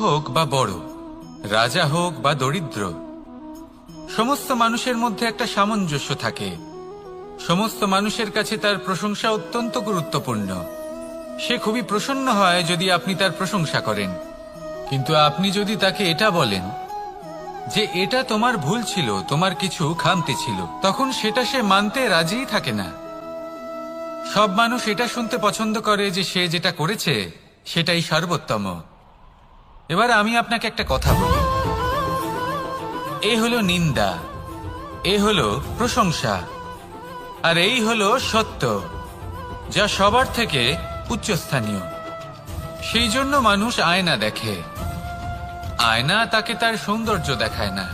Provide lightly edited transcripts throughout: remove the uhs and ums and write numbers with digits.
হোক বা বড়, রাজা হোক বা দরিদ্র, সমস্ত মানুষের মধ্যে একটা সামঞ্জস্য থাকে। সমস্ত মানুষের কাছে তার প্রশংসা অত্যন্ত গুরুত্বপূর্ণ। সে খুবই প্রসন্ন হয় যদি আপনি তার প্রশংসা করেন, কিন্তু আপনি যদি তাকে এটা বলেন যে এটা তোমার ভুল ছিল, তোমার কিছু খামতি ছিল, তখন সেটা সে মানতে রাজিই থাকে না। সব মানুষ এটা শুনতে পছন্দ করে যে সে যেটা করেছে সেটাই সর্বোত্তম। এবার আমি আপনাকে একটা কথা বলি, এ হলো নিন্দা, এ হলো প্রশংসা, আর এই হলো সত্য, যা সবার থেকে উচ্চস্থানীয়। সেই জন্য মানুষ আয়না দেখে। আয়না তাকে তার সৌন্দর্য দেখায় না,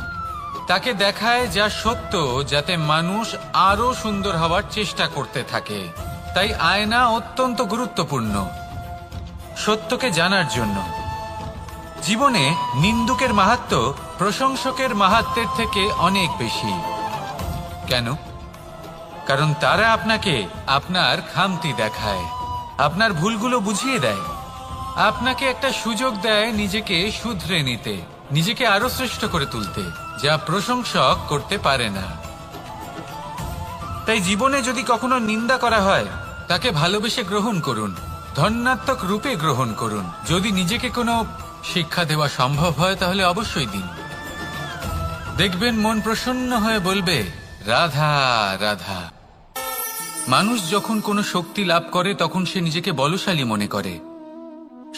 তাকে দেখায় যা সত্য, যাতে মানুষ আরো সুন্দর হওয়ার চেষ্টা করতে থাকে। তাই আয়না অত্যন্ত গুরুত্বপূর্ণ সত্যকে জানার জন্য। জীবনে নিন্দুকের মাহাত্ম্য প্রশংসকের মাহাত্ম্যের থেকে অনেক বেশি। কেন? কারণ তারা আপনাকে আপনার খামতি দেখায়, আপনার ভুলগুলো বুঝিয়ে দেয়, আপনাকে একটা সুযোগ দেয় নিজেকে শুধরে নিতে, নিজেকে আরো শ্রেষ্ঠ করে তুলতে, যা প্রশংসক করতে পারে না। তাই জীবনে যদি কখনো নিন্দা করা হয়, তাকে ভালোবেসে গ্রহণ করুন, ধন্যাত্মক রূপে গ্রহণ করুন। যদি নিজেকে কোনো শিক্ষা দেওয়া সম্ভব হয় তাহলে অবশ্যই দিন। দেখবেন মন প্রসন্ন হয়ে বলবে, রাধা রাধা। মানুষ যখন কোনো শক্তি লাভ করে তখন সে নিজেকে বলশালী মনে করে।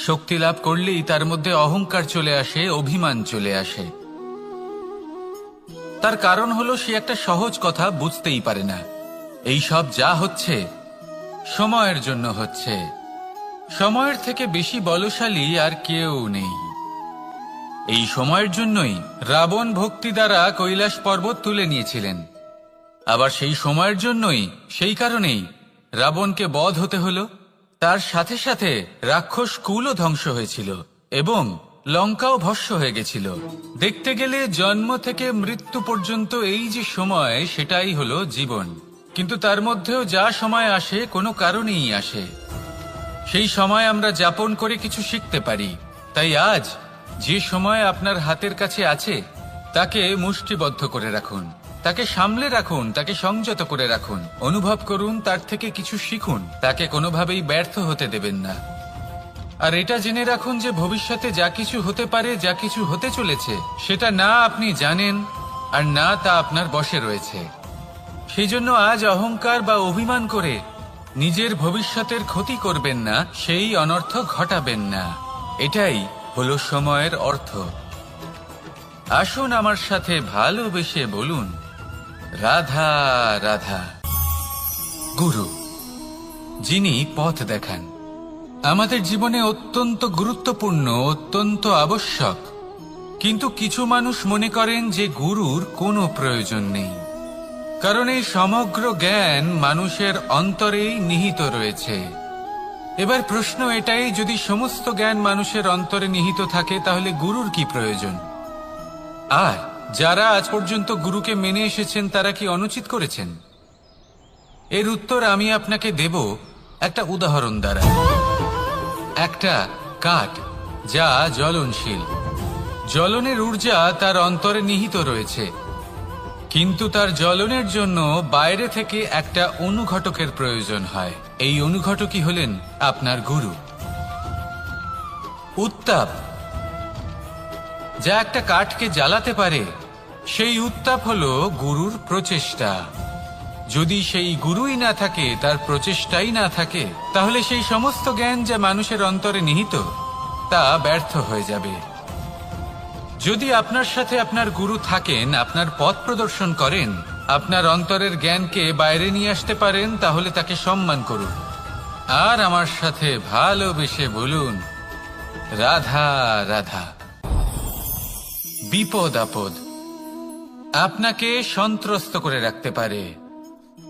শক্তি লাভ করলেই তার মধ্যে অহংকার চলে আসে, অভিমান চলে আসে। তার কারণ হলো সে একটা সহজ কথা বুঝতেই পারে না। এই সব যা হচ্ছে সময়ের জন্য হচ্ছে। সময়ের থেকে বেশি বলশালী আর কেউ নেই। এই সময়ের জন্যই রাবণ ভক্তি দ্বারা কৈলাস পর্বত তুলে নিয়েছিলেন। আবার সেই সময়ের জন্যই, সেই কারণেই রাবণকে বধ হতে হলো। তার সাথে সাথে রাক্ষস কুলও ধ্বংস হয়েছিল এবং লঙ্কাও ভস্ম হয়ে গেছিল। দেখতে গেলে জন্ম থেকে মৃত্যু পর্যন্ত এই যে সময়, সেটাই হলো জীবন। কিন্তু তার মধ্যেও যা সময় আসে কোনো কারণেই আসে। সেই সময় আমরা যাপন করে কিছু শিখতে পারি। তাই আজ যে সময় আপনার হাতের কাছে আছে তাকে মুষ্টিবদ্ধ করে রাখুন, তাকে সামলে রাখুন, তাকে সংযত করে রাখুন, অনুভব করুন, তার থেকে কিছু শিখুন, তাকে কোনোভাবেই ব্যর্থ হতে দেবেন না। আর এটা জেনে রাখুন যে ভবিষ্যতে যা কিছু হতে পারে, যা কিছু হতে চলেছে, সেটা না আপনি জানেন আর না তা আপনার বশে রয়েছে। সেই জন্য আজ অহংকার বা অভিমান করে নিজের ভবিষ্যতের ক্ষতি করবেন না, সেই অনর্থ ঘটাবেন না। এটাই হলো সময়ের অর্থ। আসুন আমার সাথে ভালোবেসে বলুন, রাধা রাধা। গুরু, যিনি পথ দেখান, আমাদের জীবনে অত্যন্ত গুরুত্বপূর্ণ, অত্যন্ত আবশ্যক। কিন্তু কিছু মানুষ মনে করেন যে গুরুর কোনো প্রয়োজন নেই, কারণ এই সমগ্র জ্ঞান মানুষের অন্তরেই নিহিত রয়েছে। এবার প্রশ্ন এটাই, যদি সমস্ত জ্ঞান মানুষের অন্তরে নিহিত থাকে তাহলে গুরুর কি প্রয়োজন? আর যারা আজ পর্যন্ত গুরুকে মেনে এসেছেন তারা কি অনুচিত করেছেন? এর উত্তর আমি আপনাকে দেব একটা উদাহরণ দ্বারা। একটা কাঠ যা জ্বলনশীল, জ্বলনের ঊর্জা তার অন্তরে নিহিত রয়েছে, কিন্তু তার জ্বলনের জন্য বাইরে থেকে একটা অনুঘটকের প্রয়োজন হয়। এই অনুঘটকই হলেন আপনার গুরু। উত্তাপ যা একটা কাঠকে জ্বালাতে পারে, সেই উত্তাপ হলো গুরুর প্রচেষ্টা। যদি সেই গুরুই না থাকে, তার প্রচেষ্টাই না থাকে, তাহলে সেই সমস্ত জ্ঞান যা মানুষের অন্তরে নিহিত তা ব্যর্থ হয়ে যাবে। যদি আপনার সাথে আপনার গুরু থাকেন, আপনার পথ প্রদর্শন করেন, আপনার অন্তরের জ্ঞানকে বাইরে নিয়ে আসতে পারেন, তাহলে তাকে সম্মান করুন আর আমার সাথে ভালোবেসে বলুন, রাধা রাধা। বিপদ আপদ আপনাকে সন্ত্রস্ত করে রাখতে পারে,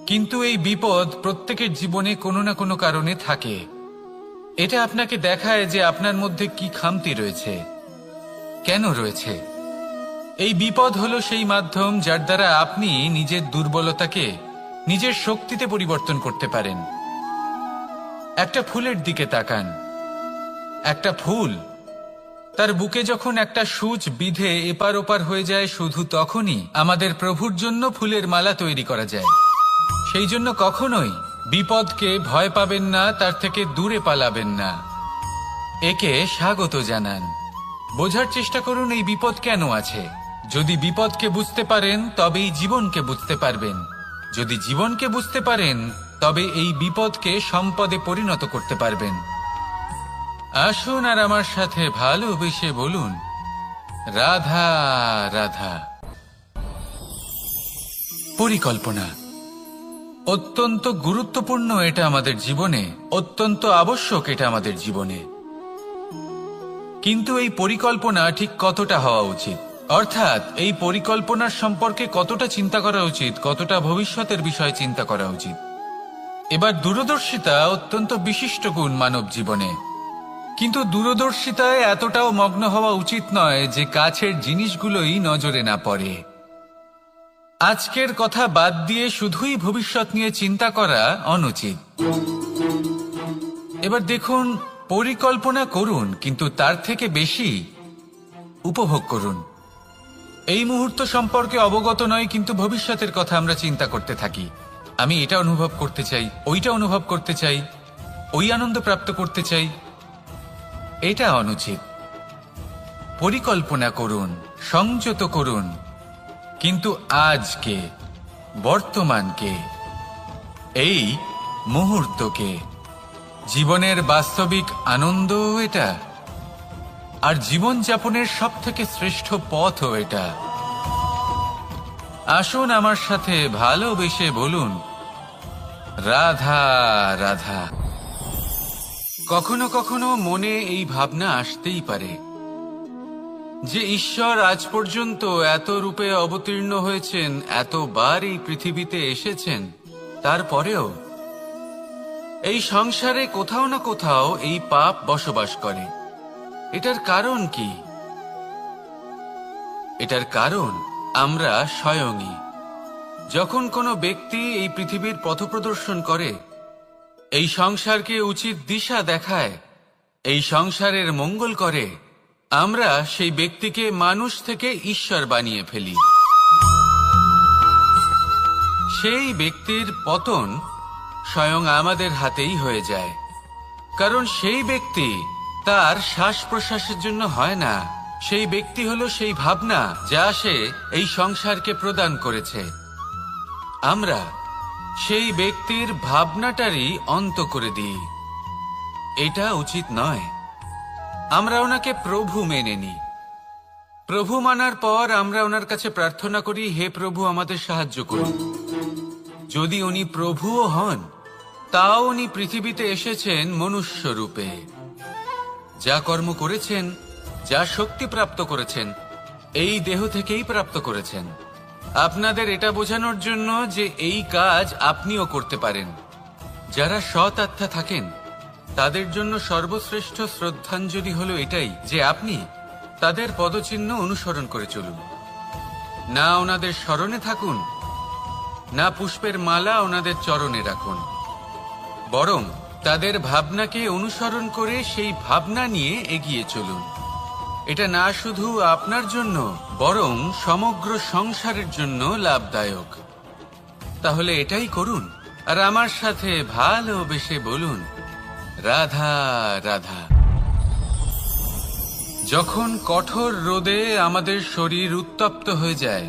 কিন্তু এই বিপদ প্রত্যেকের জীবনে কোনো না কোনো কারণে থাকে। এটা আপনাকে দেখায় যে আপনার মধ্যে কি খামতি রয়েছে, কেন রয়েছে। এই বিপদ হলো সেই মাধ্যম যার দ্বারা আপনি নিজের দুর্বলতাকে নিজের শক্তিতে পরিবর্তন করতে পারেন। একটা ফুলের দিকে তাকান। একটা ফুল তার বুকে যখন একটা সূচ বিঁধে এপার ওপার হয়ে যায়, শুধু তখনই আমাদের প্রভুর জন্য ফুলের মালা তৈরি করা যায়। সেই জন্য কখনোই বিপদকে ভয় পাবেন না, তার থেকে দূরে পালাবেন না, একে স্বাগত জানান। বোঝার চেষ্টা করুন এই বিপদ কেন আছে। যদি বিপদকে বুঝতে পারেন তবেই জীবনকে বুঝতে পারবেন। যদি জীবনকে বুঝতে পারেন তবে এই বিপদকে সম্পদে পরিণত করতে পারবেন। আসুন আর আমার সাথে ভালোবেসে বলুন, রাধা রাধা। পরিকল্পনা অত্যন্ত গুরুত্বপূর্ণ, এটা আমাদের জীবনে অত্যন্ত আবশ্যক, এটা আমাদের জীবনে। কিন্তু এই পরিকল্পনা ঠিক কতটা হওয়া উচিত, অর্থাৎ এই পরিকল্পনার সম্পর্কে কতটা চিন্তা করা উচিত, কতটা ভবিষ্যতের বিষয়ে চিন্তা করা উচিত। এবার দূরদর্শিতা অত্যন্ত বিশিষ্ট গুণ মানব জীবনে, কিন্তু দূরদর্শিতায় এতটাও মগ্ন হওয়া উচিত নয় যে কাছের জিনিসগুলোই নজরে না পড়ে। আজকের কথা বাদ দিয়ে শুধুই ভবিষ্যৎ নিয়ে চিন্তা করা অনুচিত। এবার দেখুন, পরিকল্পনা করুন কিন্তু তার থেকে বেশি উপভোগ করুন। এই মুহূর্ত সম্পর্কে অবগত নয়, কিন্তু ভবিষ্যতের কথা আমরা চিন্তা করতে থাকি। আমি এটা অনুভব করতে চাই, ওইটা অনুভব করতে চাই, ওই আনন্দ প্রাপ্ত করতে চাই। এটা অনুচিত। পরিকল্পনা করুন, সংযত করুন, কিন্তু আজকে, বর্তমানকে, এই মুহূর্তকে, জীবনের বাস্তবিক আনন্দ এটা, আর জীবনযাপনের সবথেকে শ্রেষ্ঠ পথও এটা। আসুন আমার সাথে ভালোবেসে বলুন, রাধা রাধা। কখনো কখনো মনে এই ভাবনা আসতেই পারে যে ঈশ্বর আজ পর্যন্ত এত রূপে অবতীর্ণ হয়েছেন, এতবার এই পৃথিবীতে এসেছেন, তারপরেও এই সংসারে কোথাও না কোথাও এই পাপ বসবাস করে। এটার কারণ কি? এটার কারণ আমরা স্বয়ংই। যখন কোনো ব্যক্তি এই পৃথিবীর পথপ্রদর্শন করে, এই সংসারকে উচিত দিশা দেখায়, এই সংসারের মঙ্গল করে, আমরা সেই ব্যক্তিকে মানুষ থেকে ঈশ্বর বানিয়ে ফেলি। সেই ব্যক্তির পতন স্বয়ং আমাদের হাতেই হয়ে যায়, কারণ সেই ব্যক্তি তার শ্বাস প্রশ্বাসের জন্য হয় না। সেই ব্যক্তি হলো সেই ভাবনা যা সে এই সংসারকে প্রদান করেছে। আমরা সেই ব্যক্তির ভাবনাটারই অন্ত করে দিই। এটা উচিত নয়। আমরা ওনাকে প্রভু মেনে নিই। প্রভু মানার পর আমরা ওনার কাছে প্রার্থনা করি, হে প্রভু আমাদের সাহায্য করুন। যদি উনি প্রভুও হন, তাও উনি পৃথিবীতে এসেছেন মনুষ্য রূপে। যা কর্ম করেছেন, যা শক্তি প্রাপ্ত করেছেন, এই দেহ থেকেই প্রাপ্ত করেছেন। আপনাদের এটা বোঝানোর জন্য যে এই কাজ আপনিও করতে পারেন। যারা সৎ আত্মা থাকেন তাদের জন্য সর্বশ্রেষ্ঠ শ্রদ্ধাঞ্জলি হলো এটাই যে আপনি তাদের পদচিহ্ন অনুসরণ করে চলুন। না ওনাদের স্মরণে থাকুন, না পুষ্পের মালা ওনাদের চরণে রাখুন, বরং তাদের ভাবনাকে অনুসরণ করে সেই ভাবনা নিয়ে এগিয়ে চলুন। এটা না শুধু আপনার জন্য, বরং সমগ্র সংসারের জন্য লাভদায়ক। তাহলে এটাই করুন আর আমার সাথে ভালোবেসে বলুন, রাধা রাধা। যখন কঠোর রোদে আমাদের শরীর উত্তপ্ত হয়ে যায়,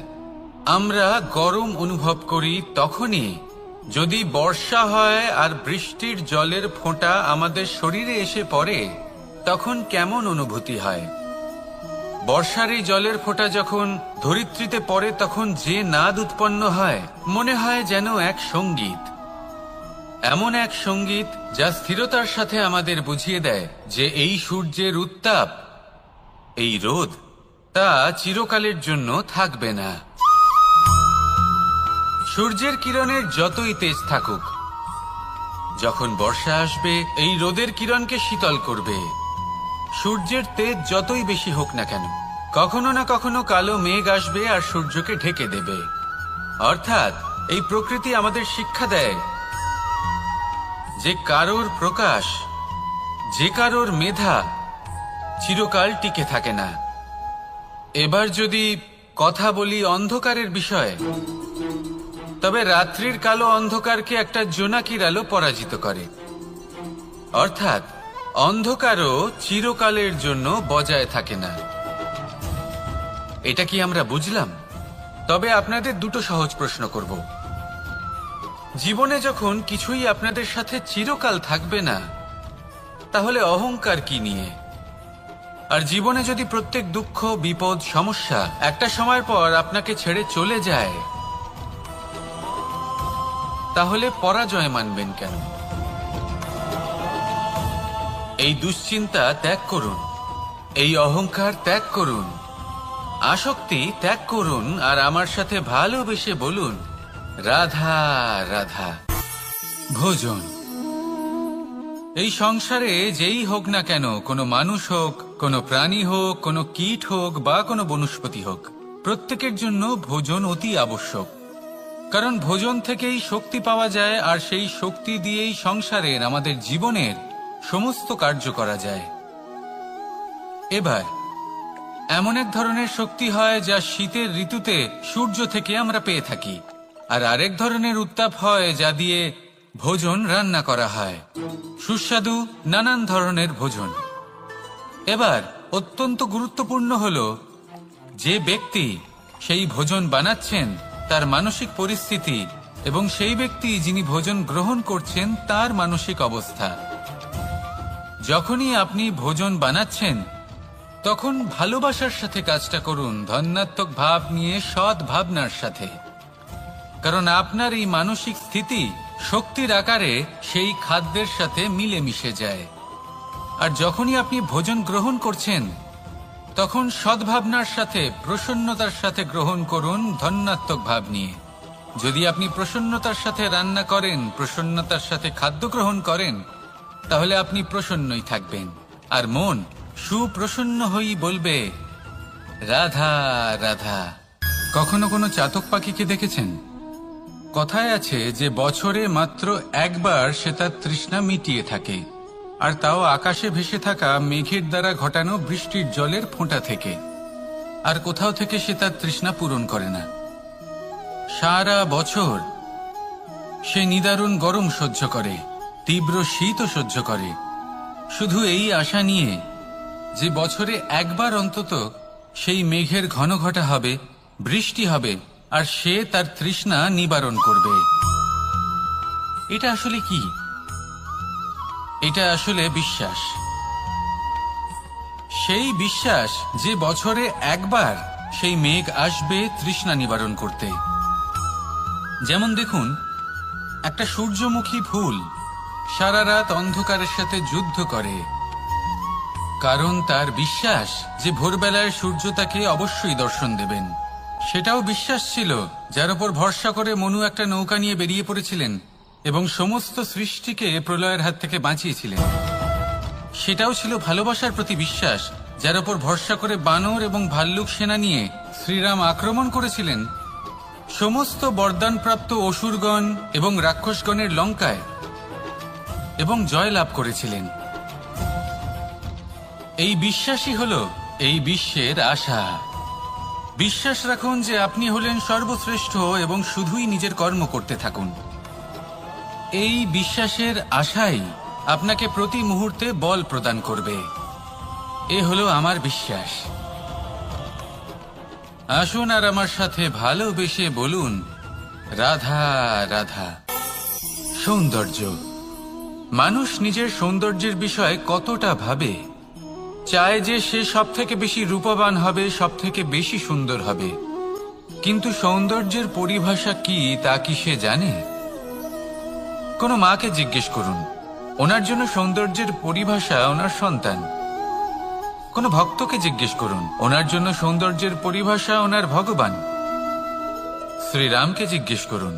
আমরা গরম অনুভব করি, তখনই যদি বর্ষা হয় আর বৃষ্টির জলের ফোঁটা আমাদের শরীরে এসে পড়ে, তখন কেমন অনুভূতি হয়? বর্ষার এই জলের ফোঁটা যখন ধরিত্রীতে পড়ে, তখন যে নাদ উৎপন্ন হয়, মনে হয় যেন এক সঙ্গীত। এমন এক সঙ্গীত যা স্থিরতার সাথে আমাদের বুঝিয়ে দেয় যে এই সূর্যের উত্তাপ, এই রোদ, তা চিরকালের জন্য থাকবে না। সূর্যের কিরণের যতই তেজ থাকুক, যখন বর্ষা আসবে এই রোদের কিরণকে শীতল করবে। সূর্যের তেজ যতই বেশি হোক না কেন, কখনো না কখনো কালো মেঘ আসবে আর সূর্যকে ঢেকে দেবে। অর্থাৎ এই প্রকৃতি আমাদের শিক্ষা দেয় যে কারোর প্রকাশ, যে কারোর মেধা, চিরকাল টিকে থাকে না। এবার যদি কথা বলি অন্ধকারের বিষয়ে, তবে রাত্রির কালো অন্ধকারকে একটা জোনাকির আলো পরাজিত করে। অর্থাৎ অন্ধকারও চিরকালের জন্য বজায় থাকে না। এটা কি আমরা বুঝলাম? তবে আপনাদের দুটো সহজ প্রশ্ন করব। জীবনে যখন কিছুই আপনাদের সাথে চিরকাল থাকবে না, তাহলে অহংকার কি নিয়ে? আর জীবনে যদি প্রত্যেক দুঃখ, বিপদ, সমস্যা একটা সময়ের পর আপনাকে ছেড়ে চলে যায়, তাহলে পরাজয় মানবেন কেন? এই দুশ্চিন্তা ত্যাগ করুন, এই অহংকার ত্যাগ করুন, আসক্তি ত্যাগ করুন, আর আমার সাথে ভালোবেসে বলুন, রাধা রাধা। ভোজন। এই সংসারে যেই হোক না কেন, কোনো মানুষ হোক, কোনো প্রাণী হোক, কোনো কীট হোক বা কোনো বনস্পতি হোক, প্রত্যেকের জন্য ভোজন অতি আবশ্যক। কারণ ভোজন থেকেই শক্তি পাওয়া যায়, আর সেই শক্তি দিয়েই সংসারের, আমাদের জীবনের সমস্ত কার্য করা যায়। এবার এমন এক ধরনের শক্তি হয় যা শীতের ঋতুতে সূর্য থেকে আমরা পেয়ে থাকি, আর আরেক ধরনের উত্তাপ হয় যা দিয়ে ভোজন রান্না করা হয়, সুস্বাদু নানান ধরনের ভোজন। এবার অত্যন্ত গুরুত্বপূর্ণ হলো যে ব্যক্তি সেই ভোজন বানাচ্ছেন তার মানসিক পরিস্থিতি, এবং সেই ব্যক্তি যিনি ভোজন গ্রহণ করছেন তার মানসিক অবস্থা। যখনই আপনি ভোজন বানাচ্ছেন তখন ভালোবাসার সাথে কাজটা করুন, ধন্যাত্মক ভাব নিয়ে, সৎ ভাবনার সাথে। কারণ আপনার এই মানসিক স্থিতি শক্তির আকারে সেই খাদ্যের সাথে মিলে মিশে যায়। আর যখনই আপনি ভোজন গ্রহণ করছেন তখন সদ্ভাবনার সাথে, প্রসন্নতার সাথে গ্রহণ করুন, ধন্যাত্মক ভাব নিয়ে। যদি আপনি প্রসন্নতার সাথে রান্না করেন, প্রসন্নতার সাথে খাদ্য গ্রহণ করেন, তাহলে আপনি প্রসন্নই থাকবেন, আর মন সুপ্রসন্ন হয়েই বলবে, রাধা রাধা। কখনো কোনো চাতক পাখিকে দেখেছেন? কথায় আছে যে বছরে মাত্র একবার সে তার তৃষ্ণা মিটিয়ে থাকে, আর তাও আকাশে ভেসে থাকা মেঘের দ্বারা ঘটানো বৃষ্টির জলের ফোঁটা থেকে। আর কোথাও থেকে সে তার তৃষ্ণা পূরণ করে না। সারা বছর সে নিদারুণ গরম সহ্য করে, তীব্র শীতও সহ্য করে, শুধু এই আশা নিয়ে যে বছরে একবার অন্তত সেই মেঘের ঘন ঘটা হবে, বৃষ্টি হবে, আর সে তার তৃষ্ণা নিবারণ করবে। এটা আসলে কি? এটা আসলে বিশ্বাস। সেই বিশ্বাস যে বছরে একবার সেই মেঘ আসবে তৃষ্ণা নিবারণ করতে। যেমন দেখুন, একটা সূর্যমুখী ফুল সারা রাত অন্ধকারের সাথে যুদ্ধ করে, কারণ তার বিশ্বাস যে ভোরবেলায় সূর্য তাকে অবশ্যই দর্শন দেবেন। সেটাও বিশ্বাস ছিল যার উপর ভরসা করে মনু একটা নৌকা নিয়ে বেরিয়ে পড়েছিলেন এবং সমস্ত সৃষ্টিকে প্রলয়ের হাত থেকে বাঁচিয়েছিলেন। সেটাও ছিল ভালোবাসার প্রতি বিশ্বাস, যার উপর ভরসা করে বানর এবং ভাল্লুক সেনা নিয়ে শ্রীরাম আক্রমণ করেছিলেন সমস্ত বরদানপ্রাপ্ত অসুরগণ এবং রাক্ষসগণের লঙ্কায়, এবং জয় লাভ করেছিলেন। এই বিশ্বাসই হল এই বিশ্বের আশা। বিশ্বাস রাখুন যে আপনি হলেন সর্বশ্রেষ্ঠ এবং শুধুই নিজের কর্ম করতে থাকুন। এই বিশ্বাসের আশাই আপনাকে প্রতি মুহূর্তে বল প্রদান করবে। এ হলো আমার বিশ্বাস। আসুন আর আমার সাথে ভালোবেসে বলুন, রাধা রাধা। সৌন্দর্য। মানুষ নিজের সৌন্দর্যের বিষয়ে কতটা ভাবে, চায় যে সে সব থেকে বেশি রূপবান হবে, সব থেকে বেশি সুন্দর হবে। কিন্তু সৌন্দর্যের পরিভাষা কি তা কি সে জানে? কোনো মাকে জিজ্ঞেস করুন, ওনার জন্য সৌন্দর্যের পরিভাষা ওনার সন্তান। কোনো ভক্তকে জিজ্ঞেস করুন, ওনার জন্য সৌন্দর্যের পরিভাষা ওনার ভগবান। শ্রীরামকে জিজ্ঞেস করুন,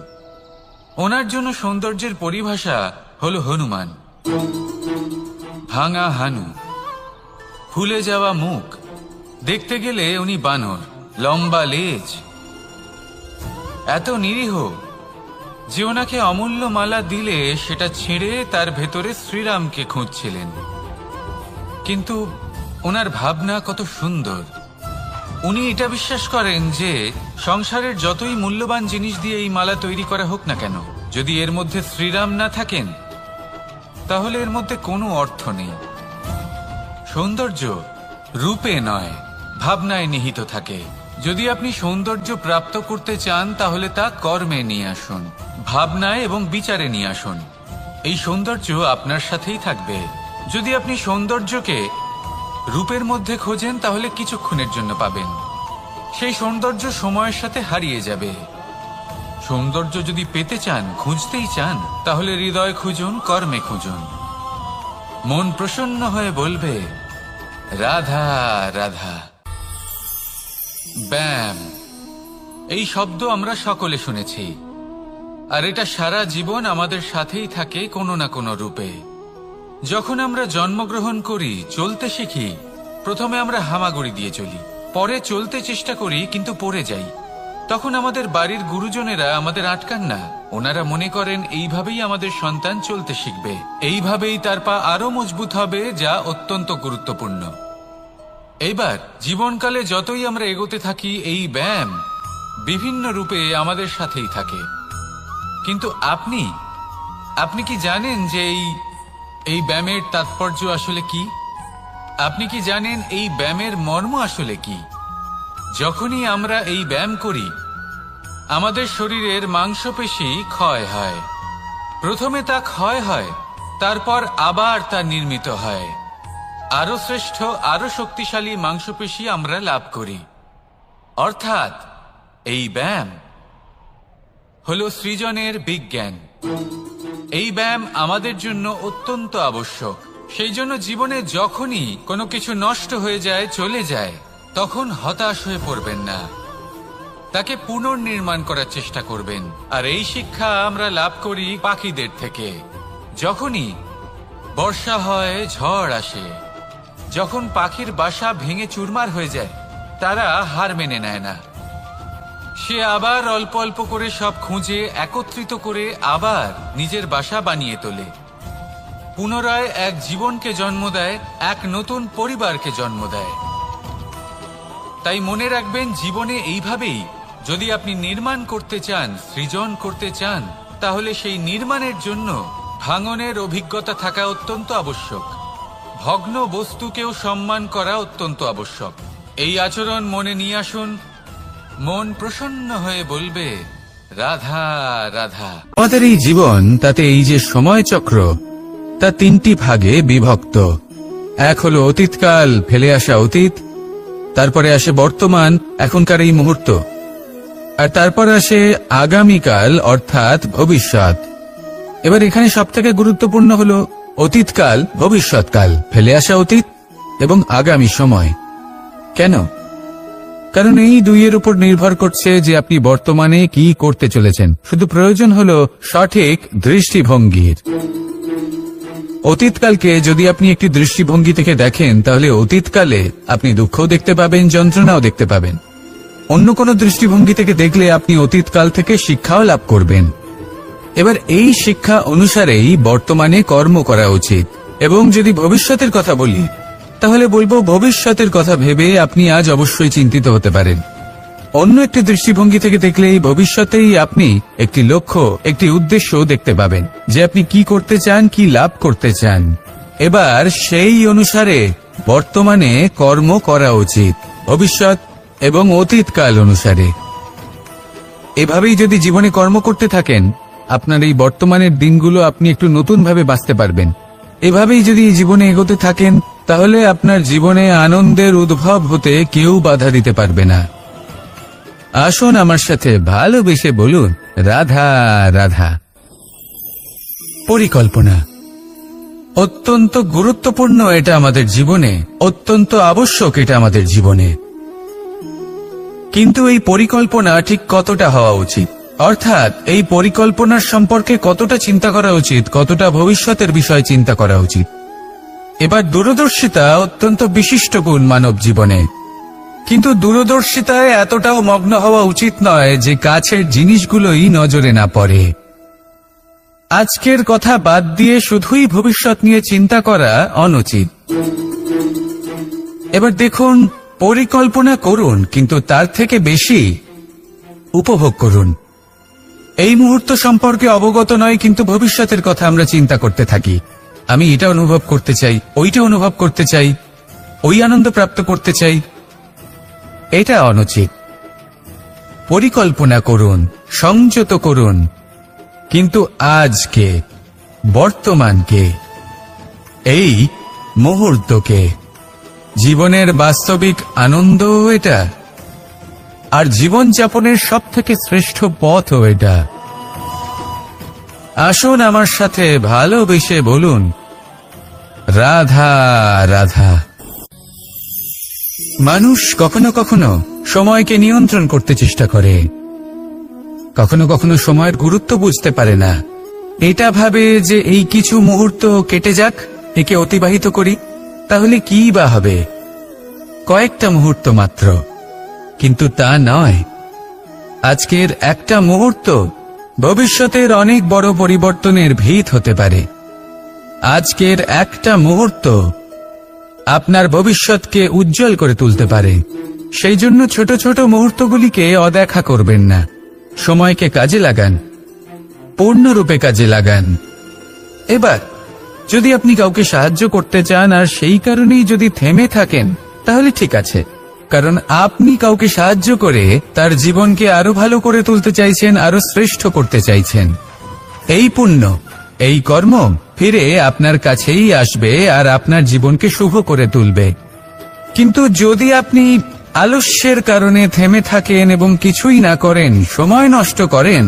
ওনার জন্য সৌন্দর্যের পরিভাষা হলো হনুমান। ভাঙা হানু, ফুলে যাওয়া মুখ, দেখতে গেলে উনি বানর, লম্বা লেজ, এত নিরীহ যে ওনাকে অমূল্য মালা দিলে সেটা ছিঁড়ে তার ভেতরে শ্রীরামকে খুঁজছিলেন। কিন্তু ওনার ভাবনা কত সুন্দর। উনি এটা বিশ্বাস করেন যে সংসারের যতই মূল্যবান জিনিস দিয়ে এই মালা তৈরি করা হোক না কেন, যদি এর মধ্যে শ্রীরাম না থাকেন তাহলে এর মধ্যে কোনো অর্থ নেই। সৌন্দর্য রূপে নয়, ভাবনায় নিহিত থাকে। যদি আপনি সৌন্দর্য প্রাপ্ত করতে চান তাহলে তা কর্মে নিয়ে আসুন, ভাবনায় এবং বিচারে নিয়ে আসুন। এই সৌন্দর্য আপনার সাথেই থাকবে। যদি আপনি সৌন্দর্যকে রূপের মধ্যে খোঁজেন তাহলে কিছুক্ষণের জন্য পাবেন, সেই সৌন্দর্য সময়ের সাথে হারিয়ে যাবে। সৌন্দর্য যদি পেতে চান, খুঁজতেই চান, তাহলে হৃদয় খুঁজুন, কর্মে খুঁজুন। মন প্রসন্ন হয়ে বলবে রাধা রাধা। ব্যায়াম, এই শব্দ আমরা সকলে শুনেছি, আর এটা সারা জীবন আমাদের সাথেই থাকে কোনো না কোনো রূপে। যখন আমরা জন্মগ্রহণ করি, চলতে শিখি, প্রথমে আমরা হামাগুড়ি দিয়ে চলি, পরে চলতে চেষ্টা করি কিন্তু পড়ে যাই। তখন আমাদের বাড়ির গুরুজনেরা আমাদের আটকান না। ওনারা মনে করেন এইভাবেই আমাদের সন্তান চলতে শিখবে, এইভাবেই তার পা আরো মজবুত হবে, যা অত্যন্ত গুরুত্বপূর্ণ। এইবার জীবনকালে যতই আমরা এগোতে থাকি, এই ব্যায়াম বিভিন্ন রূপে আমাদের সাথেই থাকে। কিন্তু আপনি কি জানেন যে এই ব্যায়ামের তাৎপর্য আসলে কি? আপনি কি জানেন এই ব্যায়ামের মর্ম আসলে কি? যখনই আমরা এই ব্যায়াম করি, আমাদের শরীরের মাংসপেশি ক্ষয় হয়। প্রথমে তা ক্ষয় হয়, তারপর আবার তা নির্মিত হয়। আরো শ্রেষ্ঠ, আরো শক্তিশালী মাংসপেশি আমরা লাভ করি। অর্থাৎ এই ব্যায়াম হলো সৃজনের বিজ্ঞান। এই ব্যায়াম আমাদের জন্য অত্যন্ত আবশ্যক। সেই জন্য জীবনে যখনই কোনো কিছু নষ্ট হয়ে যায়, চলে যায়, তখন হতাশ হয়ে পড়বেন না, তাকে পুনর্নির্মাণ করার চেষ্টা করবেন। আর এই শিক্ষা আমরা লাভ করি পাখিদের থেকে। যখনই বর্ষা হয়, ঝড় আসে, যখন পাখির বাসা ভেঙে চুরমার হয়ে যায়, তারা হার মেনে নেয় না। সে আবার অল্প অল্প করে সব খুঁজে একত্রিত করে আবার নিজের বাসা বানিয়ে তোলে, পুনরায় এক জীবনকে জন্ম দেয়, এক নতুন পরিবারকে জন্ম দেয়। তাই মনে রাখবেন, জীবনে এইভাবেই যদি আপনি নির্মাণ করতে চান, সৃজন করতে চান, তাহলে সেই নির্মাণের জন্য ভাঙনের অভিজ্ঞতা থাকা অত্যন্ত আবশ্যক। ভগ্ন বস্তুকেও সম্মান করা অত্যন্ত আবশ্যক। এই আচরণ মনে নিয়ে আসুন, মন প্রসন্ন হয়ে বলবে রাধা রাধা। আমাদের এই জীবন, তাতে এই যে সময় চক্র, তা তিনটি ভাগে বিভক্ত। এক হলো অতীতকাল, ফেলে আসা অতীত, তারপরে আসে বর্তমান, এখনকার এই মুহূর্ত, আর তারপর আসে আগামীকাল অর্থাৎ ভবিষ্যৎ। এবার এখানে সবথেকে গুরুত্বপূর্ণ হলো অতীতকাল, ভবিষ্যৎকাল, ফেলে আসা অতীত এবং আগামী সময়। কেন? কারণ এই দুইয়ের উপর নির্ভর করছে যে আপনি বর্তমানে কি করতে চলেছেন। শুধু প্রয়োজন হলো সঠিক দৃষ্টিভঙ্গির। অতীতকালকে যদি আপনি একটি দৃষ্টিভঙ্গি থেকে দেখেন, তাহলে অতীতকালে আপনি দুঃখও দেখতে পাবেন, যন্ত্রণাও দেখতে পাবেন। অন্য কোনো দৃষ্টিভঙ্গি থেকে দেখলে আপনি অতীতকাল থেকে শিক্ষাও লাভ করবেন। এবার এই শিক্ষা অনুসারেই বর্তমানে কর্ম করা উচিত। এবং যদি ভবিষ্যতের কথা বলি, তাহলে বলবো ভবিষ্যতের কথা ভেবে আপনি আজ অবশ্যই চিন্তিত হতে পারেন। অন্য একটি দৃষ্টিভঙ্গি থেকে দেখলে এই ভবিষ্যতেই আপনি একটি লক্ষ্য, একটি উদ্দেশ্য দেখতে পাবেন, যে আপনি কি করতে চান, কি লাভ করতে চান। এবার সেই অনুসারে বর্তমানে কর্ম করা উচিত, ভবিষ্যৎ এবং অতীতকাল অনুসারে। এভাবেই যদি জীবনে কর্ম করতে থাকেন, আপনার এই বর্তমানের দিনগুলো আপনি একটু নতুনভাবে বাঁচতে পারবেন। এভাবেই যদি জীবনে এগোতে থাকেন, তাহলে আপনার জীবনে আনন্দের উদ্ভব হতে কেউ বাধা দিতে পারবে না। আসুন আমার সাথে ভালোবেসে বলুন রাধা রাধা। পরিকল্পনা অত্যন্ত গুরুত্বপূর্ণ, এটা আমাদের জীবনে অত্যন্ত আবশ্যক, এটা আমাদের জীবনে। কিন্তু এই পরিকল্পনা ঠিক কতটা হওয়া উচিত, অর্থাৎ এই পরিকল্পনার সম্পর্কে কতটা চিন্তা করা উচিত, কতটা ভবিষ্যতের বিষয় চিন্তা করা উচিত। এবার দূরদর্শিতা অত্যন্ত বিশিষ্ট গুণ মানব জীবনে, কিন্তু দূরদর্শিতায় এতটাও মগ্ন হওয়া উচিত নয় যে কাছের জিনিসগুলোই নজরে না পড়ে। আজকের কথা বাদ দিয়ে শুধুই ভবিষ্যৎ নিয়ে চিন্তা করা অনুচিত। এবার দেখুন, পরিকল্পনা করুন কিন্তু তার থেকে বেশি উপভোগ করুন। এই মুহূর্ত সম্পর্কে অবগত নয়, কিন্তু ভবিষ্যতের কথা আমরা চিন্তা করতে থাকি। আমি এটা অনুভব করতে চাই, ওইটা অনুভব করতে চাই, ওই আনন্দ প্রাপ্ত করতে চাই। এটা অনুচিত। পরিকল্পনা করুন, সংযত করুন, কিন্তু আজকে, বর্তমানকে, এই মুহূর্তকে। জীবনের বাস্তবিক আনন্দ এটা, আর জীবনযাপনের সব থেকে শ্রেষ্ঠ পথও এটা। আসুন আমার সাথে ভালোবেসে বলুন, রাধা রাধা। মানুষ কখনো কখনো সময়কে নিয়ন্ত্রণ করতে চেষ্টা করে, কখনো কখনো সময়ের গুরুত্ব বুঝতে পারে না। এটা ভাবে যে এই কিছু মুহূর্ত কেটে যাক, একে অতিবাহিত করি, তাহলে কি বা হবে, কয়েকটা মুহূর্ত মাত্র। কিন্তু তা নয়। আজকের একটা মুহূর্ত ভবিষ্যতের অনেক বড় পরিবর্তনের ভিত হতে পারে। আজকের একটা মুহূর্ত আপনার ভবিষ্যৎকে উজ্জ্বল করে তুলতে পারে। সেই জন্য ছোট ছোট মুহূর্তগুলিকে অদেখা করবেন না। সময়কে কাজে লাগান, পূর্ণরূপে কাজে লাগান। এবার যদি আপনি কাউকে সাহায্য করতে চান আর সেই কারণেই যদি থেমে থাকেন, তাহলে ঠিক আছে, কারণ আপনি কাউকে সাহায্য করে তার জীবনকে আরো ভালো করে তুলতে চাইছেন, আরো শ্রেষ্ঠ করতে চাইছেন। এই পুণ্য, এই কর্ম ফিরে আপনার কাছেই আসবে আর আপনার জীবনকে শুভ করে তুলবে। কিন্তু যদি আপনি আলস্যের কারণে থেমে থাকেন এবং কিছুই না করেন, সময় নষ্ট করেন,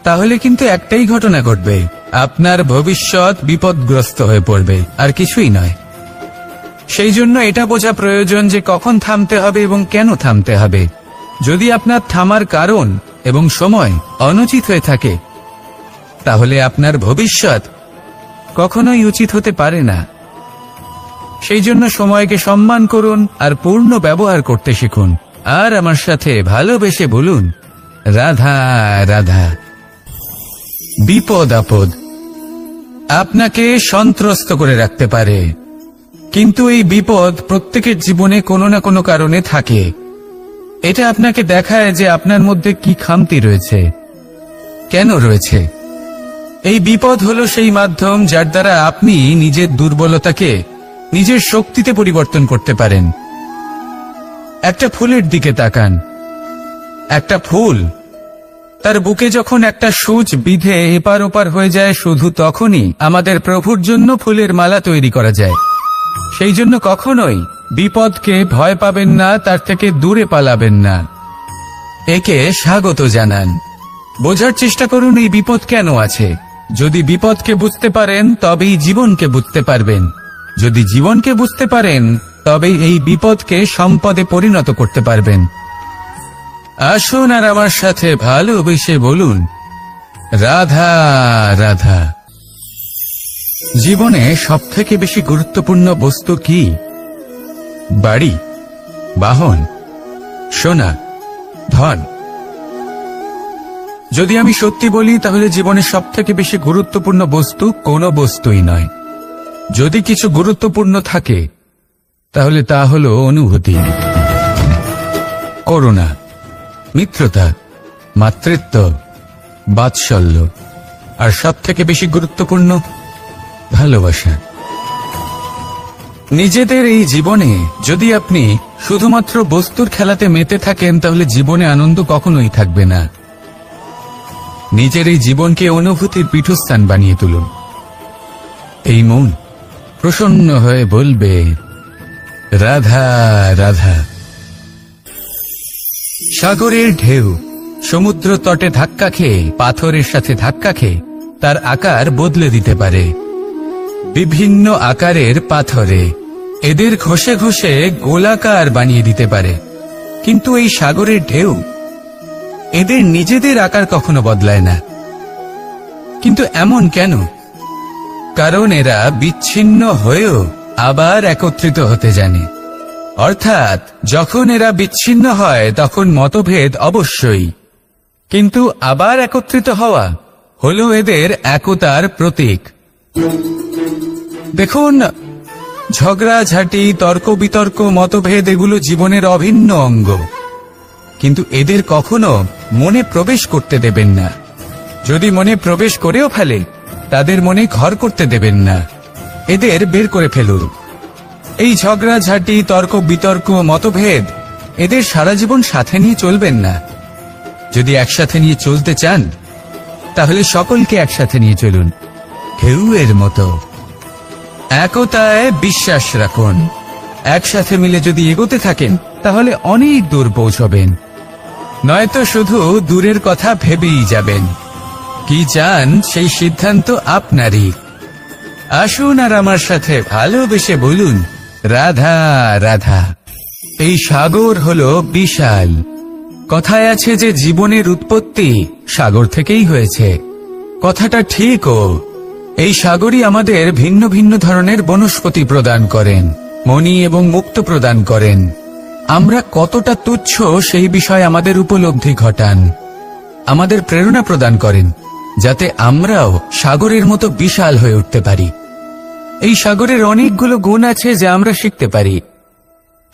তাহলে কিন্তু একটাই ঘটনা ঘটবে, আপনার ভবিষ্যৎ বিপদগ্রস্ত হয়ে পড়বে, আর কিছুই নয়। সেই জন্য এটা বোঝা প্রয়োজন যে কখন থামতে হবে এবং কেন থামতে হবে। যদি আপনার থামার কারণ এবং সময় অনুচিত হয়ে থাকে, তাহলে আপনার ভবিষ্যৎ কখনোই উচিত হতে পারে না। সেই জন্য সময়কে সম্মান করুন আর পূর্ণ ব্যবহার করতে শিখুন। আর আমার সাথে ভালোবেসে বলুন, রাধা রাধা। বিপদ আপদ আপনাকে সন্ত্রস্ত করে রাখতে পারে, কিন্তু এই বিপদ প্রত্যেকের জীবনে কোনো না কোনো কারণে থাকে। এটা আপনাকে দেখায় যে আপনার মধ্যে কি খামতি রয়েছে, কেন রয়েছে। এই বিপদ হলো সেই মাধ্যম যার দ্বারা আপনি নিজের দুর্বলতাকে নিজের শক্তিতে পরিবর্তন করতে পারেন। একটা ফুলের দিকে তাকান। একটা ফুল, তার বুকে যখন একটা সূচ বিঁধে এপার ওপার হয়ে যায়, শুধু তখনই আমাদের প্রভুর জন্য ফুলের মালা তৈরি করা যায়। সেই জন্য কখনোই বিপদকে ভয় পাবেন না, তার থেকে দূরে পালাবেন না, একে স্বাগত জানান। বোঝার চেষ্টা করুন এই বিপদ কেন আছে। যদি বিপদকে বুঝতে পারেন তবেই জীবনকে বুঝতে পারবেন। যদি জীবনকে বুঝতে পারেন তবেই এই বিপদকে সম্পদে পরিণত করতে পারবেন। আসুন আর আমার সাথে ভালোবেসে বলুন, রাধা রাধা। জীবনে সবথেকে বেশি গুরুত্বপূর্ণ বস্তু কি? বাড়ি, বাহন, সোনা, ধন। যদি আমি সত্যি বলি, তাহলে জীবনের সবথেকে বেশি গুরুত্বপূর্ণ বস্তু কোনো বস্তুই নয়। যদি কিছু গুরুত্বপূর্ণ থাকে, তাহলে তা হলো অনুভূতি, করুণা, মিত্রতা, মাতৃত্ব, বাৎসল্য, আর সবথেকে বেশি গুরুত্বপূর্ণ ভালোবাসা। নিজেদের এই জীবনে যদি আপনি শুধুমাত্র বস্তুর খেলাতে মেতে থাকেন, তাহলে জীবনে আনন্দ কখনোই থাকবে না। নিজের এই জীবনকে অনুভূতির পীঠস্থান বানিয়ে তুলুন। এই মন প্রসন্ন হয়ে বলবে, রাধা রাধা। সাগরের ঢেউ সমুদ্র তটে ধাক্কা খেয়ে, পাথরের সাথে ধাক্কা খেয়ে তার আকার বদলে দিতে পারে। বিভিন্ন আকারের পাথরে এদের ঘষে ঘষে গোলাকার বানিয়ে দিতে পারে, কিন্তু এই সাগরের ঢেউ এদের নিজেদের আকার কখনো বদলায় না। কিন্তু এমন কেন? কারণ এরা বিচ্ছিন্ন হয়েও আবার একত্রিত হতে জানে। অর্থাৎ যখন এরা বিচ্ছিন্ন হয় তখন মতভেদ অবশ্যই, কিন্তু আবার একত্রিত হওয়া হলো এদের একতার প্রতীক। দেখুন, ঝগড়াঝাঁটি, তর্ক বিতর্ক, মতভেদ এগুলো জীবনের অভিন্ন অঙ্গ, কিন্তু এদের কখনো মনে প্রবেশ করতে দেবেন না। যদি মনে প্রবেশ করেও ফেলে, তাদের মনে ঘর করতে দেবেন না, এদের বের করে ফেলুন। এই ঝগড়াঝাঁটি, তর্ক বিতর্ক, মতভেদ এদের সারা জীবন সাথে নিয়ে চলবেন না। যদি একসাথে নিয়ে চলতে চান, তাহলে সকলকে একসাথে নিয়ে চলুন, ঢেউয়ের মতো। একতায় বিশ্বাস রাখুন। একসাথে মিলে যদি এগোতে থাকেন, তাহলে অনেক দূর পৌঁছবেন, নয়তো শুধু দূরের কথা ভেবেই যাবেন। কি চান সেই সিদ্ধান্ত আপনারই। আসুন আর আমার সাথে ভালোবেসে বলুন, রাধা রাধা। এই সাগর হলো বিশাল। কথায় আছে যে জীবনের উৎপত্তি সাগর থেকেই হয়েছে। কথাটা ঠিকও। এই সাগরই আমাদের ভিন্ন ভিন্ন ধরনের বনস্পতি প্রদান করেন, মণি এবং মুক্ত প্রদান করেন। আমরা কতটা তুচ্ছ সেই বিষয়ে আমাদের উপলব্ধি ঘটান, আমাদের প্রেরণা প্রদান করেন, যাতে আমরাও সাগরের মতো বিশাল হয়ে উঠতে পারি। এই সাগরের অনেকগুলো গুণ আছে যা আমরা শিখতে পারি।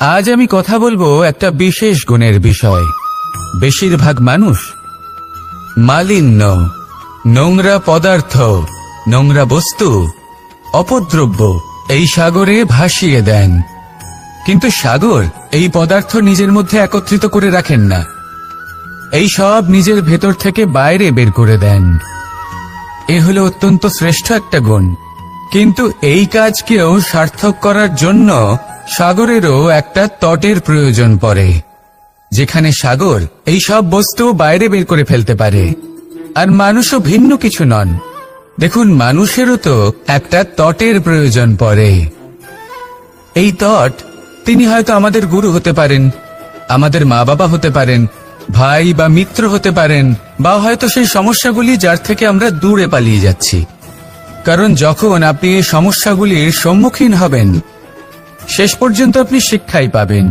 আজ আমি কথা বলবো একটা বিশেষ গুণের বিষয়। বেশিরভাগ মানুষ মালিন্য, নোংরা পদার্থ, নোংরা বস্তু, অপদ্রব্য এই সাগরে ভাসিয়ে দেন। কিন্তু সাগর এই পদার্থ নিজের মধ্যে একত্রিত করে রাখেন না, এই সব নিজের ভেতর থেকে বাইরে বের করে দেন। এ হলো অত্যন্ত শ্রেষ্ঠ একটা গুণ। কিন্তু এই কাজকেও সার্থক করার জন্য সাগরেরও একটা তটের প্রয়োজন পড়ে, যেখানে সাগর এই সব বস্তু বাইরে বের করে ফেলতে পারে। আর মানুষও ভিন্ন কিছু নন। দেখুন, মানুষেরও তো একটা তটের প্রয়োজন পড়ে। এই তট, তিনি হয়তো আমাদের গুরু হতে পারেন, আমাদের মা বাবা হতে পারেন, ভাই বা মিত্র হতে পারেন, বা হয়তো সেই সমস্যাগুলি যার থেকে আমরা দূরে পালিয়ে যাচ্ছি। কারণ যখন আপনি এই সমস্যাগুলির সম্মুখীন হবেন, শেষ পর্যন্ত আপনি শিক্ষাই পাবেন।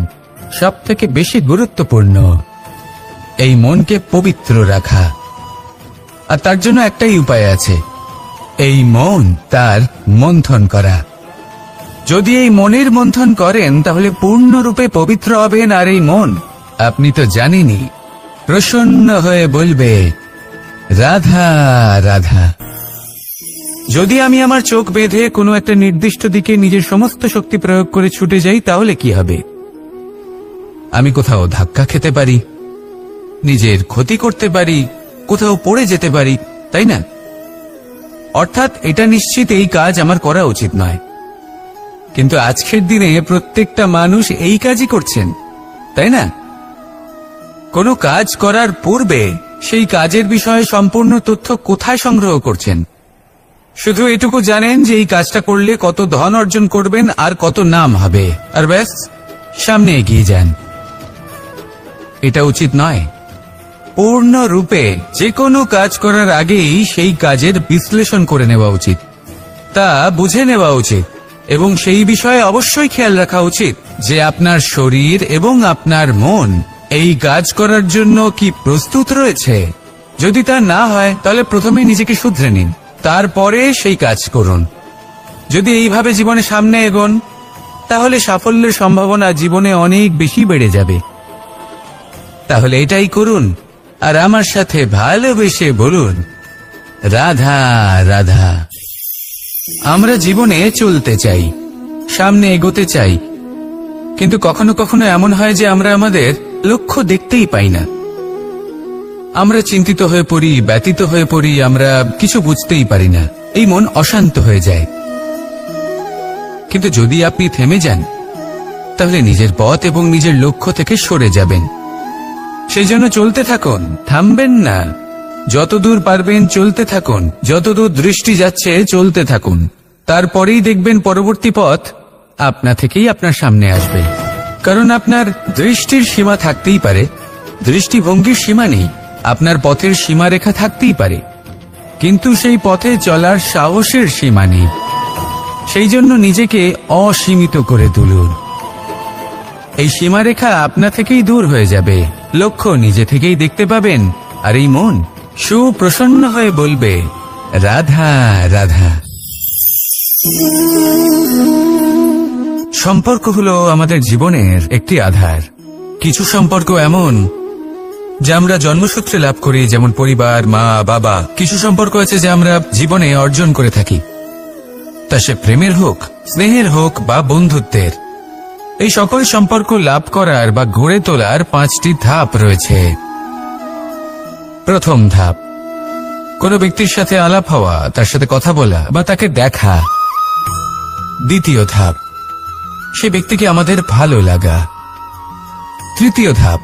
সব থেকে বেশি গুরুত্বপূর্ণ এই মনকে পবিত্র রাখা। আর তার জন্য একটাই উপায় আছে, এই মন তার মন্থন করা। যদি এই মনের মন্থন করেন, তাহলে পূর্ণরূপে পবিত্র হবেন। আর এই মন, আপনি তো জানেনই, প্রসন্ন হয়ে বলবে, রাধা রাধা। যদি আমি আমার চোখ বেঁধে কোনো একটা নির্দিষ্ট দিকে নিজের সমস্ত শক্তি প্রয়োগ করে ছুটে যাই, তাহলে কি হবে? আমি কোথাও ধাক্কা খেতে পারি, নিজের ক্ষতি করতে পারি, কোথাও পড়ে যেতে পারি, তাই না? অর্থাৎ এটা নিশ্চিত এই কাজ আমার করা উচিত নয়। কিন্তু আজকের দিনে প্রত্যেকটা মানুষ এই কাজই করছেন, তাই না? কোনো কাজ করার পূর্বে সেই কাজের বিষয়ে সম্পূর্ণ তথ্য কোথায় সংগ্রহ করছেন? শুধু এটুকু জানেন যে এই কাজটা করলে কত ধন অর্জন করবেন আর কত নাম হবে, আর ব্যাস, সামনে এগিয়ে যান। এটা উচিত নয়। পূর্ণরূপে যে কোনো কাজ করার আগেই সেই কাজের বিশ্লেষণ করে নেওয়া উচিত, তা বুঝে নেওয়া উচিত, এবং সেই বিষয়ে অবশ্যই খেয়াল রাখা উচিত যে আপনার শরীর এবং আপনার মন এই কাজ করার জন্য কি প্রস্তুত রয়েছে। যদি তা না হয়, তাহলে প্রথমে নিজেকে শুধরে নিন, তারপরে সেই কাজ করুন। যদি এইভাবে জীবনে সামনে এগোন, তাহলে সাফল্যের সম্ভাবনা জীবনে অনেক বেশি বেড়ে যাবে। তাহলে এটাই করুন, আর আমার সাথে ভালোবেসে বলুন, রাধা রাধা। আমরা জীবনে চলতে চাই, সামনে এগোতে চাই, কিন্তু কখনো কখনো এমন হয় যে আমরা আমাদের লক্ষ্য দেখতেই পাই না। আমরা চিন্তিত হয়ে পড়ি, ব্যতীত হয়ে পড়ি, আমরা কিছু বুঝতেই পারি না। এই মন অশান্ত হয়ে যায়। কিন্তু যদি আপনি থেমে যান, তাহলে নিজের পথ এবং নিজের লক্ষ্য থেকে সরে যাবেন। সেই জন্য চলতে থাকুন, থামবেন না। যতদূর পারবেন চলতে থাকুন, যতদূর দৃষ্টি যাচ্ছে চলতে থাকুন। তারপরেই দেখবেন পরবর্তী পথ আপনা থেকেই আপনার সামনে আসবে। কারণ আপনার দৃষ্টির সীমা থাকতেই পারে, দৃষ্টিভঙ্গির সীমা নেই। আপনার পথের সীমারেখা থাকতেই পারে, কিন্তু সেই পথে চলার সাহসের সীমা নেই। সেই জন্য নিজেকে অসীমিত করে তুলুন। এই সীমারেখা আপনা থেকেই দূর হয়ে যাবে, লক্ষ্য নিজে থেকেই দেখতে পাবেন, আর এই মন সুপ্রসন্ন হয়ে বলবে, রাধা রাধা। সম্পর্ক হলো আমাদের জীবনের একটি আধার। কিছু সম্পর্ক এমন যা আমরা জন্মসূত্রে লাভ করি, যেমন পরিবার, মা, বাবা। কিছু সম্পর্ক আছে যা আমরা জীবনে অর্জন করে থাকি, তা সে প্রেমের হোক, স্নেহের হোক বা বন্ধুত্বের। এই সকল সম্পর্ক লাভ করার বা গড়ে তোলার 5টি ধাপ রয়েছে। প্রথম ধাপ, কোনো ব্যক্তির সাথে আলাপ হওয়া, তার সাথে কথা বলা বা তাকে দেখা। দ্বিতীয় ধাপ, সে ব্যক্তিকে আমাদের ভালো লাগা। তৃতীয় ধাপ,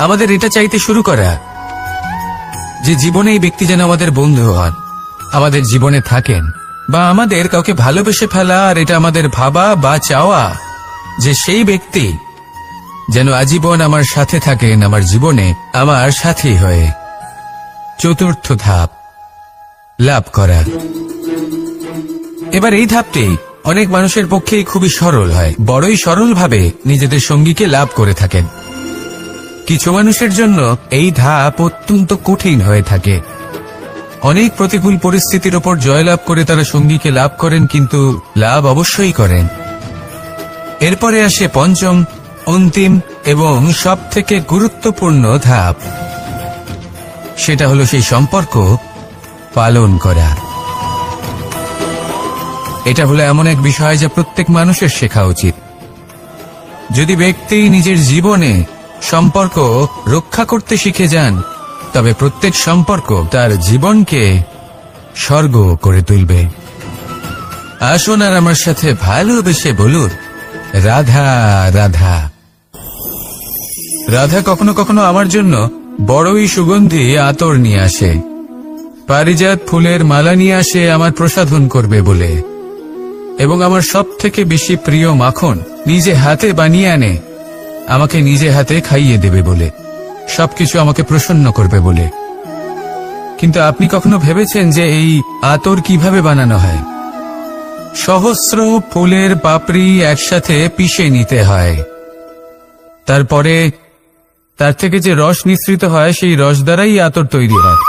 আমাদের এটা চাইতে শুরু করা যে জীবনে এই ব্যক্তি যেন আমাদের বন্ধু হন, আমাদের জীবনে থাকেন, বা আমাদের কাউকে ভালোবেসে ফেলা আর এটা আমাদের ভাবা বা চাওয়া যে সেই ব্যক্তি যেন আজীবন আমার সাথে থাকেন, আমার জীবনে আমার সাথী হয়ে। চতুর্থ ধাপ, লাভ করা। এবার এই ধাপটি অনেক মানুষের পক্ষেই খুবই সরল হয়, বড়ই সরলভাবে নিজেদের সঙ্গীকে লাভ করে থাকেন। কিছু মানুষের জন্য এই ধাপ অত্যন্ত কঠিন হয়ে থাকে। অনেক প্রতিকূল পরিস্থিতির ওপর জয়লাভ করে তারা সঙ্গীকে লাভ করেন, কিন্তু লাভ অবশ্যই করেন। এরপরে আসে পঞ্চম, অন্তিম এবং সবথেকে গুরুত্বপূর্ণ ধাপ। সেটা হলো সেই সম্পর্ক পালন করা। এটা হলো এমন এক বিষয় যা প্রত্যেক মানুষের শেখা উচিত। যদি ব্যক্তি নিজের জীবনে সম্পর্ক রক্ষা করতে শিখে যান, তবে প্রত্যেক সম্পর্ক তার জীবনকে স্বর্গ করে তুলবে। আসুন আর আমার সাথে ভালোবেসে বলুন, রাধা রাধা। রাধা কখনো কখনো আমার জন্য বড়ই সুগন্ধি আতর নিয়ে আসে, পারিজাত ফুলের মালা নিয়ে আসে আমার প্রসাধন করবে বলে, এবং আমার সব থেকে বেশি প্রিয় মাখন নিজে হাতে বানিয়ে আনে আমাকে নিজে হাতে খাইয়ে দেবে বলে, সবকিছু আমাকে প্রসন্ন করবে বলে। কিন্তু আপনি কখনো ভেবেছেন যে এই আতর কিভাবে বানানো হয়? সহস্র ফুলের পাপড়ি একসাথে পিষে নিতে হয়, তারপরে তার থেকে যে রস নিঃসৃত হয় সেই রস দ্বারাই আতর তৈরি হয়।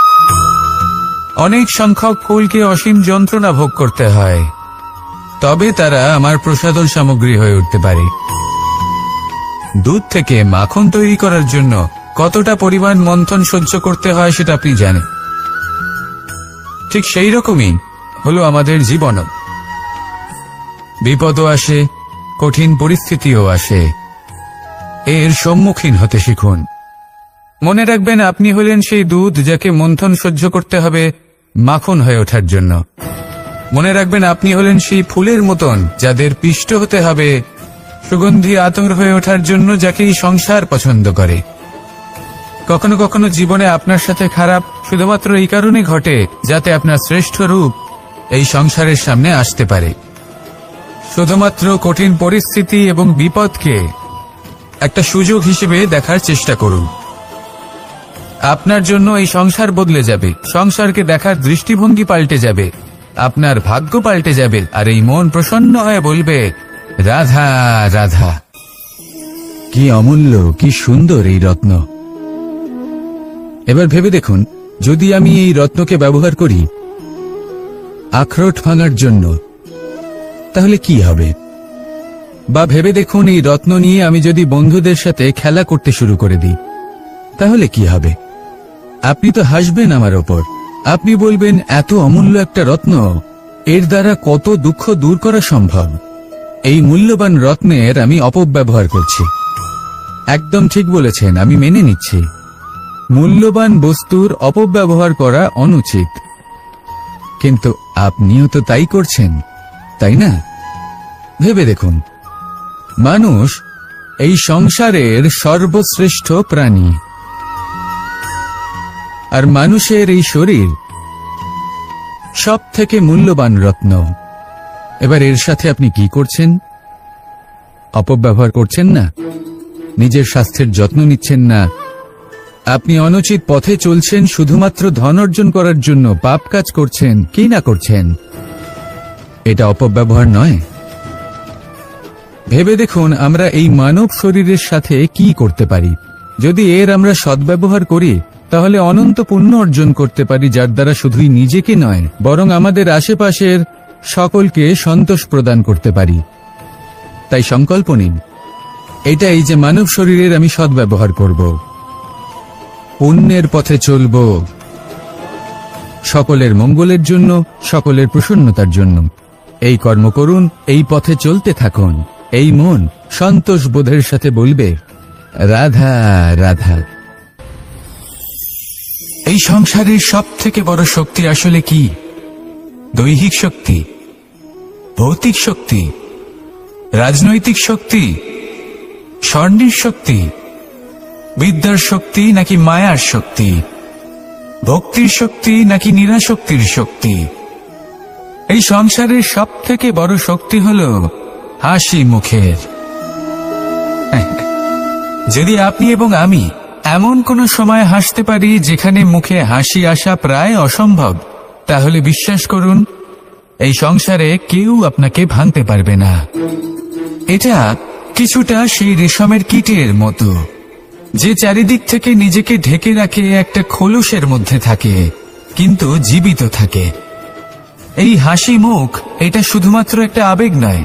অনেক সংখ্যক ফুলকে অসীম যন্ত্রণা ভোগ করতে হয়, তবে তারা আমার প্রসাধন সামগ্রী হয়ে উঠতে পারে। দুধ থেকে মাখন তৈরি করার জন্য কতটা পরিমাণ মন্থন সহ্য করতে হয় সেটা আপনি জানেন। ঠিক সেই রকমই হলো আমাদের জীবনও। বিপদও আসে, কঠিন পরিস্থিতিও আসে, এর সম্মুখীন হতে শিখুন। মনে রাখবেন, আপনি হলেন সেই দুধ যাকে মন্থন সহ্য করতে হবে মাখন হয়ে ওঠার জন্য। মনে রাখবেন, আপনি হলেন সেই ফুলের মতন যাদের পিষ্ট হতে হবে সুগন্ধি আতর হয়ে ওঠার জন্য, যাকে এই সংসার পছন্দ করে। কখনো কখনো জীবনে আপনার সাথে খারাপ শুধুমাত্র এই কারণে ঘটে যাতে আপনার শ্রেষ্ঠ রূপ এই সংসারের সামনে আসতে পারে। শুধুমাত্র কঠিন পরিস্থিতি এবং বিপদকে একটা সুযোগ হিসেবে দেখার চেষ্টা করুন। আপনার জন্য এই সংসার বদলে যাবে, সংসারকে দেখার দৃষ্টিভঙ্গি পাল্টে যাবে, আপনার ভাগ্য পাল্টে যাবে, আর এই মন প্রসন্ন হয়ে বলবে, রাধা রাধা। কি অমূল্য, কি সুন্দর এই রত্ন। এবার ভেবে দেখুন, যদি আমি এই রত্নকে ব্যবহার করি আখরোট ভাঙার জন্য, তাহলে কি হবে? বা ভেবে দেখুন, এই রত্ন নিয়ে আমি যদি বন্ধুদের সাথে খেলা করতে শুরু করে দিই, তাহলে কি হবে? আপনি তো হাসবেন আমার ওপর। আপনি বলবেন, এত অমূল্য একটা রত্ন, এর দ্বারা কত দুঃখ দূর করা সম্ভব। এই মূল্যবান রত্নের আমি অপব্যবহার করছি। একদম ঠিক বলেছেন, আমি মেনে নিচ্ছি। মূল্যবান বস্তুর অপব্যবহার করা অনুচিত, কিন্তু আপনিও তো তাই করছেন, তাই না? ভেবে দেখুন, মানুষ এই সংসারের সর্বশ্রেষ্ঠ প্রাণী, আর মানুষের এই শরীর সব থেকে মূল্যবান রত্ন। এবার এর সাথে আপনি কি করছেন? অপব্যবহার করছেন না, নিজের স্বাস্থ্যের যত্ন নিচ্ছেন না, আপনি অনুচিত পথে চলছেন শুধুমাত্র ধন অর্জন করার জন্য, পাপ কাজ করছেন, কি না করছেন? এটা অপব্যবহার নয়? ভেবে দেখুন, আমরা এই মানব শরীরের সাথে কি করতে পারি। যদি এর আমরা সদ্ব্যবহার করি, তাহলে অনন্ত পুণ্য অর্জন করতে পারি, যার দ্বারা শুধুই নিজেকে নয় বরং আমাদের আশেপাশের সকলকে সন্তোষ প্রদান করতে পারি। তাই সংকল্প নিন, এটাই যে মানব শরীরের আমি সদ্ব্যবহার করব, পুণ্যের পথে চলব, সকলের মঙ্গলের জন্য, সকলের প্রসন্নতার জন্য। এই কর্ম করুন, এই পথে চলতে থাকুন। এই মন সন্তোষ বোধের সাথে বলবে, রাধা রাধা। এই সংসারের সব থেকে বড় শক্তি আসলে কি? দৈহিক শক্তি, ভৌতিক শক্তি, রাজনৈতিক শক্তি, স্বর্ণের শক্তি, বিদ্যার শক্তি নাকি মায়ার শক্তি, ভক্তির শক্তি নাকি নিরাশক্তির শক্তি? এই সংসারের সব থেকে বড় শক্তি হল হাসি মুখের। যদি আপনি এবং আমি এমন কোন সময় হাসতে পারি যেখানে মুখে হাসি আসা প্রায় অসম্ভব, তাহলে বিশ্বাস করুন, এই সংসারে কেউ আপনাকে ভাঙতে পারবে না। এটা কিছুটা সেই রেশমের কীটের মতো, যে চারিদিক থেকে নিজেকে ঢেকে রাখে একটা খোলসের মধ্যে থাকে, কিন্তু জীবিত থাকে। এই হাসি মুখ, এটা শুধুমাত্র একটা আবেগ নয়,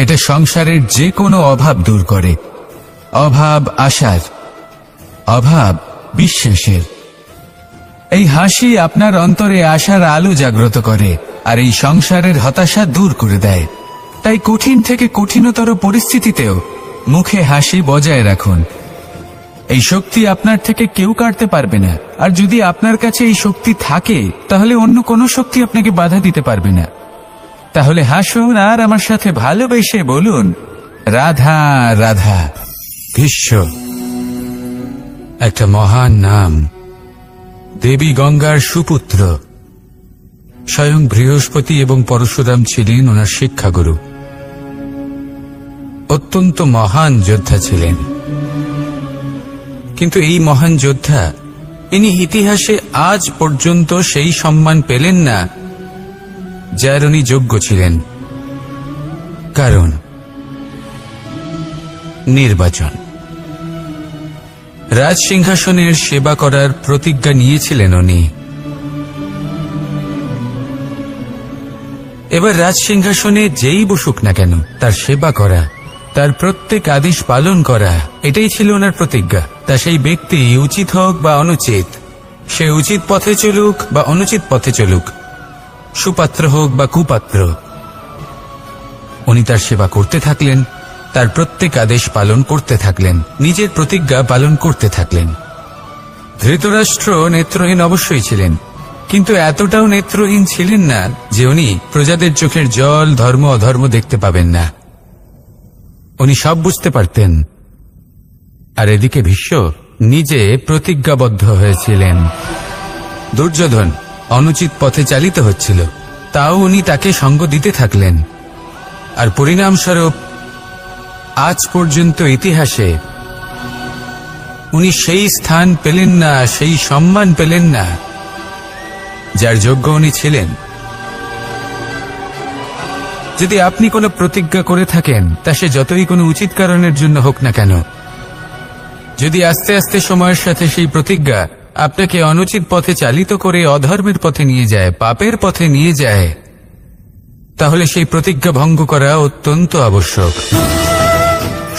এটা সংসারের যে কোনো অভাব দূর করে। অভাব আশার, অভাব বিশ্বাসের। এই হাসি আপনার অন্তরে আশার আলো জাগ্রত করে, আর এই সংসারের হতাশা দূর করে দেয়। তাই কঠিন থেকে কঠিনতর পরিস্থিতিতেও মুখে হাসি বজায় রাখুন। এই শক্তি আপনার থেকে কেউ কাটতে পারবে না। আর যদি আপনার কাছে এই শক্তি থাকে, তাহলে অন্য কোনো শক্তি আপনাকে বাধা দিতে পারবে না। তাহলে হাসুন আর আমার সাথে ভালোবেসে বলুন, রাধা রাধা। ভীষ্ম একটা মহান নাম, দেবী গঙ্গার সুপুত্র। স্বয়ং বৃহস্পতি এবং পরশুরাম ছিলেন ওনার শিক্ষাগুরু। অত্যন্ত মহান যোদ্ধা ছিলেন, কিন্তু এই মহান যোদ্ধা, ইনি ইতিহাসে আজ পর্যন্ত সেই সম্মান পেলেন না যার উনি যোগ্য ছিলেন। কারণ নির্বাচন। রাজ সিংহাসনের সেবা করার প্রতিজ্ঞা নিয়েছিলেন উনি। এবার রাজ সিংহাসনে যেই বসুক না কেন, তার সেবা করা, তার প্রত্যেক আদেশ পালন করা, এটাই ছিল ওনার প্রতিজ্ঞা। তা সেই ব্যক্তি উচিত হোক বা অনুচিত, সে উচিত পথে চলুক বা অনুচিত পথে চলুক, সুপাত্র হোক বা কুপাত্র, উনি তার সেবা করতে থাকলেন, তার প্রত্যেক আদেশ পালন করতে থাকলেন, নিজের প্রতিজ্ঞা পালন করতে থাকলেন। ধৃতরাষ্ট্র নেত্রহীন অবশ্যই ছিলেন, কিন্তু এতটাও নেত্রহীন ছিলেন না যে উনি প্রজাদের চোখের জল, ধর্ম অধর্ম দেখতে পাবেন না। উনি সব বুঝতে পারতেন। আর এদিকে ভীষ্ম নিজে প্রতিজ্ঞাবদ্ধ হয়েছিলেন। দুর্যোধন অনুচিত পথে চালিত হচ্ছিল, তাও উনি তাকে সঙ্গ দিতে থাকলেন। আর পরিণামস্বরূপ আজ পর্যন্ত ইতিহাসে উনি সেই স্থান পেলেন না, সেই সম্মান পেলেন না যার যোগ্য উনি ছিলেন। যদি আপনি কোনো প্রতিজ্ঞা করে থাকেন, তা সে যতই কোনো উচিত কারণের জন্য হোক না কেন, যদি আস্তে আস্তে সময়ের সাথে সেই প্রতিজ্ঞা আপনাকে অনুচিত পথে চালিত করে অধর্মের পথে নিয়ে যায়, পাপের পথে নিয়ে যায়, তাহলে সেই প্রতিজ্ঞা ভঙ্গ করা অত্যন্ত আবশ্যক।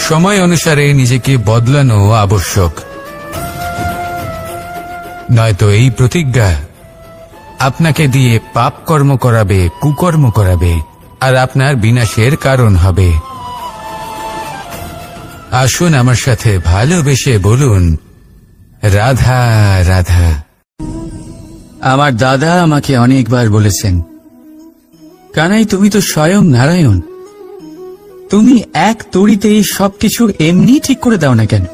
সময় অনুসারে নিজেকে বদলানো আবশ্যক। নয়তো এই প্রতিজ্ঞা আপনাকে দিয়ে পাপ কর্ম করাবে, কুকর্ম করাবে, আর আপনার বিনাশের কারণ হবে। আসুন আমার সাথে ভালোবেসে বলুন, রাধা রাধা। আমার দাদা আমাকে অনেকবার বলেছেন, কানাই তুমি তো স্বয়ং নারায়ণ, তুমি এক তড়িতেই সবকিছু এমনি ঠিক করে দাও না কেন?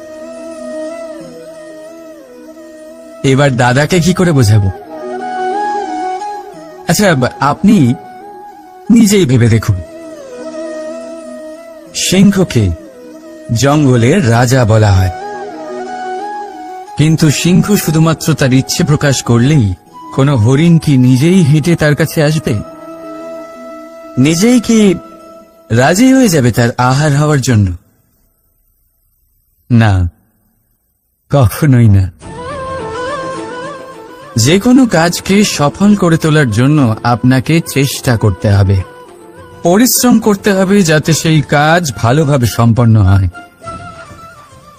এবার দাদাকে কি করে বোঝাবো? আচ্ছা, আপনি নিজেই ভেবে দেখুন, সিংহকে জঙ্গলের রাজা বলা হয়, কিন্তু সিংহ শুধুমাত্র তার ইচ্ছে প্রকাশ করলেই কোনো হরিণ কি নিজেই হেঁটে তার কাছে আসবে? নিজেই কি রাজি হয়ে যাবে তার আহার হওয়ার জন্য? না, কখনোই না। যে কোনো কাজকে সফল করে তোলার জন্য আপনাকে চেষ্টা করতে হবে, পরিশ্রম করতে হবে যাতে সেই কাজ ভালোভাবে সম্পন্ন হয়।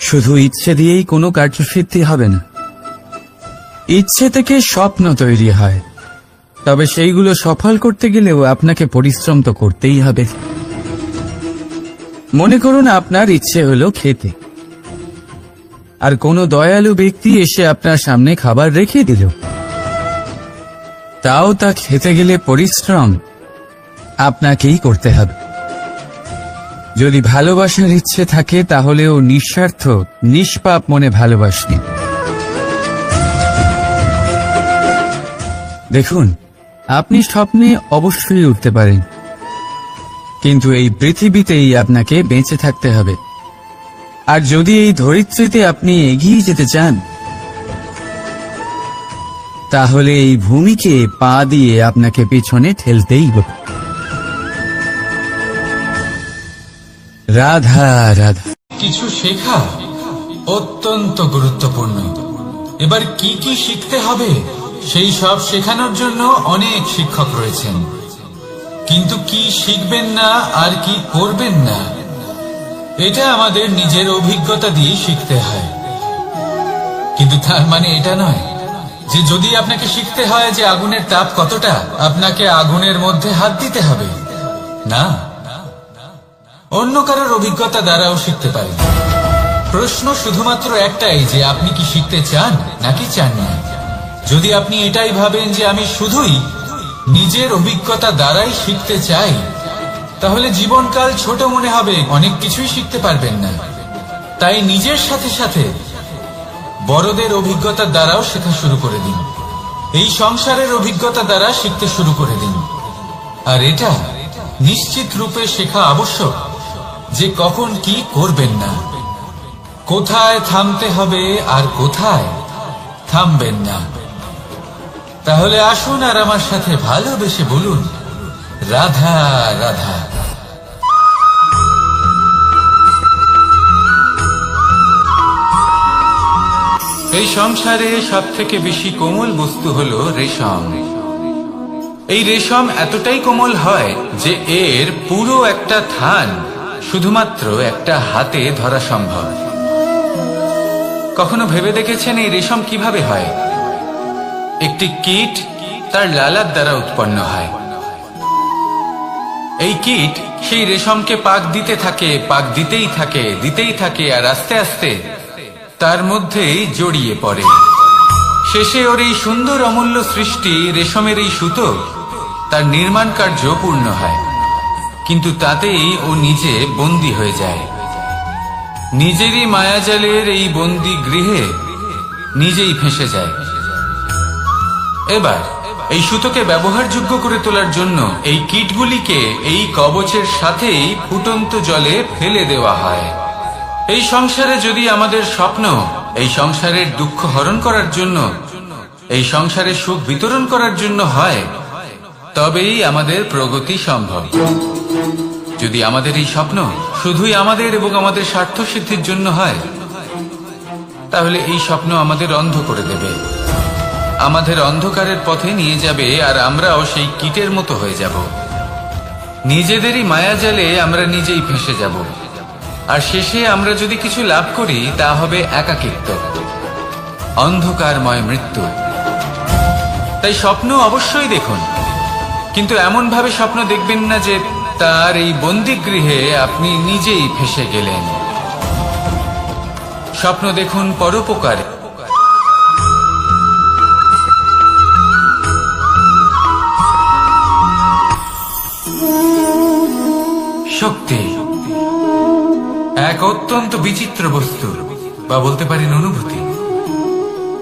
শুধু ইচ্ছে দিয়েই কোনো কার্যসিদ্ধি হবে না। ইচ্ছে থেকে স্বপ্ন তৈরি হয়, তবে সেইগুলো সফল করতে গেলেও আপনাকে পরিশ্রম তো করতেই হবে। মনে করুন আপনার ইচ্ছে হলো খেতে, আর কোনো দয়ালু ব্যক্তি এসে আপনার সামনে খাবার রেখে দিল। তাও তা খেতে গেলে পরিশ্রম আপনাকেই করতে হবে। যদি ভালোবাসার ইচ্ছে থাকে তাহলেও নিঃস্বার্থ নিষ্পাপ মনে ভালোবাসি। দেখুন, আপনি স্বপ্নে অবশ্যই উঠতে পারেন, কিন্তু এই পৃথিবীতেই আপনাকে বেঁচে থাকতে হবে। আর যদি এই ধরিত্রীতে আপনি এগিয়ে যেতে চান, তাহলে এই ভূমিকে পা দিয়ে আপনাকে পিছনে ঠেলতেই হবে। রাধা রাধা। কিছু শেখা অত্যন্ত গুরুত্বপূর্ণ। এবার কি কি শিখতে হবে সেই সব শেখানোর জন্য অনেক শিক্ষক রয়েছেন, কিন্তু কি শিখবেন না আর কি করবেন না এটা আমাদের নিজের অভিজ্ঞতা দিয়ে শিখতে হয়। কিন্তু তার মানে এটা নয় যে যদি আপনাকে শিখতে হয় যে আগুনের তাপ কতটা, আপনাকে আগুনের মধ্যে হাত দিতে হবে। না, অন্য কারোর অভিজ্ঞতা দ্বারাও শিখতে পারেন। প্রশ্ন শুধুমাত্র একটাই যে আপনি কি শিখতে চান নাকি চান না। যদি আপনি এটাই ভাবেন যে আমি শুধুই নিজের অভিজ্ঞতা দ্বারাই শিখতে চাই, তাহলে জীবনকাল ছোট মনে হবে, অনেক কিছুই শিখতে পারবেন না। তাই নিজের সাথে সাথে বড়দের অভিজ্ঞতা দ্বারাও শেখা শুরু করে দিন। এই সংসারের অভিজ্ঞতা দ্বারা শিখতে শুরু করে দিন। আর এটা নিশ্চিত রূপে শেখা আবশ্যক যে কখন কি করবেন না, কোথায় থামতে হবে আর কোথায় থামবেন না। তাহলে আসুন আর আমার সাথে ভালোবেসে বলুন, রাধা রাধা। এই সংসারে সব থেকে বেশি কোমল বস্তু হলো রেশম। এই রেশম এতটাই কোমল হয় যে এর পুরো একটা থান শুধুমাত্র একটা হাতে ধরা সম্ভব। কখনো ভেবে দেখেছেন এই রেশম কিভাবে হয়? একটি কীট তার লালার দ্বারা উৎপন্ন হয়। এই কীট সেই রেশমকে পাক দিতে থাকে, পাক দিতেই থাকে, আর আস্তে আস্তে তার মধ্যেই জড়িয়ে পড়ে। শেষে ওর এই সুন্দর অমূল্য সৃষ্টি রেশমের এই সুতো তার নির্মাণ কার্য পূর্ণ হয়, কিন্তু তাতেই ও নিজে বন্দী হয়ে যায়। নিজেরই মায়াজালের এই বন্দী গৃহে নিজেই ফেঁসে যায়। এবার এই সুতোকে ব্যবহারযোগ্য করে তোলার জন্য এই কীটগুলিকে এই কবচের সাথেই ফুটন্ত জলে ফেলে দেওয়া হয়। এই সংসারে যদি আমাদের স্বপ্ন এই সংসারের দুঃখ হরণ করার জন্য, এই সংসারে সুখ বিতরণ করার জন্য হয়, তবেই আমাদের প্রগতি সম্ভব। যদি আমাদের এই স্বপ্ন শুধুই আমাদের এবং আমাদের স্বার্থ সিদ্ধির জন্য হয়, তাহলে এই স্বপ্ন আমাদের অন্ধ করে দেবে, আমাদের অন্ধকারের পথে নিয়ে যাবে, আর আমরাও সেই কীটের মতো হয়ে যাব। নিজেদেরই মায়াজালে আমরা নিজেই ফেঁসে যাব, আর শেষে আমরা যদি কিছু লাভ করি তা হবে একাকিত্ব, অন্ধকারময় মৃত্যু। তাই স্বপ্ন অবশ্যই দেখুন, কিন্তু এমন ভাবে স্বপ্ন দেখবেন না যে তার এই বন্দিগৃহে আপনি নিজেই ফেঁসে গেলেন। স্বপ্ন দেখুন পরোপকারে। শক্তি এক অত্যন্ত বিচিত্র বস্তু, বা বলতে পারেন অনুভূতি।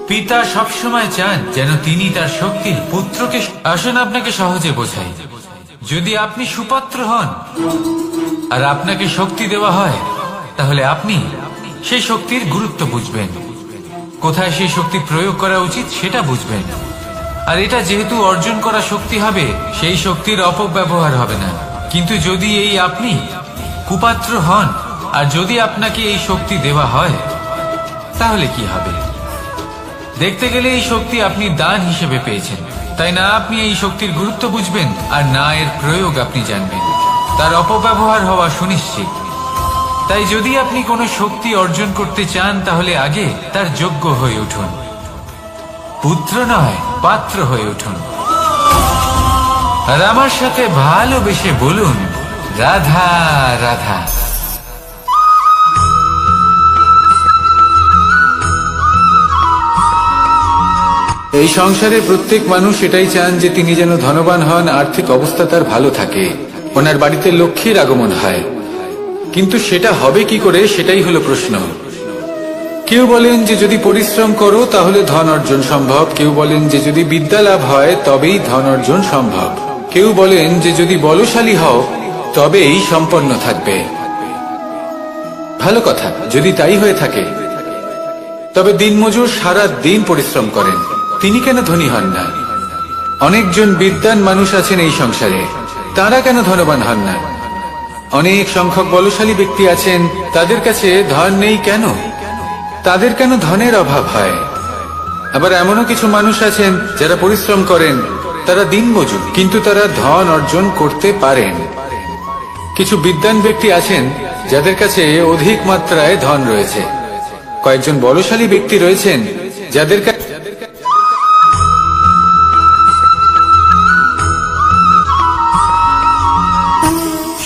পিতা সবসময় চান যেন তিনি তার শক্তি পুত্রকে। আসুন আপনাকে সহজে বোঝাই। যদি আপনি সুপাত্র হন আর আপনাকে শক্তি দেওয়া হয়, তাহলে আপনি সেই শক্তির গুরুত্ব বুঝবেন, কোথায় সেই শক্তি প্রয়োগ করা উচিত সেটা বুঝবেন। আর এটা যেহেতু অর্জন করা শক্তি হবে, সেই শক্তির অপব্যবহার হবে না। কিন্তু যদি এই আপনি কুপাত্র হন আর যদি আপনাকে এই শক্তি দেওয়া হয়, তাহলে কি হবে? দেখতে গেলে এই শক্তি আপনি দান হিসেবে পেয়েছেন, তাই না আপনি এই শক্তির গুরুত্ব বুঝবেন আর না এর প্রয়োগ আপনি জানবেন। তার অপব্যবহার হওয়া সুনিশ্চিত। তাই যদি আপনি কোনো শক্তি অর্জন করতে চান তাহলে আগে তার যোগ্য হয়ে উঠুন, পুত্র নয় পাত্র হয়ে উঠুন। আর আমার সাথে ভালোবেসে বলুন, রাধা রাধা। এই সংসারে প্রত্যেক মানুষ এটাই চান যে তিনি যেন ধনবান হন, আর্থিক অবস্থা তার ভালো থাকে, ওনার বাড়িতে লক্ষ্মীর আগমন হয়। কিন্তু সেটা হবে কি করে, সেটাই হলো প্রশ্ন। কেউ বলেন যে যদি পরিশ্রম করো তাহলে ধন অর্জন সম্ভব, কেউ বলেন যে যদি বিদ্যা লাভ হয় তবেই ধন অর্জন সম্ভব, কেউ বলেন যে যদি বলশালী হও তবেই সম্পন্ন থাকবে। ভালো কথা, যদি তাই হয়ে থাকে তবে দিনমজুর সারা দিন পরিশ্রম করেন, তিনি কেন ধনী হন না? অনেকজন বিদ্বান মানুষ আছেন এই সংসারে, তারা কেন ধনবান হন না? অনেক সংখ্যক বলশালী ব্যক্তি আছেন, তাদের কাছে ধন নেই কেন? তাদের কেন ধনের অভাব হয়? আবার এমনও কিছু মানুষ আছেন যারা পরিশ্রম করেন, তারা দিনমজুর, কিন্তু তারা ধন অর্জন করতে পারেন। কিছু বিদ্বান ব্যক্তি আছেন যাদের কাছে অধিক মাত্রায় ধন রয়েছে, কয়েকজন বলশালী ব্যক্তি রয়েছেন যাদের কাছে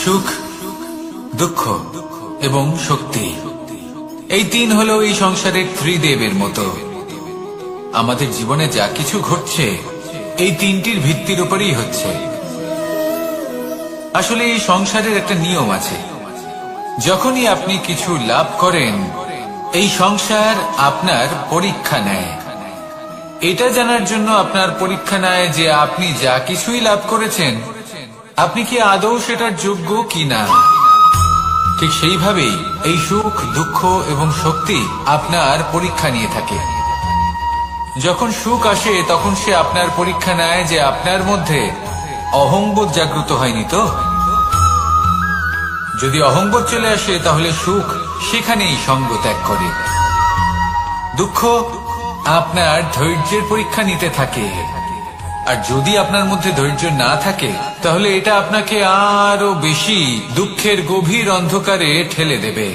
সুখ, দুঃখ এবং শক্তি, এই তিন হলো এই সংসারের ত্রিদেবের মতো। আমাদের জীবনে যা কিছু ঘটছে এই তিনটির ভিত্তির উপরেই হচ্ছে। আসলে এই সংসারের একটা নিয়ম আছে, যখনই আপনি কিছু লাভ করেন এই সংসার আপনার পরীক্ষা নেয়। এটা জানার জন্য আপনার পরীক্ষা নেয় যে আপনি যা কিছুই লাভ করেছেন আপনি কি আদৌ সেটার যোগ্য কিনা। ঠিক সেইভাবেই এই সুখ, দুঃখ এবং শক্তি আপনার পরীক্ষা নিয়ে থাকে। যখন সুখ আসে তখন সে আপনার পরীক্ষা নেয় যে আপনার মধ্যে অহংবোধ জাগ্রত হয়নি তো। যদি অহংবোধ চলে আসে তাহলে সুখ সেখানেই সঙ্গ ত্যাগ করে। দুঃখ আপনার ধৈর্যের পরীক্ষা নিতে থাকে, আর যদি আপনার মধ্যে ধৈর্য না থাকে তাহলে এটা আপনাকে আরো বেশি দুঃখের গভীর অন্ধকারে ঠেলে দেবে।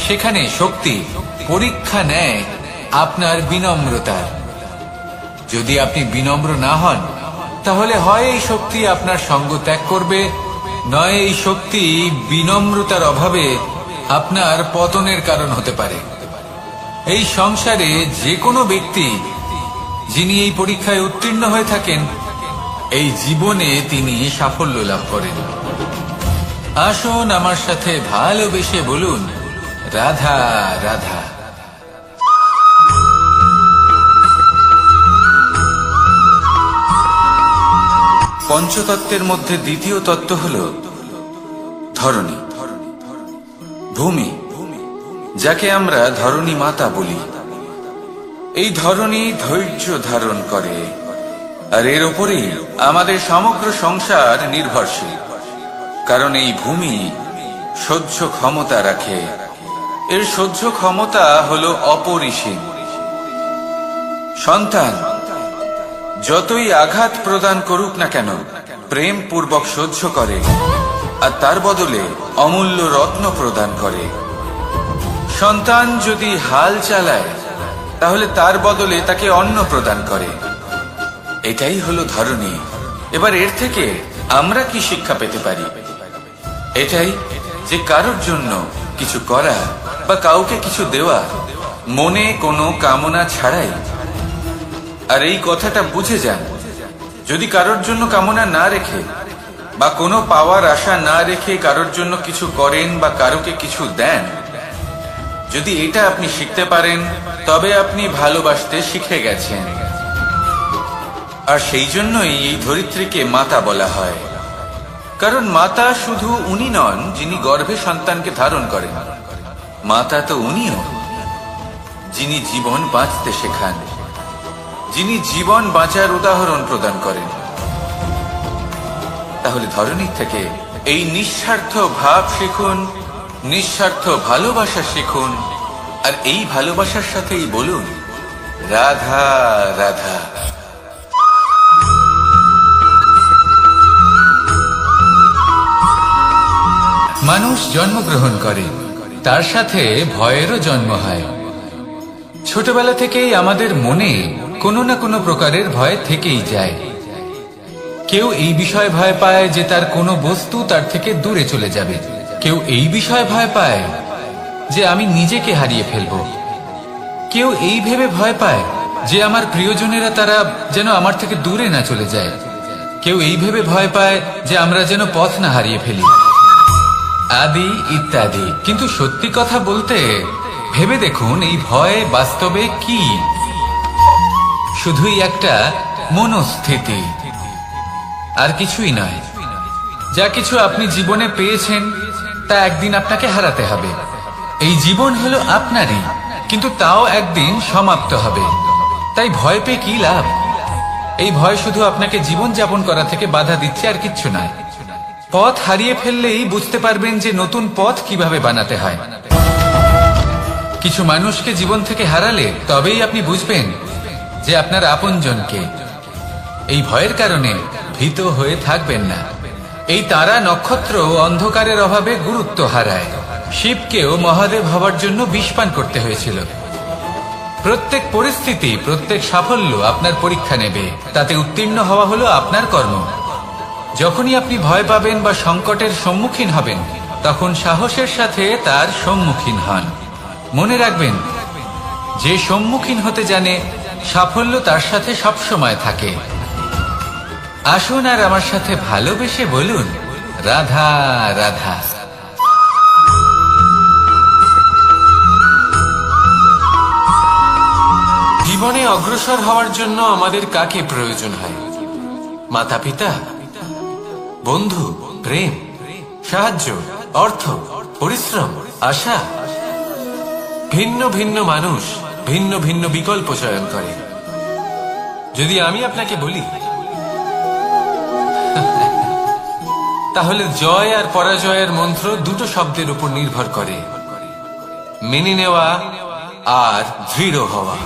সেখানে শক্তি পরীক্ষা নেয় আপনার বিনম্রতার। যদি আপনি বিনম্র না হন তাহলে হয় এই শক্তি আপনার সঙ্গ ত্যাগ করবে, নয় এই শক্তি বিনম্রতার অভাবে আপনার পতনের কারণ হতে পারে। এই সংসারে যে কোনো ব্যক্তি যিনি এই পরীক্ষায় উত্তীর্ণ হয়ে থাকেন এই জীবনে তিনি সাফল্য লাভ করেন। আসুন আমার সাথে ভালোবেসে বলুন, রাধা রাধা। পঞ্চতত্ত্বের মধ্যে দ্বিতীয় তত্ত্ব হল ধরণী, ভূমি, যাকে আমরা ধরণী মাতা বলি। এই ধরণী ধৈর্য ধারণ করে, আর এর উপরেই আমাদের সমগ্র সংসার নির্ভরশীল। কারণ এই ভূমি সহ্য ক্ষমতা রাখে, এর সহ্য ক্ষমতা হল অপরিসীম। সন্তান যতই আঘাত প্রদান করুক না কেন প্রেম পূর্বক সহ্য করে, আর তার বদলে অমূল্য রত্ন প্রদান করে। সন্তান যদি হাল চালায় তাহলে তার বদলে তাকে অন্ন প্রদান করে। এটাই হলো ধরণী। এবার এর থেকে আমরা কি শিক্ষা পেতে পারি? এটাই যে কারোর জন্য কিছু করা বা কাউকে কিছু দেওয়া মনে কোনো কামনা ছাড়াই। আর এই কথাটা বুঝে যান, যদি কারোর জন্য কামনা না রেখে বা কোনো পাওয়ার আশা না রেখে কারোর জন্য কিছু করেন বা কারোকে কিছু দেন, যদি এটা আপনি শিখতে পারেন তবে আপনি ভালোবাসতে শিখে গেছেন। আর সেই জন্যই এই ধরিত্রীকে মাতা বলা হয়। কারণ মাতা শুধু উনি নন যিনি গর্ভে সন্তানকে ধারণ করেন, মাতা তো উনিও যিনি জীবন বাঁচতে শেখান, যিনি জীবন বাঁচার উদাহরণ প্রদান করেন। তাহলে ধরণীর থেকে এই নিঃস্বার্থ ভাব শিখুন, নিঃস্বার্থ ভালোবাসা শিখুন, আর এই ভালোবাসার সাথেই বলুন, রাধা রাধা। মানুষ জন্মগ্রহণ করে, তার সাথে ভয়েরও জন্ম হয়। ছোটবেলা থেকেই আমাদের মনে কোনো না কোনো প্রকারের ভয় থেকেই যায়। কেউ এই বিষয়ে ভয় পায় যে তার কোনো বস্তু তার থেকে দূরে চলে যাবে, কেউ এই বিষয়ে ভয় পায় যে আমি নিজেকে হারিয়ে ফেলবো, কেউ এই ভেবে ভয় পায় যে আমার প্রিয়জনেরা তারা যেন আমার থেকে দূরে না চলে যায়, কেউ এই ভেবে ভয় পায় যে আমরা যেন পথ না হারিয়ে ফেলি, আদি ইত্যাদি। কিন্তু সত্যি কথা বলতে ভেবে দেখুন, এই ভয় বাস্তবে কি? শুধুই একটা মনোস্থিতি, আর কিছুই নয়। যা কিছু আপনি জীবনে পেয়েছেন তা একদিন আপনাকে হারাতে হবে। এই জীবন হলো আপনারই, কিন্তু তাও একদিন সমাপ্ত হবে। তাই ভয় পেয়ে কি লাভ? এই ভয় শুধু আপনাকে জীবন যাপন করা থেকে বাধা দিচ্ছে, আর কিচ্ছু নয়। পথ হারিয়ে ফেললেই বুঝতে পারবেন যে নতুন পথ কিভাবে বানাতে হয়। কিছু মানুষকে জীবন থেকে হারালে তবেই আপনি বুঝবেন যে আপনার আপনজনকে। এই ভয়ের কারণে ভীত হয়ে থাকবেন না। এই তারা নক্ষত্র অন্ধকারের অভাবে গুরুত্ব হারায়। শিবকেও মহাদেব হওয়ার জন্য বিষ পান করতে হয়েছিল। প্রত্যেক পরিস্থিতি, প্রত্যেক সাফল্য আপনার পরীক্ষা নেবে, তাতে উত্তীর্ণ হওয়া হলো আপনার কর্ম। যখনই আপনি ভয় পাবেন বা সংকটের সম্মুখীন হবেন, তখন সাহসের সাথে তার সম্মুখীন হন। মনে রাখবেন, যে সম্মুখীন হতে জানে সাফল্য তার সাথে সবসময় থাকে। আসুন আর আমার সাথে ভালোবেসে বলুন, রাধা রাধা। জীবনে অগ্রসর হওয়ার জন্য আমাদের কাকে প্রয়োজন হয়? মাতা পিতা, বন্ধু, প্রেম, সাহায্য, অর্থ, পরিশ্রম, আশা। ভিন্ন ভিন্ন মানুষ ভিন্ন ভিন্ন বিকল্প চয়ন করে। যদি আমি আপনাকে বলি, তাহলে জয় আর পরাজয়ের মন্ত্র দুটো শব্দের উপর নির্ভর করে, মেনে নেওয়া আর দৃঢ় হওয়া।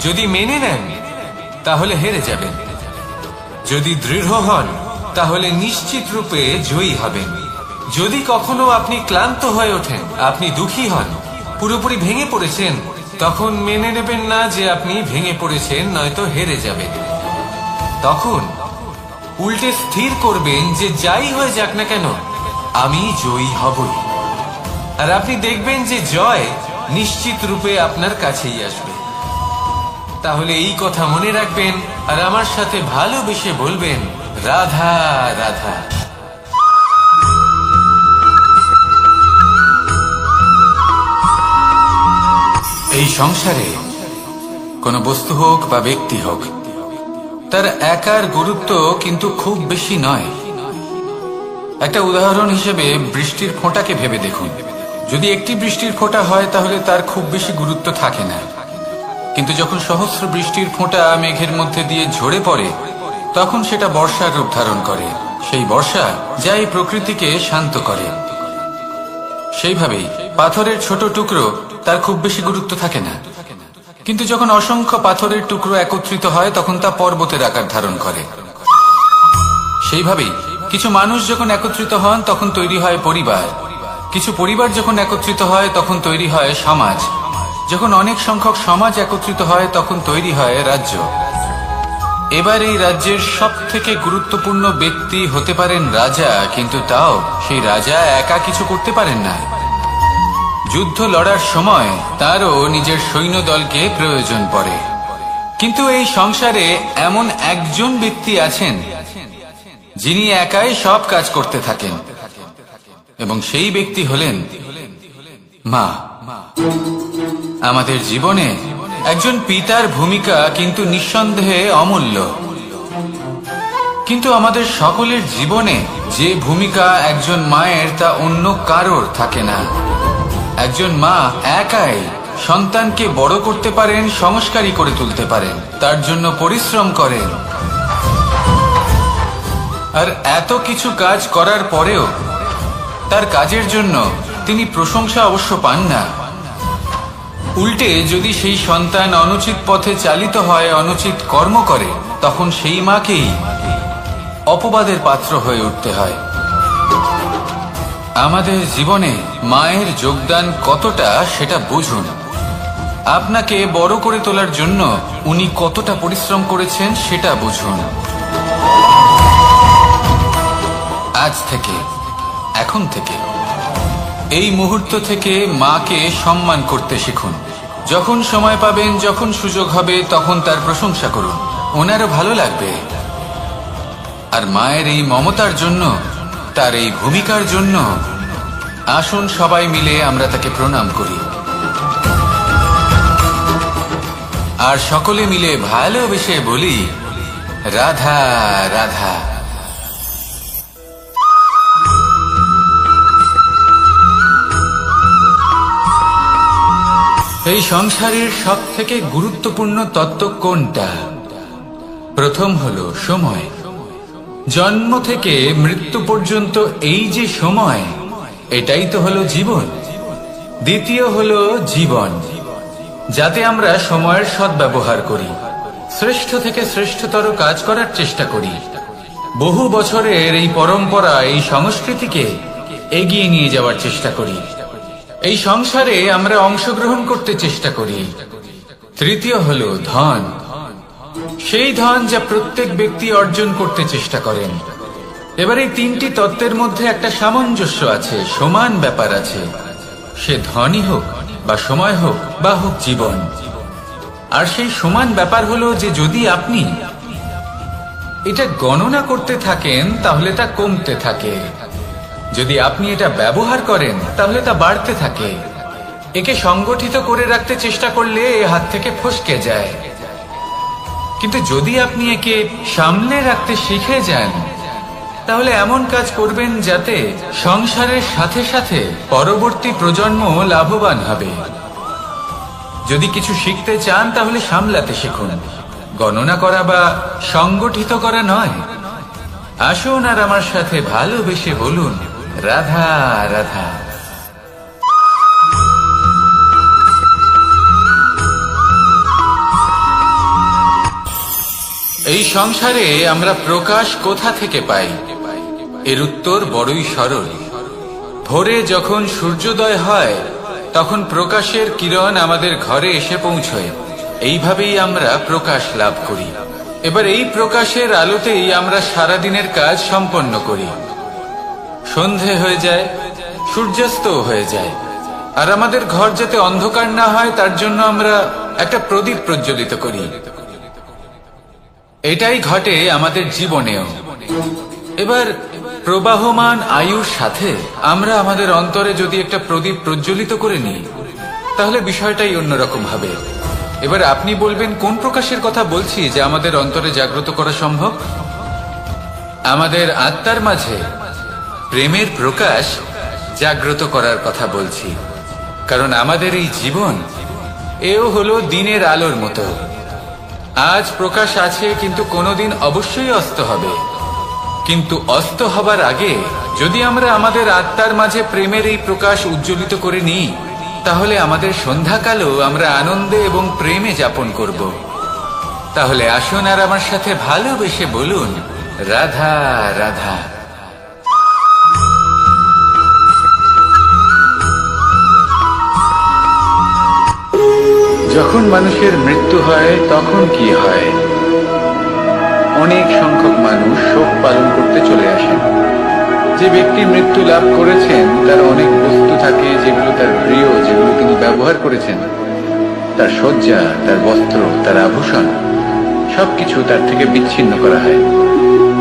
যদি মেনে নেন তাহলে হেরে যাবেন, যদি দৃঢ় হন তাহলে নিশ্চিত রূপে জয়ী হবেন। যদি কখনো আপনি ক্লান্ত হয়ে ওঠেন, আপনি দুঃখী হন, পুরোপুরি ভেঙে পড়েছেন, তখন মেনে নেবেন না যে আপনি ভেঙে পড়েছেন, নয়তো হেরে যাবেন। তখন উল্টে স্থির করবেন যে যাই হয়ে যাক না কেন, আমি জয়ী হবই। আর আপনি দেখবেন যে জয় নিশ্চিত রূপে আপনার কাছেই আসবে। তাহলে এই কথা মনে রাখবেন আর আমার সাথে ভালোবেসে বলবেন, রাধা রাধা। এই সংসারে কোনো বস্তু হোক বা ব্যক্তি হোক, তার একার গুরুত্ব কিন্তু খুব বেশি নয়। একটা উদাহরণ হিসেবে বৃষ্টির ফোঁটাকে ভেবে দেখুন। যদি একটি বৃষ্টির ফোঁটা হয় তাহলে তার খুব বেশি গুরুত্ব থাকে না, কিন্তু যখন সহস্র বৃষ্টির ফোঁটা মেঘের মধ্যে দিয়ে ঝরে পড়ে, তখন সেটা বর্ষার রূপ ধারণ করে। সেই বর্ষা যা এই প্রকৃতিকে শান্ত করে। সেইভাবেই পাথরের ছোট টুকরো, তার খুব বেশি গুরুত্ব থাকে না, কিন্তু যখন অসংখ্য পাথরের টুকরো একত্রিত হয় তখন তা পর্বতের আকার ধারণ করে। সেইভাবেই কিছু মানুষ যখন একত্রিত হন তখন তৈরি হয় পরিবার, কিছু পরিবার যখন একত্রিত হয় তখন তৈরি হয় সমাজ, যখন অনেক সংখ্যক সমাজ একত্রিত হয় তখন তৈরি হয় রাজ্য। এবার এই রাজ্যের সব থেকে গুরুত্বপূর্ণ ব্যক্তি হতে পারেন রাজা, কিন্তু তাও সেই রাজা একা কিছু করতে পারেন না। যুদ্ধ লড়ার সময় তারও নিজের সৈন্যদলকে প্রয়োজন পড়ে। কিন্তু এই সংসারে এমন একজন ব্যক্তি আছেন যিনি একাই সব কাজ করতে থাকেন, এবং সেই ব্যক্তি হলেন মা। আমাদের জীবনে একজন পিতার ভূমিকা কিন্তু নিঃসন্দেহে অমূল্য, কিন্তু আমাদের সকলের জীবনে যে ভূমিকা একজন মায়ের তা অন্য কারোর থাকে না। একজন মা একাই সন্তানকে বড় করতে পারেন, সংস্কারী করে তুলতে পারেন, তার জন্য পরিশ্রম করেন। আর এত কিছু কাজ করার পরেও তার কাজের জন্য তিনি প্রশংসা অবশ্য পান না, উল্টে যদি সেই সন্তান অনুচিত পথে চালিত হয়, অনুচিত কর্ম করে, তখন সেই মাকেই অপবাদের পাত্র হয়ে উঠতে হয়। আমাদের জীবনে মায়ের যোগদান কতটা সেটা বুঝুন। আপনাকে বড় করে তোলার জন্য উনি কতটা পরিশ্রম করেছেন সেটা বুঝুন। আজ থেকে, এখন থেকে, এই মুহূর্ত থেকে মাকে সম্মান করতে শিখুন। যখন সময় পাবেন, যখন সুযোগ হবে, তখন তার প্রশংসা করুন, ওনারও ভালো লাগবে। আর মায়ের এই মমতার জন্য, তার এই ভূমিকার জন্য আসুন সবাই মিলে আমরা তাকে প্রণাম করি, আর সকলে মিলে ভালোবেসে বলি, রাধা রাধা। এই সংসারের সব থেকে গুরুত্বপূর্ণ তত্ত্ব কোনটা? প্রথম হলো সময়। জন্ম থেকে মৃত্যু পর্যন্ত এই যে সময়, এটাই তো হলো জীবন। দ্বিতীয় হলো জীবন, যাতে আমরা সময়ের সদ্ব্যবহার করি, শ্রেষ্ঠ থেকে শ্রেষ্ঠতর কাজ করার চেষ্টা করি। বহু বছরের এই পরম্পরা, এই সংস্কৃতিকে এগিয়ে নিয়ে যাওয়ার চেষ্টা করি। এই সংসারে আমরা অংশগ্রহণ করতে চেষ্টা করি। তৃতীয় হলো ধন, সেই ধন যা প্রত্যেক ব্যক্তি অর্জন করতে চেষ্টা করেন। এবার এই তিনটি তত্ত্বের মধ্যে একটা সামঞ্জস্য আছে, সমান ব্যাপার আছে, সে ধনই হোক বা সময় হোক বা হোক জীবন। আর সেই সমান ব্যাপার হলো যে যদি আপনি এটা গণনা করতে থাকেন তাহলে তা কমতে থাকে, যদি আপনি এটা ব্যবহার করেন তাহলে তা বাড়তে থাকে। একে সংগঠিত করে রাখতে চেষ্টা করলে এ হাত থেকে ফসকে যায়, কিন্তু যদি আপনি একে সামলে রাখতে শিখে যান তাহলে এমন কাজ করবেন যাতে সংসারের সাথে সাথে পরবর্তী প্রজন্ম লাভবান হবে। যদি কিছু শিখতে চান তাহলে সামলাতে শিখুন, গণনা করা বা সংগঠিত করা নয়। আসুন আর আমার সাথে ভালোবেসে বলুন, রাধা রাধা। এই সংসারে আমরা প্রকাশ কোথা থেকে পাই? এর উত্তর বড়ই সরল। ভোরে যখন সূর্যোদয় হয় তখন প্রকাশের কিরণ আমাদের ঘরে এসে পৌঁছয়। এইভাবেই আমরা প্রকাশ লাভ করি। এবার এই প্রকাশের আলোতেই আমরা সারাদিনের কাজ সম্পন্ন করি। সন্ধে হয়ে যায়, সূর্যাস্ত হয়ে যায়, আর আমাদের ঘর যাতে অন্ধকার না হয় তার জন্য আমরা একটা প্রদীপ প্রজ্বলিত করি। এটাই ঘটে আমাদের জীবনেও। এবার প্রবাহমান আয়ুর সাথে আমরা আমাদের অন্তরে যদি একটা প্রদীপ প্রজ্বলিত করে নিই তাহলে বিষয়টাই অন্যরকম হবে। এবার আপনি বলবেন কোন প্রকাশের কথা বলছি যা আমাদের অন্তরে জাগ্রত করা সম্ভব? আমাদের আত্মার মাঝে প্রেমের প্রকাশ জাগ্রত করার কথা বলছি। কারণ আমাদের এই জীবন এও হলো দিনের আলোর মতো। আজ প্রকাশ আছে, কিন্তু কোনোদিন অবশ্যই অস্ত হবে। কিন্তু অস্ত হবার আগে যদি আমরা আমাদের আত্মার মাঝে প্রেমের এই প্রকাশ উজ্জ্বলিত করে নিই তাহলে আমাদের সন্ধ্যাকালও আমরা আনন্দে এবং প্রেমে যাপন করব। তাহলে আসুন আর আমার সাথে ভালোবেসে বলুন, রাধা রাধা। যখন মানুষের মৃত্যু হয় তখন কি হয়? অনেক সংখ্যক মানুষ শোক পালন করতে চলে আসেন। যে ব্যক্তি মৃত্যু লাভ করেছেন তার অনেক বস্তু থাকে যেগুলো তার প্রিয়, যেগুলো তিনি ব্যবহার করেছেন। তার শয্যা, তার বস্ত্র, তার আভূষণ সবকিছু তার থেকে বিচ্ছিন্ন করা হয়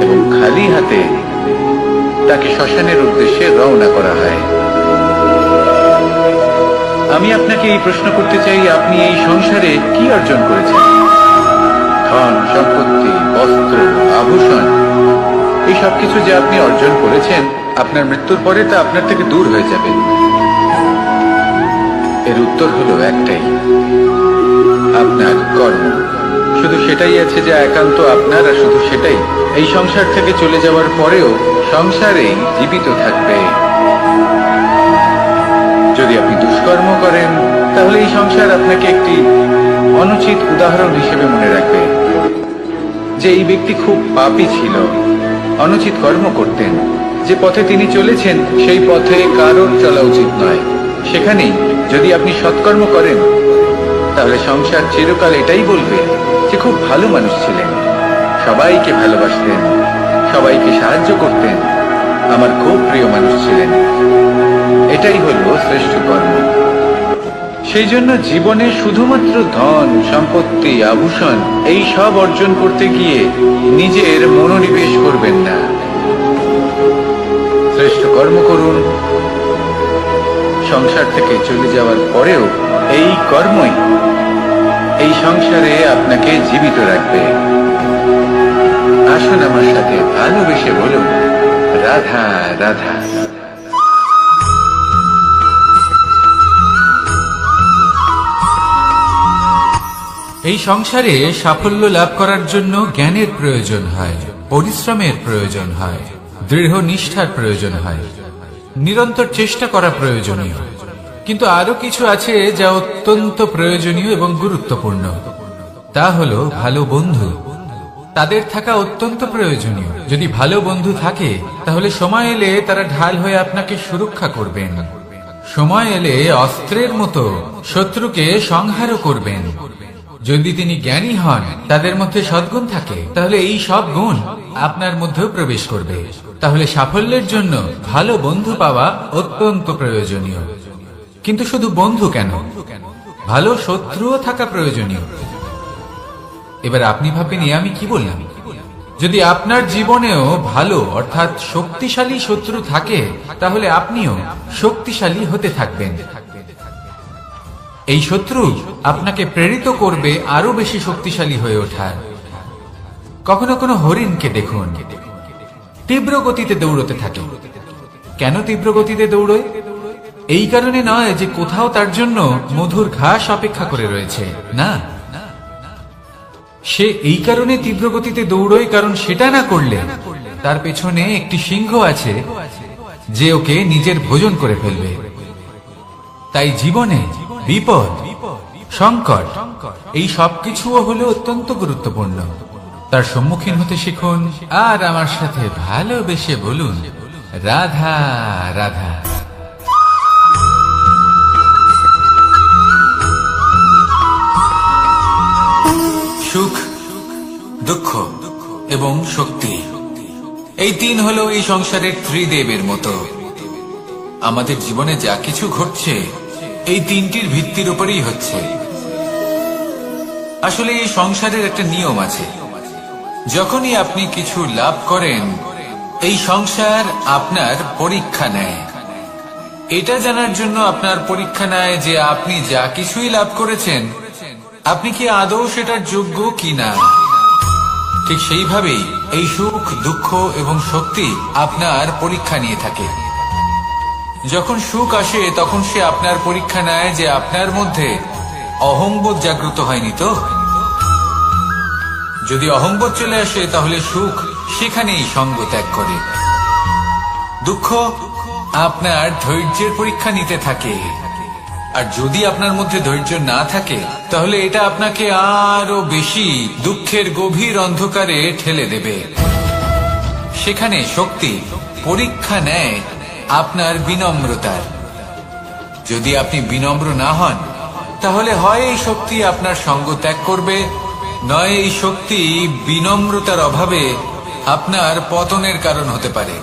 এবং খালি হাতে তাকে শ্মশানের উদ্দেশ্যে রওনা করা হয়। আমি আপনাকে এই প্রশ্ন করতে চাই, আপনি এই সংসারে কি অর্জন করেছেন? ধন সম্পত্তি, বস্ত্র, আভূষণ, এই সবকিছু যে আপনি অর্জন করেছেন আপনার মৃত্যুর পরে তা আপনার থেকে দূর হয়ে যাবে। এর উত্তর হলো একটাই, আপনার কর্ম। শুধু সেটাই আছে যা একান্ত আপনার, আর শুধু সেটাই এই সংসার থেকে চলে যাওয়ার পরেও সংসারেই জীবিত থাকবে। যদি আপনি দুষ্কর্ম করেন তাহলে এই সংসার আপনাকে একটি অনুচিত উদাহরণ হিসেবে মনে রাখবে যে এই ব্যক্তি খুব পাপী ছিল, অনুচিত কর্ম করতেন। যে পথে তিনি চলেছেন সেই পথে কারোর চলা উচিত নয়। সেখানেই যদি আপনি সৎকর্ম করেন তাহলে সংসার চিরকাল এটাই বলবে যে খুব ভালো মানুষ ছিলেন, সবাইকে ভালোবাসতেন, সবাইকে সাহায্য করতেন, আমার খুব প্রিয় মানুষ ছিলেন। এটাই হলো শ্রেষ্ঠ কর্ম। সেই জন্য জীবনে শুধুমাত্র ধন সম্পত্তি আভূষণ এই সব অর্জন করতে গিয়ে নিজের মনোনিবেশ করবেন না। শ্রেষ্ঠ কর্ম করুন। সংসার থেকে চলে যাওয়ার পরেও এই কর্মই এই সংসারে আপনাকে জীবিত রাখবে। আসুন আমার সাথে ভালোবেসে বলুন, রাধা রাধা। এই সংসারে সাফল্য লাভ করার জন্য জ্ঞানের প্রয়োজন হয়, পরিশ্রমের প্রয়োজন হয়, দৃঢ় নিষ্ঠার প্রয়োজন হয়, নিরন্তর চেষ্টা করা প্রয়োজনীয়। কিন্তু আরো কিছু আছে যা অত্যন্ত প্রয়োজনীয় এবং গুরুত্বপূর্ণ। তা হলো ভালো বন্ধু। তাদের থাকা অত্যন্ত প্রয়োজনীয়। যদি ভালো বন্ধু থাকে তাহলে সময় এলে তারা ঢাল হয়ে আপনাকে সুরক্ষা করবেন। সময় এলে অস্ত্রের মতো শত্রুকে সংহারও করবেন। যদি তিনি জ্ঞানী হন, তাদের মধ্যে সদ্গুণ থাকে, তাহলে এই সব গুণ আপনার মধ্যেও প্রবেশ করবে। তাহলে সাফল্যের জন্য ভালো বন্ধু পাওয়া অত্যন্ত প্রয়োজনীয়। কিন্তু শুধু বন্ধু কেন, ভালো শত্রুও থাকা প্রয়োজনীয়। এবার আপনি ভাবেন আমি কি বললাম? যদি আপনার জীবনেও ভালো অর্থাৎ শক্তিশালী শত্রু থাকে তাহলে আপনিও শক্তিশালী হতে থাকবেন। এই শত্রু আপনাকে প্রেরিত করবে আরো বেশি শক্তিশালী হয়ে ওঠার। কখনো কোনো হরিণকে দেখুন, তীব্র গতিতে দৌড়তে থাকে। কেন তীব্র গতিতে দৌড়য়? এই কারণে নয় যে কোথাও তার জন্য মধুর ঘাস অপেক্ষা করে রয়েছে, না। সে এই কারণে তীব্র গতিতে দৌড়য় কারণ সেটা না করলে তার পেছনে একটি সিংহ আছে যে ওকে নিজের ভোজন করে ফেলবে। তাই জীবনে বিপদ, সংকট এই সবকিছুও হলো অত্যন্ত গুরুত্বপূর্ণ। তার সম্মুখীন হতে শিখুন আর আমার সাথে ভালোবেসে বলুন, রাধা রাধা। সুখ, দুঃখ এবং শক্তি, এই তিন হলো এই সংসারের ত্রিদেবের মতো। আমাদের জীবনে যা কিছু ঘটছে এই তিনটির ভিত্তির উপরেই হচ্ছে। আসলে এই সংসারের একটা নিয়ম আছে। যখনই আপনি কিছু লাভ করেন, এই সংসার আপনার পরীক্ষা নেয়। এটা জানার জন্য আপনার পরীক্ষা নেয় যে আপনি যা কিছুই লাভ করেছেন আপনি কি আদৌ সেটার যোগ্য কিনা। ঠিক সেইভাবেই এই সুখ, দুঃখ এবং শক্তি আপনার পরীক্ষা নিয়ে থাকে। যখন সুখ আসে তখন সে আপনার পরীক্ষা নেয় যে আপনার মধ্যে অহংবোধ জাগ্রত হয়নি তো। যদি অহংবোধ চলে আসে তাহলে সুখ সেখানেই সঙ্গ ত্যাগ করে। দুঃখ আপনার ধৈর্যের পরীক্ষা নিতে থাকে, আর যদি আপনার মধ্যে ধৈর্য না থাকে তাহলে এটা আপনাকে আরো বেশি দুঃখের গভীর অন্ধকারে ঠেলে দেবে। সেখানে শক্তি পরীক্ষা নেয় আপনার বিনম্রতার। যদি আপনি বিনম্র না হন তাহলে হয় এই শক্তি আপনার সঙ্গ ত্যাগ করবে, নয় এই শক্তি বিনম্রতার অভাবে আপনার পতনের কারণ হতে পারে।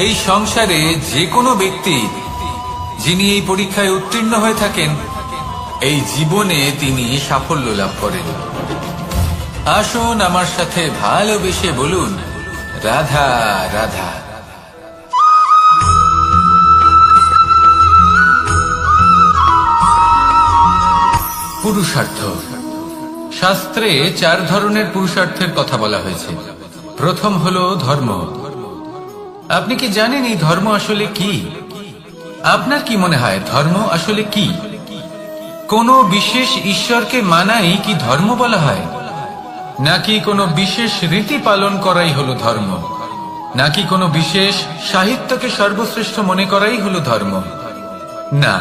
এই সংসারে যে কোনো ব্যক্তি যিনি এই পরীক্ষায় উত্তীর্ণ হয়ে থাকেন, এই জীবনে তিনি সাফল্য লাভ করেন। আসুন আমার সাথে ভালোবেসে বলুন, রাধা রাধা। পুরুষার্থ। শাস্ত্রে 4 ধরনের পুরুষার্থের কথা বলা হয়েছে। প্রথম হলো ধর্ম। আপনি কি জানেন এই ধর্ম আসলে কি? আপনার কি মনে হয় ধর্ম আসলে কি? কোনো বিশেষ ঈশ্বরকে মানাই কি ধর্ম বলা হয়? নাকি কোনো বিশেষ রীতি পালন করাই হলো ধর্ম? নাকি কোনো বিশেষ সাহিত্যকে সর্বশ্রেষ্ঠ মনে করাই হলো ধর্ম? না,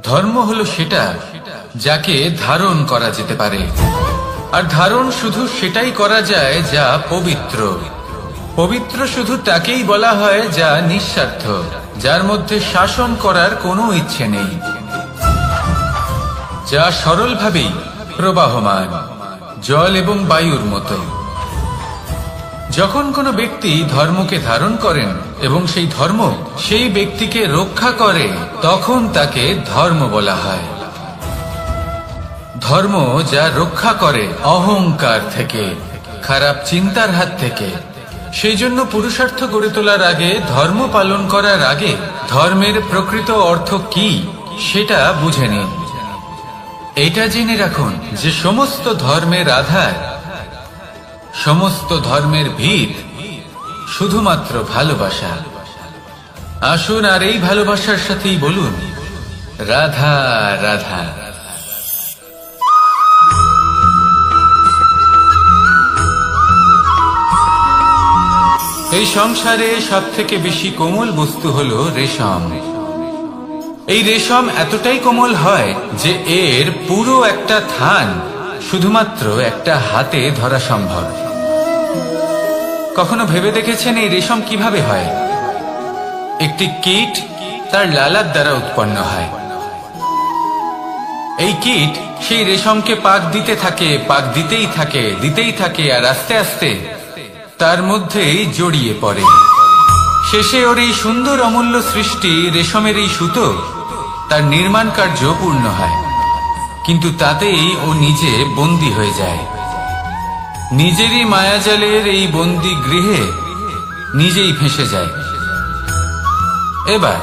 ধর্ম হলো সেটা যাকে ধারণ করা যেতে পারে, আর ধারণ শুধু সেটাই করা যায় যা পবিত্র। পবিত্র শুধু তাকেই বলা হয় যা নিঃস্বার্থ, যার মধ্যে শাসন করার কোনো ইচ্ছে নেই, যা সরলভাবেই প্রবাহমান, জল এবং বায়ুর মতো। যখন কোনো ব্যক্তি ধর্মকে ধারণ করেন এবং সেই ধর্ম সেই ব্যক্তিকে রক্ষা করে, তখন তাকে ধর্ম বলা হয়। ধর্ম যা রক্ষা করে অহংকার থেকে, খারাপ চিন্তার হাত থেকে। সেই জন্য পুরুষার্থ গড়ে তোলার আগে, ধর্ম পালন করার আগে ধর্মের প্রকৃত অর্থ কি সেটা বুঝে নিন। এটা জেনে রাখুন যে সমস্ত ধর্মের আধার, সমস্ত ধর্মের ভিত শুধুমাত্র ভালোবাসা। আসুন আর এই ভালোবাসার সাথেই বলুন রাধা রাধা। এই সংসারে সব থেকে বেশি কোমল বস্তু হলো রেশম। এই রেশম এতটাই কোমল হয় যে এর পুরো একটা থান শুধুমাত্র একটা হাতে ধরা সম্ভব। কখনো ভেবে দেখেছেন এই রেশম কিভাবে হয়? একটি কীট তার লালার দ্বারা উৎপন্ন হয়। এই কীট সেই রেশমকে পাক দিতে থাকে, পাক দিতেই থাকে, আর আস্তে আস্তে তার মধ্যেই জড়িয়ে পড়ে। শেষে ওর এই সুন্দর অমূল্য সৃষ্টি রেশমের এই সুতো, তার নির্মাণ কার্য পূর্ণ হয়, কিন্তু তাতেই ও নিজে বন্দী হয়ে যায়। নিজেরই মায়াজালের এই বন্দী গৃহে নিজেই ফেঁসে যায়। এবার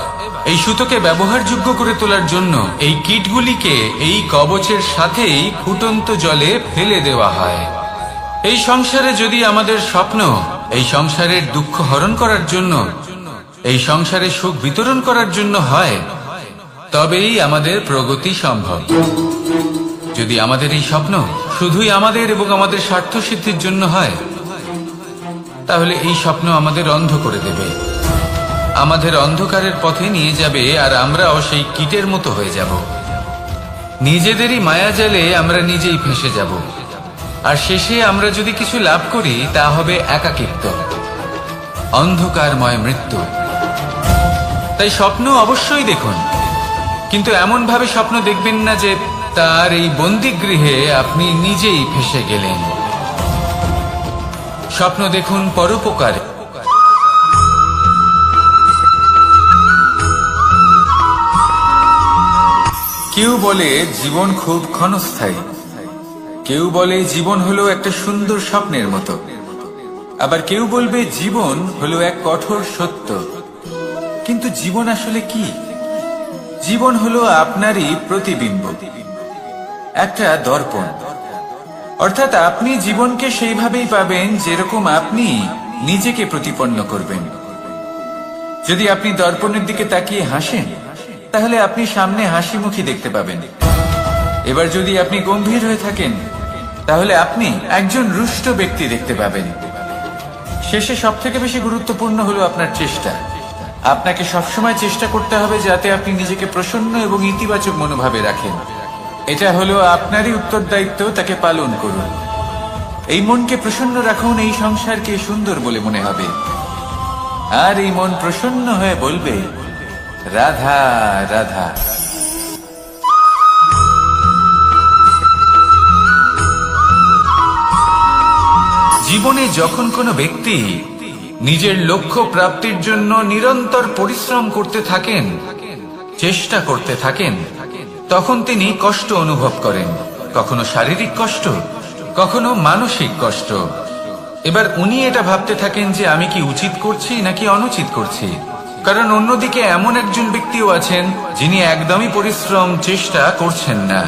এই সুতোকে ব্যবহারযোগ্য করে তোলার জন্য এই কীটগুলিকে এই কবচের সাথেই ফুটন্ত জলে ফেলে দেওয়া হয়। এই সংসারে যদি আমাদের স্বপ্ন এই সংসারের দুঃখ হরণ করার জন্য, এই সংসারে সুখ বিতরণ করার জন্য হয়, তবেই আমাদের প্রগতি সম্ভব। যদি আমাদের এই স্বপ্ন শুধুই আমাদের এবং আমাদের স্বার্থ সিদ্ধির জন্য হয়, তাহলে এই স্বপ্ন আমাদের অন্ধ করে দেবে, আমাদের অন্ধকারের পথে নিয়ে যাবে, আর আমরাও সেই কীটের মতো হয়ে যাব। নিজেদেরই মায়াজালে আমরা নিজেই ফেঁসে যাব, আর শেষে আমরা যদি কিছু লাভ করি তা হবে একাকিত্ব, অন্ধকারময় মৃত্যু। তাই স্বপ্ন অবশ্যই দেখুন, কিন্তু এমন ভাবে স্বপ্ন দেখবেন না যে তার এই বন্দিগৃহে আপনি নিজেই ফেঁসে গেলেন। স্বপ্ন দেখুন পরোপকারে। কেউ বলে জীবন খুব ক্ষণস্থায়ী, কেউ বলে জীবন হলো একটা সুন্দর স্বপ্নের মতো, আবার কেউ বলবে জীবন হলো এক কঠোর সত্য। কিন্তু জীবন আসলে কি? জীবন হলো আপনারই প্রতিবিম্ব, একটা দর্পণ। অর্থাৎ আপনি জীবনকে সেইভাবেই পাবেন যেরকম আপনি নিজেকে প্রতিপন্ন করবেন। যদি আপনি দর্পণের দিকে তাকিয়ে হাসেন, তাহলে আপনি সামনে হাসি মুখী দেখতে পাবেন। এবার যদি আপনি গম্ভীর হয়ে থাকেন, তাহলে আপনি একজন রুষ্ট ব্যক্তি দেখতে পাবেন। শেষে সব থেকে বেশি গুরুত্বপূর্ণ হলো আপনার চেষ্টা। আপনাকে সবসময় চেষ্টা করতে হবে যাতে আপনি নিজেকে প্রসন্ন এবং ইতিবাচক মনোভাবে রাখেন। এটা হলো আপনারই উত্তরদায়িত্ব, তাকে পালন করুন। এই মনকে প্রসন্ন রাখুন, এই সংসারকে সুন্দর বলে মনে হবে, আর এই মন প্রসন্ন হয়ে বলবে রাধা রাধা। জীবনে যখন কোনো ব্যক্তি নিজের লক্ষ্য প্রাপ্তির জন্য নিরন্তর পরিশ্রম করতে থাকেন, চেষ্টা করতে থাকেন, তখন তিনি কষ্ট অনুভব করেন, কখনো শারীরিক কষ্ট, কখনো মানসিক কষ্ট। এবার উনি এটা ভাবতে থাকেন যে আমি কি উচিত করছি নাকি অনুচিত করছি। কারণ অন্যদিকে এমন একজন ব্যক্তিও আছেন যিনি একদমই পরিশ্রম চেষ্টা করছেন না।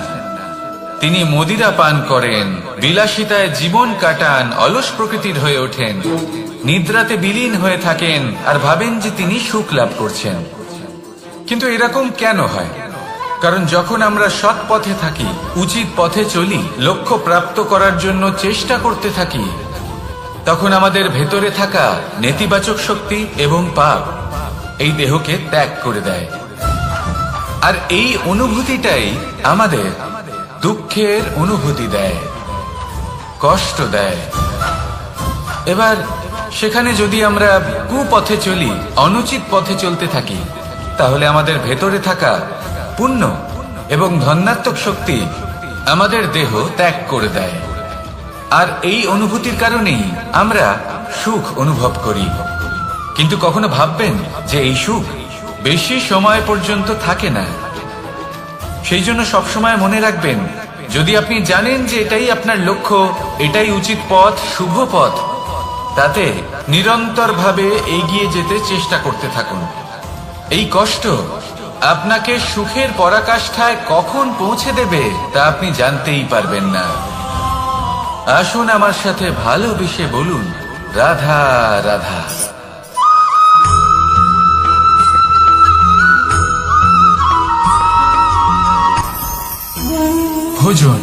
তিনি মদিরা পান করেন, বিলাসিতায় জীবন কাটান, অলস প্রকৃতির হয়ে ওঠেন, নিদ্রাতে বিলীন হয়ে থাকেন, আর ভাবেন যে তিনি সুখ লাভ করছেন। কিন্তু এরকম কেন হয়? কারণ যখন আমরা সৎ পথে থাকি, উচিত পথে চলি, লক্ষ্য প্রাপ্ত করার জন্য চেষ্টা করতে থাকি, তখন আমাদের ভেতরে থাকা নেতিবাচক শক্তি এবং পাপ এই দেহকে ত্যাগ করে দেয়। আর এই অনুভূতিটাই আমাদের দুঃখের অনুভূতি দেয়, কষ্ট দেয়। এবার সেখানে যদি আমরা কুপথে চলি, অনুচিত পথে চলতে থাকি, তাহলে আমাদের ভেতরে থাকা পুণ্য এবং ধনাত্মক শক্তি আমাদের দেহ ত্যাগ করে দেয়। আর এই অনুভূতির কারণেই আমরা সুখ অনুভব করি। কিন্তু কখনো ভাববেন যে এই সুখ বেশি সময় পর্যন্ত থাকে না। সেই জন্য সবসময় মনে রাখবেন, যদি আপনি জানেন যে এটাই আপনার লক্ষ্য, এটাই উচিত পথ, শুভ পথ, তাতে নিরন্তরভাবে এগিয়ে যেতে চেষ্টা করতে থাকুন। এই কষ্ট আপনাকে সুখের পরাকাষ্ঠায় কখন পৌঁছে দেবে তা আপনি জানতেই পারবেন না। আসুন আমার সাথে ভালোবেসে বলুন, রাধা রাধা। ভোজন।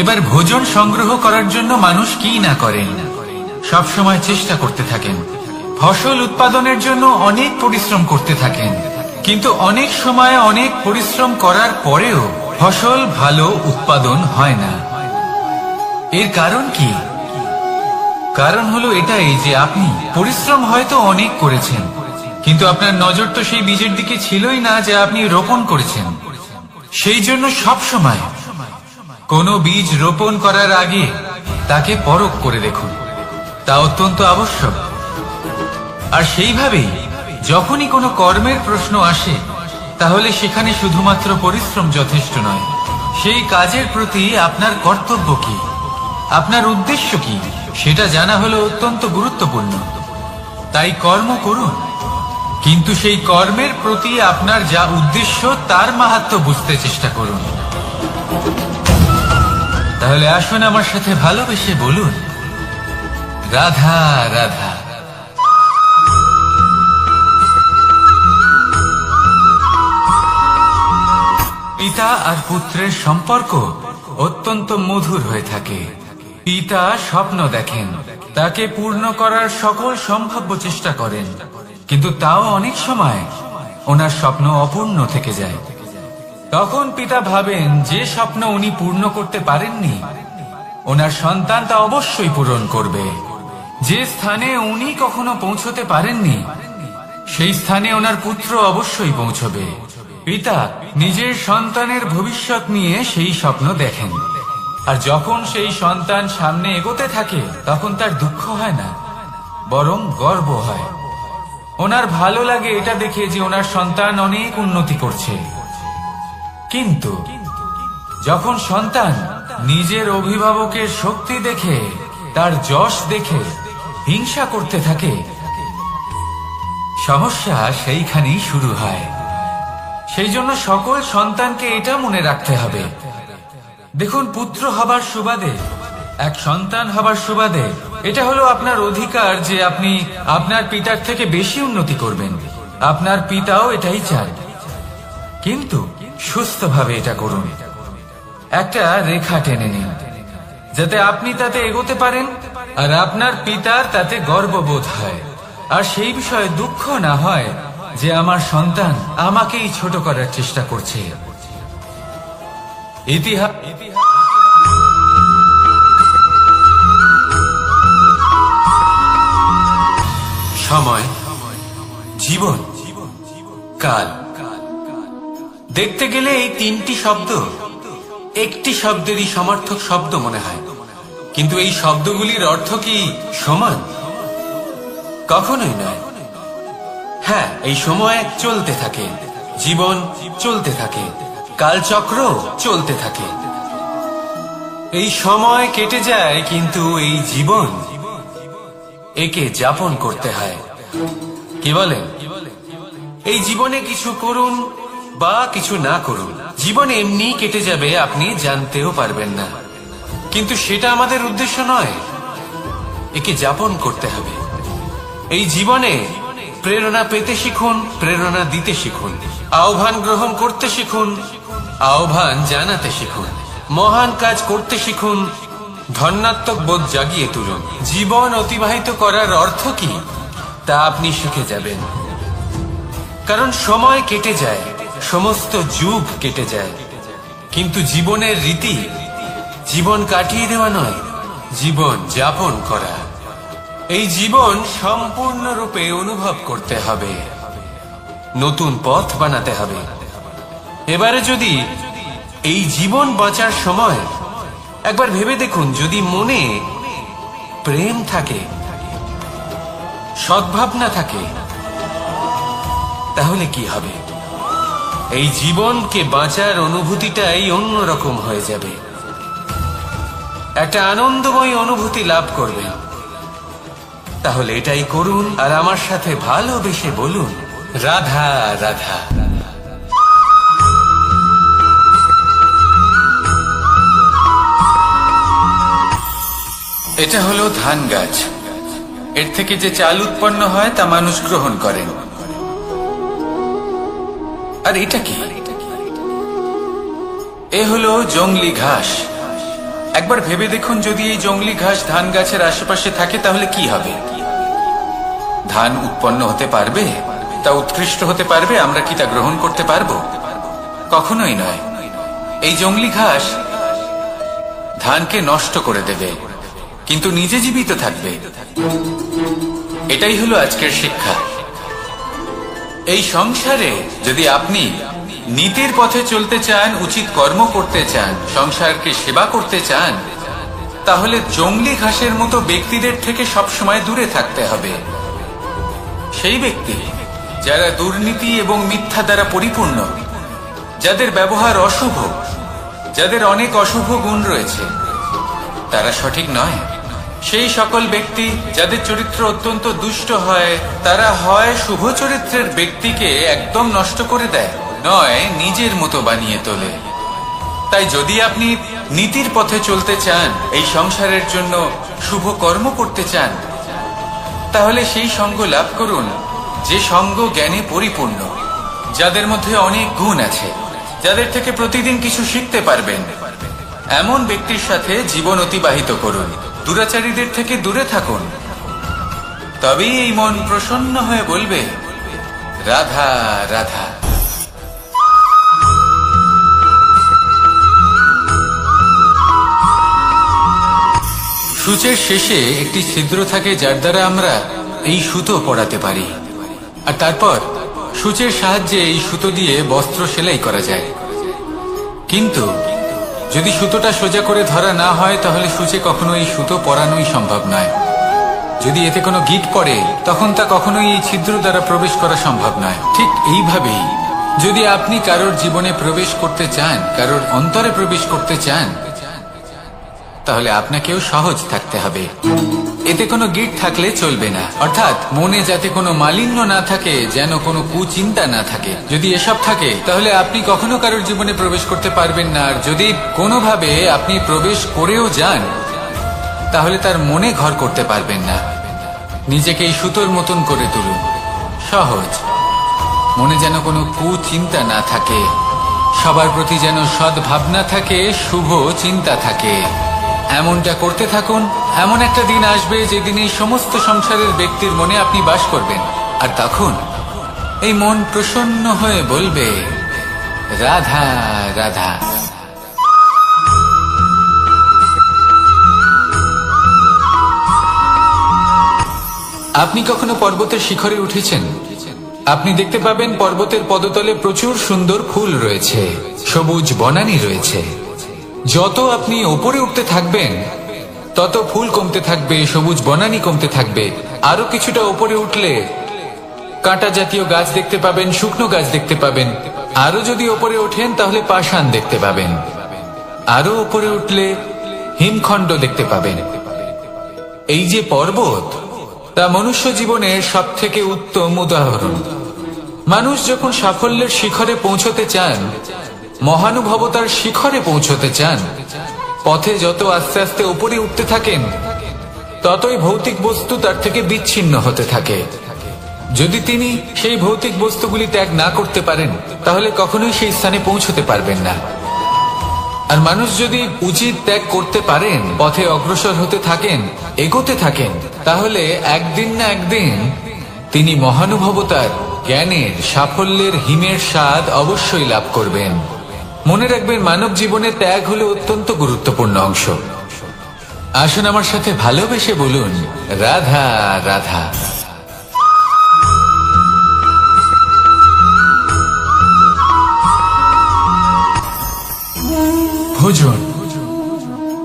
এবার ভোজন সংগ্রহ করার জন্য মানুষ কি না করেন, সব সময় চেষ্টা করতে থাকেন। ফসল উৎপাদনের জন্য অনেক পরিশ্রম করতে থাকেন, কিন্তু অনেক সময় অনেক পরিশ্রম করার পরেও ফসল ভালো উৎপাদন হয় না। এর কারণ কি? কারণ হলো এটাই যে আপনি পরিশ্রম হয়তো অনেক করেছেন, কিন্তু আপনার নজর তো সেই বীজের দিকে ছিলই না যা আপনি রোপণ করেছেন। সেই জন্য সব সময় কোনো বীজ রোপণ করার আগে তাকে পরখ করে দেখুন, তা অত্যন্ত আবশ্যক। আর সেইভাবেই যখনই কোনো কর্মের প্রশ্ন আসে, তাহলে সেখানে শুধুমাত্র পরিশ্রম যথেষ্ট নয়। সেই কাজের প্রতি আপনার কর্তব্য কি, আপনার উদ্দেশ্য কি, সেটা জানা হলো অত্যন্ত গুরুত্বপূর্ণ। তাই কর্ম করুন, কিন্তু সেই কর্মের প্রতি আপনার যা উদ্দেশ্য তার মাহাত্ম্য বুঝতে চেষ্টা করুন। তাহলে আসুন আমার সাথে ভালোবেসে বলুন, রাধা রাধা। পিতা আর পুত্রের সম্পর্ক অত্যন্ত মধুর হয়ে থাকে। পিতা স্বপ্ন দেখেন, তাকে পূর্ণ করার সকল সম্ভাব্য চেষ্টা করেন, কিন্তু তাও অনেক সময় ওনার স্বপ্ন অপূর্ণ থেকে যায়। তখন পিতা ভাবেন যে স্বপ্ন উনি পূর্ণ করতে পারেননি, ওনার সন্তান তা অবশ্যই পূরণ করবে। যে স্থানে উনি কখনো পৌঁছতে পারেননি, সেই স্থানে ওনার পুত্র অবশ্যই পৌঁছবে। পিতা নিজের সন্তানের ভবিষ্যৎ নিয়ে সেই স্বপ্ন দেখেন, আর যখন সেই সন্তান সামনে এগোতে থাকে তখন তার দুঃখ হয় না, বরং গর্ব হয়। ওনার ভালো লাগে এটা দেখে যে ওনার সন্তান অনেক উন্নতি করছে। কিন্তু যখন সন্তান নিজের অভিভাবকের শক্তি দেখে, তার যশ দেখে হিংসা করতে থাকে, সমস্যা সেইখানেই শুরু হয়। সেই জন্য সকল সন্তানকে এটা মনে রাখতে হবে, দেখুন, পুত্র হবার সুবাদে, এক সন্তান হবার সুবাদে এটা হলো আপনার অধিকার যে আপনি আপনার পিতার থেকে বেশি উন্নতি করবেন। আপনার পিতাও এটাই চান, কিন্তু সুস্থভাবে এটা করুন। একটা রেখা টেনে নিন, যাতে আপনি তাতে এগোতে পারেন আর আপনার পিতার তাতে গর্ববোধ হয়, আর সেই বিষয়ে দুঃখ না হয় যে আমার সন্তান আমাকেই ছোট করার চেষ্টা করছে। ইতিহাস সময়, জীবন, কাল। দেখতে গেলে এই তিনটি শব্দ একটি শব্দেরই সমার্থক শব্দ মনে হয়, কিন্তু এই শব্দগুলির অর্থ কি সমান? কখনোই নয়। হ্যাঁ, এই সময় চলতে থাকে, জীবন চলতে থাকে, কালচক্র চলতে থাকে। এই সময় কেটে যায়, কিন্তু এই জীবন, একে যাপন করতে হয়। কি বলেন? এই জীবনে কিছু করুন বা কিছু না করুন, জীবন এমনি কেটে যাবে, আপনি জানতেও পারবেন না। কিন্তু সেটা আমাদের উদ্দেশ্য নয়, একে যাপন করতে হবে। এই জীবনে প্রেরণা পেতে শিখুন, প্রেরণা দিতে শিখুন, আহ্বান গ্রহণ করতে শিখুন, আহ্বান জানাতে শিখুন, মহান কাজ করতে শিখুন, ধনাত্মক বোধ জাগিয়ে তুলুন। জীবন অতিবাহিত করার অর্থ কি তা আপনি শিখে যাবেন, কারণ সময় কেটে যায়, সমস্ত যুগ কেটে যায়, কিন্তু জীবনের রীতি জীবন কাটিয়ে দেওয়া নয়, জীবন যাপন করা। এই জীবন সম্পূর্ণরূপে অনুভব করতে হবে, নতুন পথ বানাতে হবে। এবারে যদি এই জীবন বাঁচার সময় একবার ভেবে দেখুন, যদি মনে প্রেম থাকে, সদ্ভাবনা থাকে, তাহলে কি হবে? এই জীবনকে বাঁচার অনুভূতিটাই অন্যরকম হয়ে যাবে, একটা আনন্দময় অনুভূতি লাভ করবেন। তাহলে এটাই করুন আর আমার সাথে ভালোবেসে বলুন, রাধা রাধা। এটা হলো ধান গাছ। এর থেকে যে চাল উৎপন্ন হয় তা মানুষ গ্রহণ করেন। আর এটা কি? এ হলো জংলি ঘাস। একবার ভেবে দেখুন, যদি এই জংলি ঘাস ধান গাছের আশেপাশে থাকে তাহলে কি হবে? ধান উৎপন্ন হতে পারবে? তা উৎকৃষ্ট হতে পারবে? আমরা কি তা গ্রহণ করতে পারবো? কখনোই নয়। এই জংলি ঘাস ধানকে নষ্ট করে দেবে, কিন্তু নিজে জীবিত থাকবে। এটাই হলো আজকের শিক্ষা। এই সংসারে যদি আপনি নীতির পথে চলতে চান, উচিত কর্ম করতে চান, সংসারকে সেবা করতে চান, তাহলে জংলি ঘাসের মতো ব্যক্তিদের থেকে সবসময় দূরে থাকতে হবে। সেই ব্যক্তি যারা দুর্নীতি এবং মিথ্যা দ্বারা পরিপূর্ণ, যাদের ব্যবহার অশুভ, যাদের অনেক অশুভ গুণ রয়েছে, তারা সঠিক নয়। সেই সকল ব্যক্তি যাদের চরিত্র অত্যন্ত দুষ্ট হয়, তারা হয় শুভ চরিত্রের ব্যক্তিকে একদম নষ্ট করে দেয়, নয় নিজের মতো বানিয়ে তোলে। তাই যদি আপনি নীতির পথে চলতে চান, এই সংসারের জন্য শুভ কর্ম করতে চান, তাহলে সেই সঙ্গ লাভ করুন যে সঙ্গ জ্ঞানে পরিপূর্ণ, যাদের মধ্যে অনেক গুণ আছে, যাদের থেকে প্রতিদিন কিছু শিখতে পারবেন। এমন ব্যক্তির সাথে জীবন অতিবাহিত করুন, দুরাচারীদের থেকে দূরে থাকুন। তবেই এই মন প্রসন্ন হয়ে বলবে, রাধা রাধা। সূচের শেষে একটি ছিদ্র থাকে, যার দ্বারা আমরা এই সুতো পরাতে পারি, আর তারপর সূচের সাহায্যে এই সুতো দিয়ে বস্ত্র সেলাই করা যায়। কিন্তু যদি সুতোটা সোজা করে ধরা না হয়, তাহলে সূচে কখনো এই সুতো পরানোই সম্ভব নয়। যদি এতে কোনো গিঁট পড়ে, তখন তা কখনোই এই ছিদ্র দ্বারা প্রবেশ করা সম্ভব নয়। ঠিক এইভাবেই যদি আপনি কারোর জীবনে প্রবেশ করতে চান, কারোর অন্তরে প্রবেশ করতে চান, তাহলে আপনাকেও সহজ থাকতে হবে। এতে কোনো গিঁট থাকলে চলবে না, অর্থাৎ মনে যাতে কোনো মালিন্য না থাকে, যেন কোনো কুচিন্তা না থাকে। যদি এসব থাকে, তাহলে আপনি কখনো কারোর জীবনে প্রবেশ করতে পারবেন না। আর যদি কোনোভাবে আপনি প্রবেশ করেও যান, তাহলে তার মনে ঘর করতে পারবেন না। নিজেকে এই সুতোর মতন করে তুলুন, সহজ। মনে যেন কোনো কুচিন্তা না থাকে, সবার প্রতি যেন সদ্ভাবনা থাকে, শুভ চিন্তা থাকে। এমনটা করতে থাকুন। এমন একটা দিন আসবে যেদিন এই সমস্ত সংসারের ব্যক্তির মনে আপনি বাস করবেন, আর তখন এই মন প্রসন্ন হয়ে বলবে, রাধা রাধা। আপনি কখনো পর্বতের শিখরে উঠেছেন? আপনি দেখতে পাবেন পর্বতের পদতলে প্রচুর সুন্দর ফুল রয়েছে, সবুজ বনানী রয়েছে। যত আপনি ওপরে উঠতে থাকবেন, তত ফুল কমতে থাকবে, সবুজ বনানী কমতে থাকবে। আরো কিছুটা ওপরে উঠলে কাঁটা জাতীয় গাছ দেখতে পাবেন, শুকনো গাছ দেখতে পাবেন। আরো যদি ওপরে ওঠেন, তাহলে পাষাণ দেখতে পাবেন। আরো ওপরে উঠলে হিমখণ্ড দেখতে পাবেন। এই যে পর্বত, তা মনুষ্য জীবনের সব থেকে উত্তম উদাহরণ। মানুষ যখন সাফল্যের শিখরে পৌঁছতে চান, মহানুভবতার শিখরে পৌঁছতে চান, পথে যত আস্তে আস্তে উপরে উঠতে থাকেন, ততই ভৌতিক বস্তু তার থেকে বিচ্ছিন্ন হতে থাকে। যদি তিনি সেই ভৌতিক বস্তুগুলি ত্যাগ না করতে পারেন, তাহলে কখনোই সেই স্থানে পৌঁছতে পারবেন না। আর মানুষ যদি উচিত ত্যাগ করতে পারেন, পথে অগ্রসর হতে থাকেন, এগোতে থাকেন, তাহলে একদিন না একদিন তিনি মহানুভবতার জ্ঞানের, সাফল্যের হিমের স্বাদ অবশ্যই লাভ করবেন। মনে রাখবেন, মানব জীবনে ত্যাগ হলো অত্যন্ত গুরুত্বপূর্ণ অংশ। আসুন আমার সাথে ভালোবেসে বলুন, রাধা রাধা। ভোজন।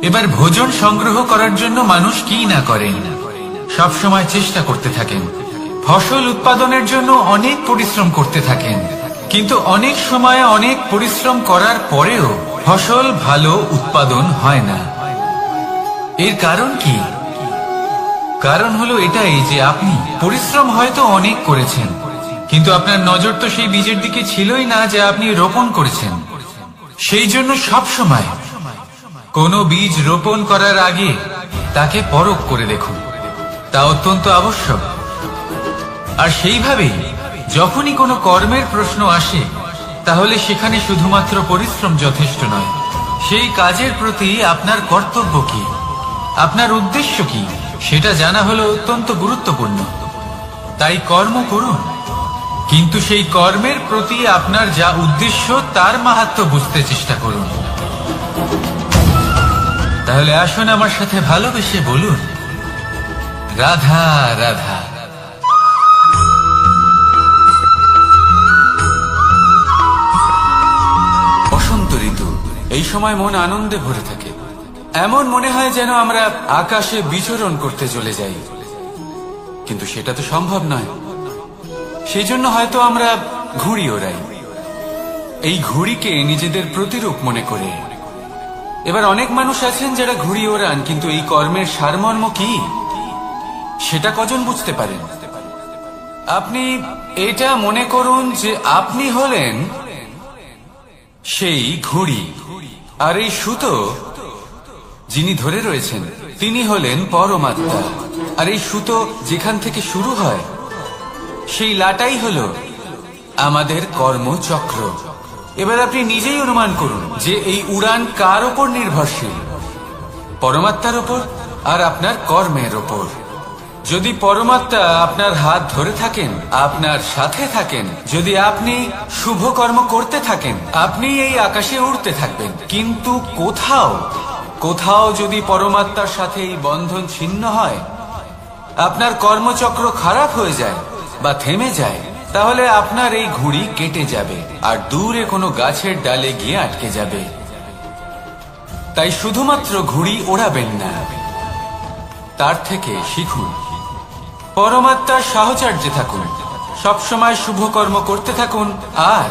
এবার ভোজন সংগ্রহ করার জন্য মানুষ কি না করেন, সব সময় চেষ্টা করতে থাকেন। ফসল উৎপাদনের জন্য অনেক পরিশ্রম করতে থাকেন, কিন্তু অনেক সময় অনেক পরিশ্রম করার পরেও ফসল ভালো উৎপাদন হয় না। এর কারণ কি? কারণ হলো এটাই যে আপনি পরিশ্রম হয়তো অনেক করেছেন, কিন্তু আপনার নজর তো সেই বীজের দিকে ছিলই না যে আপনি রোপণ করেছেন। সেই জন্য সব সময় কোনো বীজ রোপণ করার আগে তাকে পরখ করে দেখুন, তা অত্যন্ত আবশ্যক। আর সেইভাবেই যখনই কোনো কর্মের প্রশ্ন আসে, তাহলে সেখানে শুধুমাত্র পরিশ্রম যথেষ্ট নয়। সেই কাজের প্রতি আপনার কর্তব্য কি, আপনার উদ্দেশ্য কি, সেটা জানা হলো অত্যন্ত গুরুত্বপূর্ণ। তাই কর্ম করুন, কিন্তু সেই কর্মের প্রতি আপনার যা উদ্দেশ্য তার মাহাত্ম্য বুঝতে চেষ্টা করুন। তাহলে আসুন আমার সাথে ভালোবেসে বলুন, রাধা রাধা। বসন্ত ঋতু, এই সময় মন আনন্দে ভরে থাকে। এমন মনে হয় যেন আমরা আকাশে বিচরণ করতে চলে যাই, কিন্তু সেটা তো সম্ভব নয়। সেই জন্য হয়তো আমরা ঘুড়ি ওড়াই, এই ঘুড়িকে নিজেদের প্রতিরূপ মনে করে। এবার অনেক মানুষ আছেন যারা ঘুড়ি ওড়ান, কিন্তু এই কর্মের সারমর্ম কি সেটা কজন বুঝতে পারেন? আপনি এটা মনে করুন যে আপনি হলেন সেই ঘুড়ি, আর এই সুতো যিনি ধরে রয়েছেন তিনি হলেন পরমাত্মা। আর এই সুতো যেখান থেকে শুরু হয়, সেই লাটাই হলো আমাদের কর্মচক্র। এবার আপনি নিজেই অনুমান করুন যে এই উড়ান কার ওপর নির্ভরশীল? পরমাত্মার ওপর আর আপনার কর্মের ওপর। যদি পরমাত্মা আপনার হাত ধরে থাকেন, আপনার সাথে থাকেন, যদি আপনি শুভ কর্ম করতে থাকেন, আপনি এই আকাশে উড়তে থাকবেন। কিন্তু কোথাও কোথাও যদি পরমাত্মার সাথে এই বন্ধন ছিন্ন হয়, আপনার কর্মচক্র খারাপ হয়ে যায় বা থেমে যায়, তাহলে আপনার এই ঘুড়ি কেটে যাবে আর দূরে কোনো গাছের ডালে গিয়ে আটকে যাবে। তাই শুধুমাত্র ঘুড়ি ওড়াবেন না, তার থেকে শিখুন, পরমাত্মার সাহচর্যে থাকুন, সবসময় শুভ কর্ম করতে থাকুন আর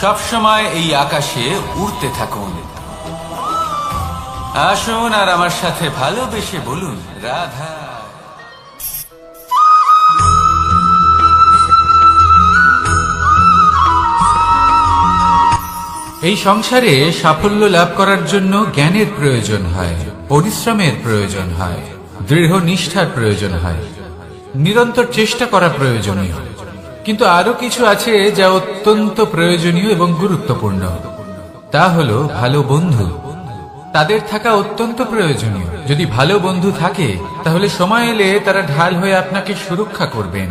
সবসময় এই আকাশে উড়তে থাকুন। আসুন আর আমার সাথে ভালোবেসে বলুন, রাধা। এই সংসারে সাফল্য লাভ করার জন্য জ্ঞানের প্রয়োজন হয়, পরিশ্রমের প্রয়োজন হয়, দৃঢ় নিষ্ঠার প্রয়োজন হয়, নিরন্তর চেষ্টা করা প্রয়োজনীয়। কিন্তু আরো কিছু আছে যা অত্যন্ত প্রয়োজনীয় এবং গুরুত্বপূর্ণ। তা হলো ভালো বন্ধু। তাদের থাকা অত্যন্ত প্রয়োজনীয়। যদি ভালো বন্ধু থাকে, তাহলে সময় এলে তারা ঢাল হয়ে আপনাকে সুরক্ষা করবেন।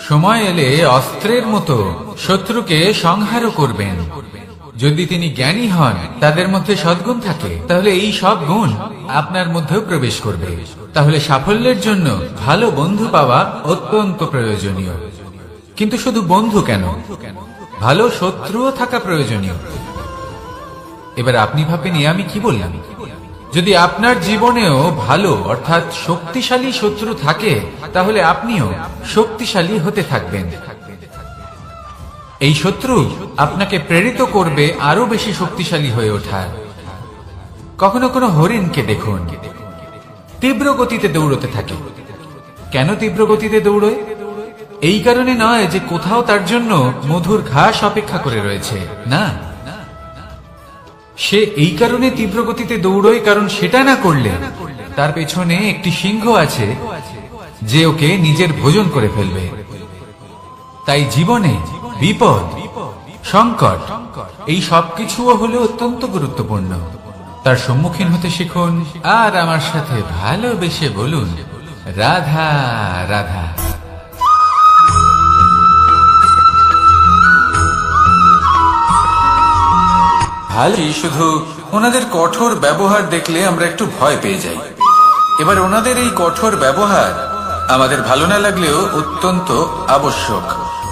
সময় এলে অস্ত্রের মতো শত্রুকে সংহারও করবেন। যদি তিনি জ্ঞানী হন, তাদের মধ্যে সদ্গুণ থাকে, তাহলে এই সব গুণ আপনার মধ্যেও প্রবেশ করবে। তাহলে সাফল্যের জন্য ভালো বন্ধু পাওয়া অত্যন্ত প্রয়োজনীয়। কিন্তু শুধু বন্ধু কেন, ভালো শত্রুও থাকা প্রয়োজনীয়। এবার আপনি ভাবেন, আমি কি বললাম? যদি আপনার জীবনেও ভালো অর্থাৎ শক্তিশালী শত্রু থাকে, তাহলে আপনিও শক্তিশালী হতে থাকবেন। এই শত্রু আপনাকে প্রেরিত করবে আরো বেশি শক্তিশালী হয়ে ওঠার। কখনো কোনো হরিণকে দেখুন, তীব্র গতিতে দৌড়তে থাকে। কেন তীব্র গতিতে দৌড়য়? এই কারণে নয় যে কোথাও তার জন্য মধুর ঘাস অপেক্ষা করে রয়েছে, না। সে এই কারণে তীব্র গতিতে দৌড়য় কারণ সেটা না করলে তার পেছনে একটি সিংহ আছে যে ওকে নিজের ভোজন করে ফেলবে। তাই জীবনে বিপদ, সংকট, এই সবকিছুও হলো অত্যন্ত গুরুত্বপূর্ণ। তার সম্মুখীন হতে শিখুন আর আমার সাথে ভালোবেসে বলুন, রাধা রাধা। ভালো, শুধু ওনাদের কঠোর ব্যবহার দেখলে আমরা একটু ভয় পেয়ে যাই। এবার ওনাদের এই কঠোর ব্যবহার আমাদের ভালো না লাগলেও অত্যন্ত আবশ্যক,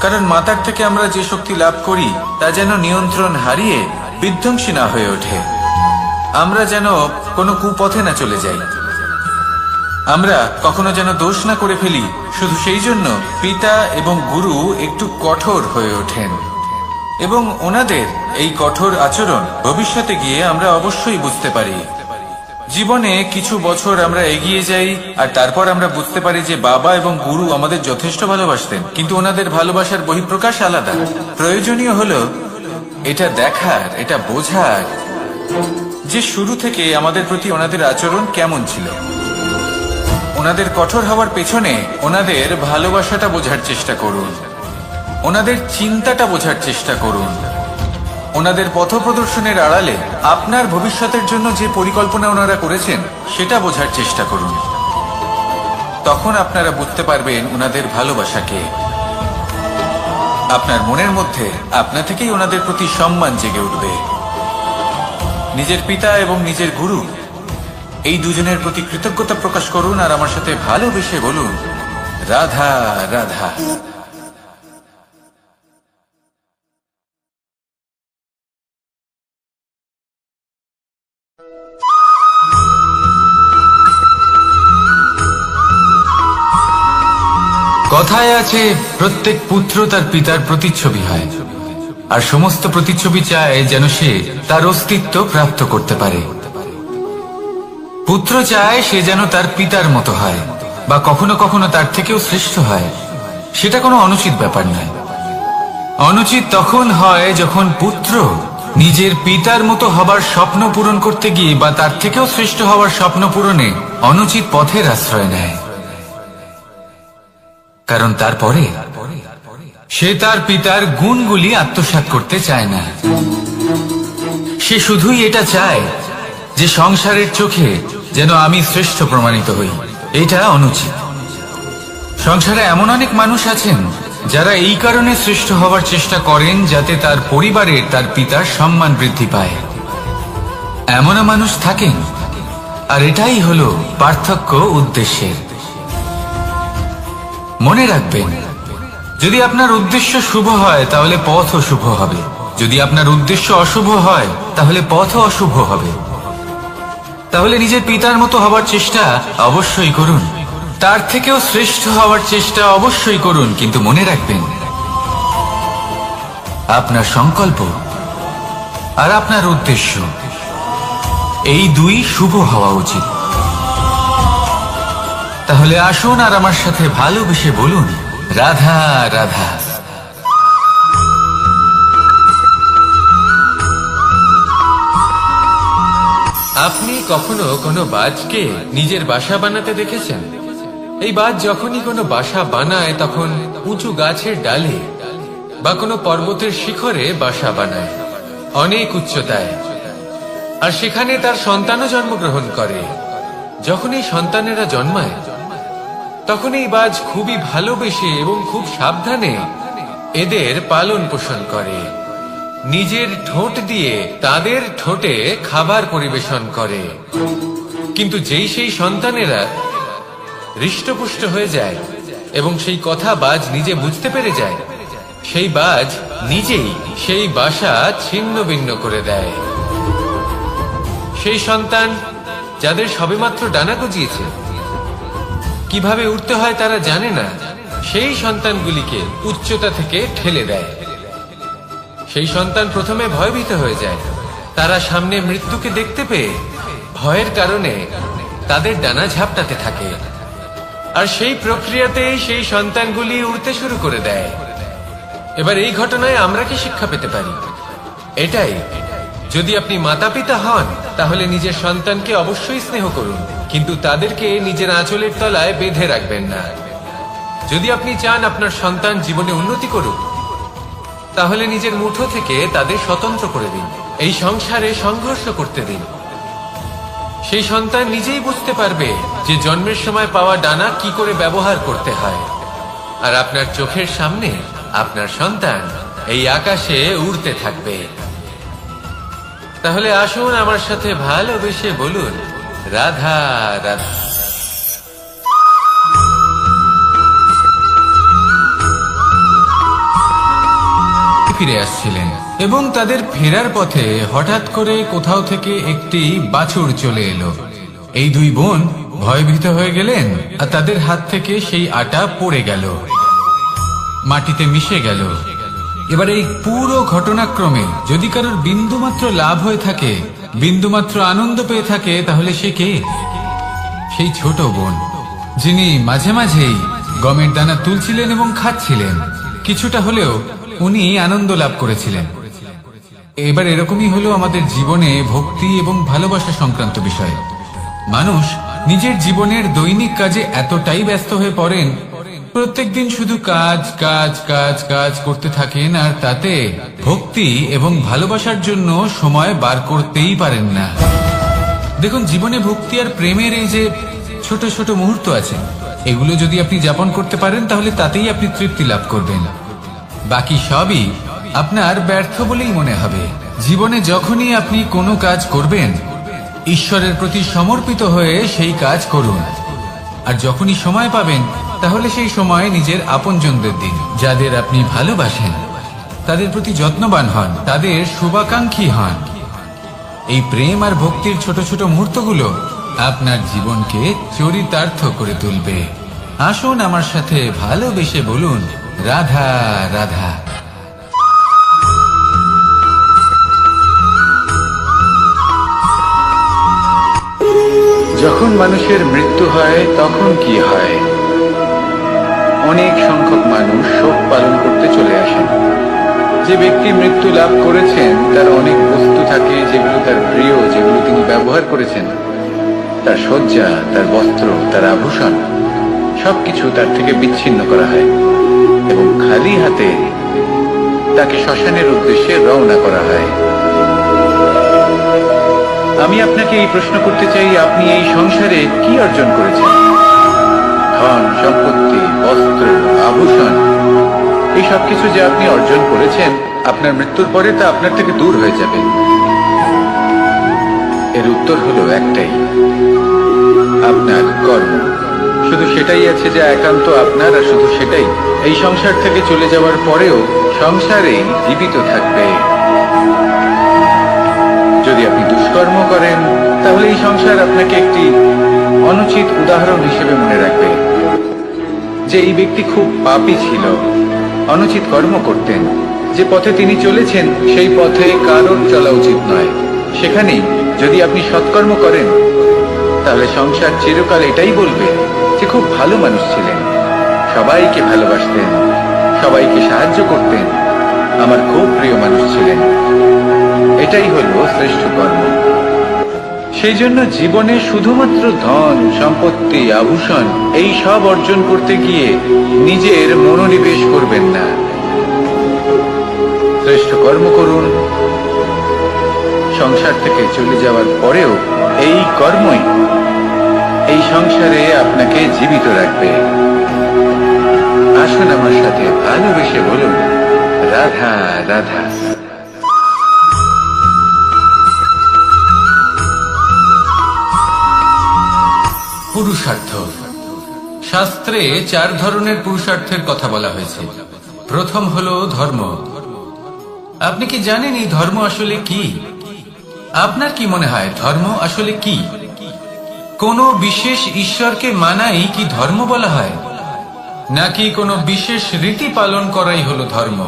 কারণ মাতার থেকে আমরা যে শক্তি লাভ করি তা যেন নিয়ন্ত্রণ হারিয়ে বিধ্বংসী না হয়ে ওঠে, আমরা যেন কোনো কুপথে না চলে যাই, আমরা কখনো যেন দোষ না করে ফেলি। শুধু সেই জন্য পিতা এবং গুরু একটু কঠোর হয়ে ওঠেন, এবং ওনাদের এই কঠোর আচরণ ভবিষ্যতে গিয়ে আমরা অবশ্যই বুঝতে পারি। জীবনে কিছু বছর আমরা এগিয়ে যাই আর তারপর আমরা বুঝতে পারি যে বাবা এবং গুরু আমাদের যথেষ্ট ভালোবাসতেন, কিন্তু ওনাদের ভালোবাসার বহিঃপ্রকাশ আলাদা। প্রয়োজনীয় হলো এটা দেখার, এটা বোঝার যে শুরু থেকে আমাদের প্রতি ওনাদের আচরণ কেমন ছিল। ওনাদের কঠোর হওয়ার পেছনে ওনাদের ভালোবাসাটা বোঝার চেষ্টা করুন, ওনাদের চিন্তাটা বোঝার চেষ্টা করুন, ওনাদের পথপ্রদর্শনের আড়ালে আপনার ভবিষ্যতের জন্য যে পরিকল্পনা ওনারা করেছেন সেটা বোঝার চেষ্টা করুন। তখন আপনারা বুঝতে পারবেন ওনাদের ভালোবাসাকে। আপনার মনের মধ্যে আপনা থেকেই ওনাদের প্রতি সম্মান জেগে উঠবে। নিজের পিতা এবং নিজের গুরু এই দুজনের প্রতি কৃতজ্ঞতা প্রকাশ করুন আর আমার সাথে ভালোবেসে বলুন, রাধা রাধা। কথায় আছে, প্রত্যেক পুত্র তার পিতার প্রতিচ্ছবি হয়, আর সমস্ত প্রতিচ্ছবি চায় যেন সে তার অস্তিত্ব প্রাপ্ত করতে পারে। পুত্র চায় সে যেন তার পিতার মতো হয়, বা কখনো কখনো তার থেকেও শ্রেষ্ঠ হয়। সেটা কোনো অনুচিত ব্যাপার নয়। অনুচিত তখন হয় যখন পুত্র নিজের পিতার মতো হবার স্বপ্ন পূরণ করতে গিয়ে বা তার থেকেও শ্রেষ্ঠ হওয়ার স্বপ্ন পূরণে অনুচিত পথের আশ্রয় নেয়, কারণ তারপরে সে তার পিতার গুণগুলি আত্মসাৎ করতে চায় না। সে শুধুই এটা চায় যে সংসারের চোখে যেন আমি শ্রেষ্ঠ প্রমাণিত হই। এটা অনুচিত। সংসারে এমন অনেক মানুষ আছেন যারা এই কারণে শ্রেষ্ঠ হওয়ার চেষ্টা করেন যাতে তার পরিবারের তার পিতার সম্মান বৃদ্ধি পায়। এমনও মানুষ থাকেন, আর এটাই হলো পার্থক্য উদ্দেশ্যের। মনে রাখবেন, যদি আপনার উদ্দেশ্য শুভ হয় তাহলে পথও শুভ হবে, যদি আপনার উদ্দেশ্য অশুভ হয় তাহলে পথও অশুভ হবে। তাহলে নিজের পিতার মতো হবার চেষ্টা অবশ্যই করুন, তার থেকেও শ্রেষ্ঠ হওয়ার চেষ্টা অবশ্যই করুন, কিন্তু মনে রাখবেন আপনার সংকল্প আর আপনার উদ্দেশ্য এই দুই শুভ হওয়া উচিত। তাহলে আসুন আর আমার সাথে ভালোবেসে বলুন, রাধা রাধা। আপনি কখনো কোনো বাজকে নিজের বাসা বানাতে দেখেছেন? এই বাজ যখনই কোনো বাসা বানায় তখন উঁচু গাছের ডালে বা কোনো পর্বতের শিখরে বাসা বানায়, অনেক উচ্চতায়, আর সেখানে তার সন্তানও জন্মগ্রহণ করে। যখন এই সন্তানেরা জন্মায় তখন এই বাজ খুবই ভালোবেসে এবং খুব সাবধানে এদের পালন পোষণ করে, নিজের ঠোঁট দিয়ে তাদের ঠোঁটে খাবার পরিবেশন করে। কিন্তু যেই সেই সন্তানেরা হৃষ্টপুষ্ট হয়ে যায় এবং সেই কথা বাজ নিজে বুঝতে পেরে যায়, সেই বাজ নিজেই সেই বাসা ছিন্ন ভিন্ন করে দেয়। সেই সন্তান যাদের সবেমাত্র ডানা গজিয়েছে, কিভাবে উঠতে হয় তারা জানে না, সেই সন্তানগুলিকে উচ্চতা থেকে ঠেলে দেয়। সেই সন্তান প্রথমে ভয়ভীত হয়ে যায়। তারা সামনে মৃত্যুকে দেখতে পেয়ে ভয়ের কারণে তাদের ডানা ঝাপটাতে থাকে, আর সেই প্রক্রিয়াতেই সেই সন্তানগুলি উড়তে শুরু করে দেয়। এবার এই ঘটনায় আমরা কি শিক্ষা পেতে পারি? এটাই, যদি আপনি মাতা পিতা হন তাহলে নিজের সন্তানকে অবশ্যই স্নেহ করুন, কিন্তু তাদেরকে নিজের আঁচলের তলায় বেঁধে রাখবেন না। যদি আপনি চান আপনার সন্তান জীবনে উন্নতি করুক, তাহলে নিজের মুঠো থেকে তাদের স্বতন্ত্র করে দিন, এই সংসারে সংঘর্ষ করতে দিন। সেই সন্তান নিজেই বুঝতে পারবে যে জন্মের সময় পাওয়া ডানা কি করে ব্যবহার করতে হয়, আর আপনার চোখের সামনে আপনার সন্তান এই আকাশে উড়তে থাকবে। তাহলে আসুন আমার সাথে ভালোবেসে বলুন রাধা রাধা। ফিরে আসছিলেন এবং তাদের ফেরার পথে হঠাৎ করে কোথাও থেকে একটি বাছুর চলে এলো। এই দুই বোন ভয়ভীত হয়ে গেলেন আর তাদের হাত থেকে সেই আটা পড়ে গেল, মাটিতে মিশে গেল। এবার এই পুরো ঘটনাক্রমে যদি কারোর বিন্দুমাত্র লাভ হয়ে থাকে, বিন্দুমাত্র আনন্দ পেয়ে থাকে, তাহলে সে কে? সেই ছোট বোন, যিনি মাঝে মাঝেই গমের দানা তুলছিলেন এবং খাচ্ছিলেন। কিছুটা হলেও উনি আনন্দ লাভ করেছিলেন। এবার এরকমই হলো আমাদের জীবনে ভক্তি এবং ভালোবাসা সংক্রান্ত বিষয়। মানুষ নিজের জীবনের দৈনিক কাজে এতটাই ব্যস্ত হয়ে পড়েন, প্রত্যেকদিন শুধু কাজ কাজ কাজ কাজ করতে থাকেন, আর তাতে ভক্তি এবং ভালোবাসার জন্য সময় বার করতেই পারেন না। দেখুন, জীবনে ভক্তি আর প্রেমের এই যে ছোট ছোট মুহূর্ত আছে, এগুলো যদি আপনি যাপন করতে পারেন তাহলে তাতেই আপনি তৃপ্তি লাভ করবেন। বাকি সবই আপনার ব্যর্থ বলেই মনে হবে। জীবনে যখনই আপনি কোনো কাজ করবেন, ঈশ্বরের প্রতি সমর্পিত হয়ে সেই কাজ করুন। আর যখনই সময় পাবেন, তাহলে সেই সময় নিজের আপনজনদের দিন। যাদের আপনি ভালোবাসেন তাদের প্রতি যত্নবান হন, তাদের শুভাকাঙ্ক্ষী হন। এই প্রেম আর ভক্তির ছোট ছোট মুহূর্তগুলো আপনার জীবনকে চরিতার্থ করে তুলবে। আসুন আমার সাথে ভালোবেসে বলুন রাধা রাধা। যখন মানুষের মৃত্যু হয় তখন কি হয়? অনেক সংখ্যক মানুষ শোক পালন করতে চলে আসেন। যে ব্যক্তি মৃত্যু লাভ করেছেন তার অনেক বস্তু থাকে যেগুলো তার প্রিয়, যেগুলো তিনি ব্যবহার করেছেন। তার শয্যা, তার বস্ত্র, তার আভূষণ সবকিছু তার থেকে বিচ্ছিন্ন করা হয় এবং খালি হাতে তাকে শ্মশানের উদ্দেশ্যে রওনা করা হয়। আমি আপনাকে এই প্রশ্ন করতে চাই, আপনি এই সংসারে কি অর্জন করেছেন? ধন সম্পত্তি, বস্ত্র, আভূষণ, এই সবকিছু যে আপনি অর্জন করেছেন, আপনার মৃত্যুর পরে তা আপনার থেকে দূর হয়ে যাবে। এর উত্তর হলো একটাই, আপনার কর্ম। শুধু সেটাই আছে যা একান্ত আপনার, আর শুধু সেটাই এই সংসার থেকে চলে যাওয়ার পরেও সংসারেই জীবিত থাকবে। যদি আপনি দুষ্কর্ম করেন, তাহলে এই সংসার আপনাকে একটি অনুচিত উদাহরণ হিসেবে মনে রাখবে যে এই ব্যক্তি খুব পাপী ছিল, অনুচিত কর্ম করতেন। যে পথে তিনি চলেছেন সেই পথে কারোর চলা উচিত নয়। সেখানেই যদি আপনি সৎকর্ম করেন, তাহলে সংসার চিরকাল এটাই বলবে যে খুব ভালো মানুষ ছিলেন, সবাইকে ভালোবাসতেন, সবাইকে সাহায্য করতেন, আমার খুব প্রিয় মানুষ ছিলেন। এটাই হলো শ্রেষ্ঠ কর্ম। সেই জন্য জীবনে শুধুমাত্র ধন সম্পত্তি, আভূষণ এই সব অর্জন করতে গিয়ে নিজের মনোনিবেশ করবেন না। শ্রেষ্ঠ কর্ম করুন। সংসার থেকে চলে যাওয়ার পরেও এই কর্মই এই সংসারে আপনাকে জীবিত রাখবে। আসুন আমার সাথে ভালোবেসে বলুন রাধা রাধা। পুরুষার্থ। শাস্ত্রে 4 ধরনের পুরুষার্থের কথা বলা হয়েছে। প্রথম হলো ধর্ম। আপনি কি জানেন এই ধর্ম আসলে কি? আপনার কি মনে হয় ধর্ম আসলে কি? কোনো বিশেষ ঈশ্বরকে মানাই কি ধর্ম বলা হয়? নাকি কোনো বিশেষ রীতি পালন করাই হলো ধর্ম?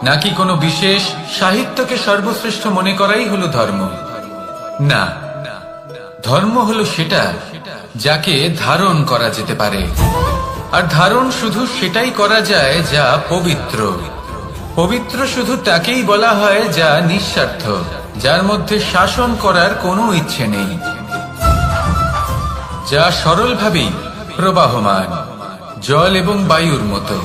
নাকি কোনো বিশেষ সাহিত্যকে সর্বশ্রেষ্ঠ মনে করাই হলো ধর্ম? না, ধর্ম হলো সেটা যাকে ধারণ করা যেতে পারে। আর ধারণ শুধু সেটাই করা যায় যা পবিত্র। পবিত্র শুধু তাকেই বলা হয় যা নিঃস্বার্থ, যার মধ্যে শাসন করার কোনো ইচ্ছে নেই, যা সরলভাবেই প্রবাহমান, জল এবং বায়ুর মতো।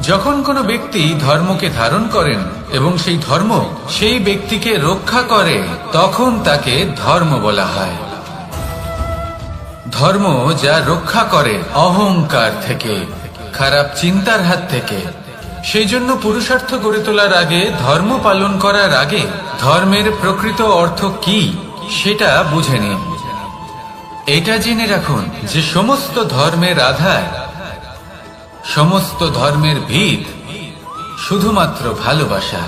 যখন কোনো ব্যক্তি ধর্মকে ধারণ করেন এবং সেই ধর্ম সেই ব্যক্তিকে রক্ষা করে, তখন তাকে ধর্ম বলা হয়। ধর্ম যা রক্ষা করে অহংকার থেকে, খারাপ চিন্তার হাত থেকে, সেই জন্য পুরুষার্থ গড়ে তোলার আগে, ধর্ম পালন করার আগে ধর্মের প্রকৃত অর্থ কি সেটা বুঝে নিন। এটা জেনে রাখুন যে সমস্ত ধর্মের আধার, সমস্ত ধর্মের ভিত শুধুমাত্র ভালোবাসা।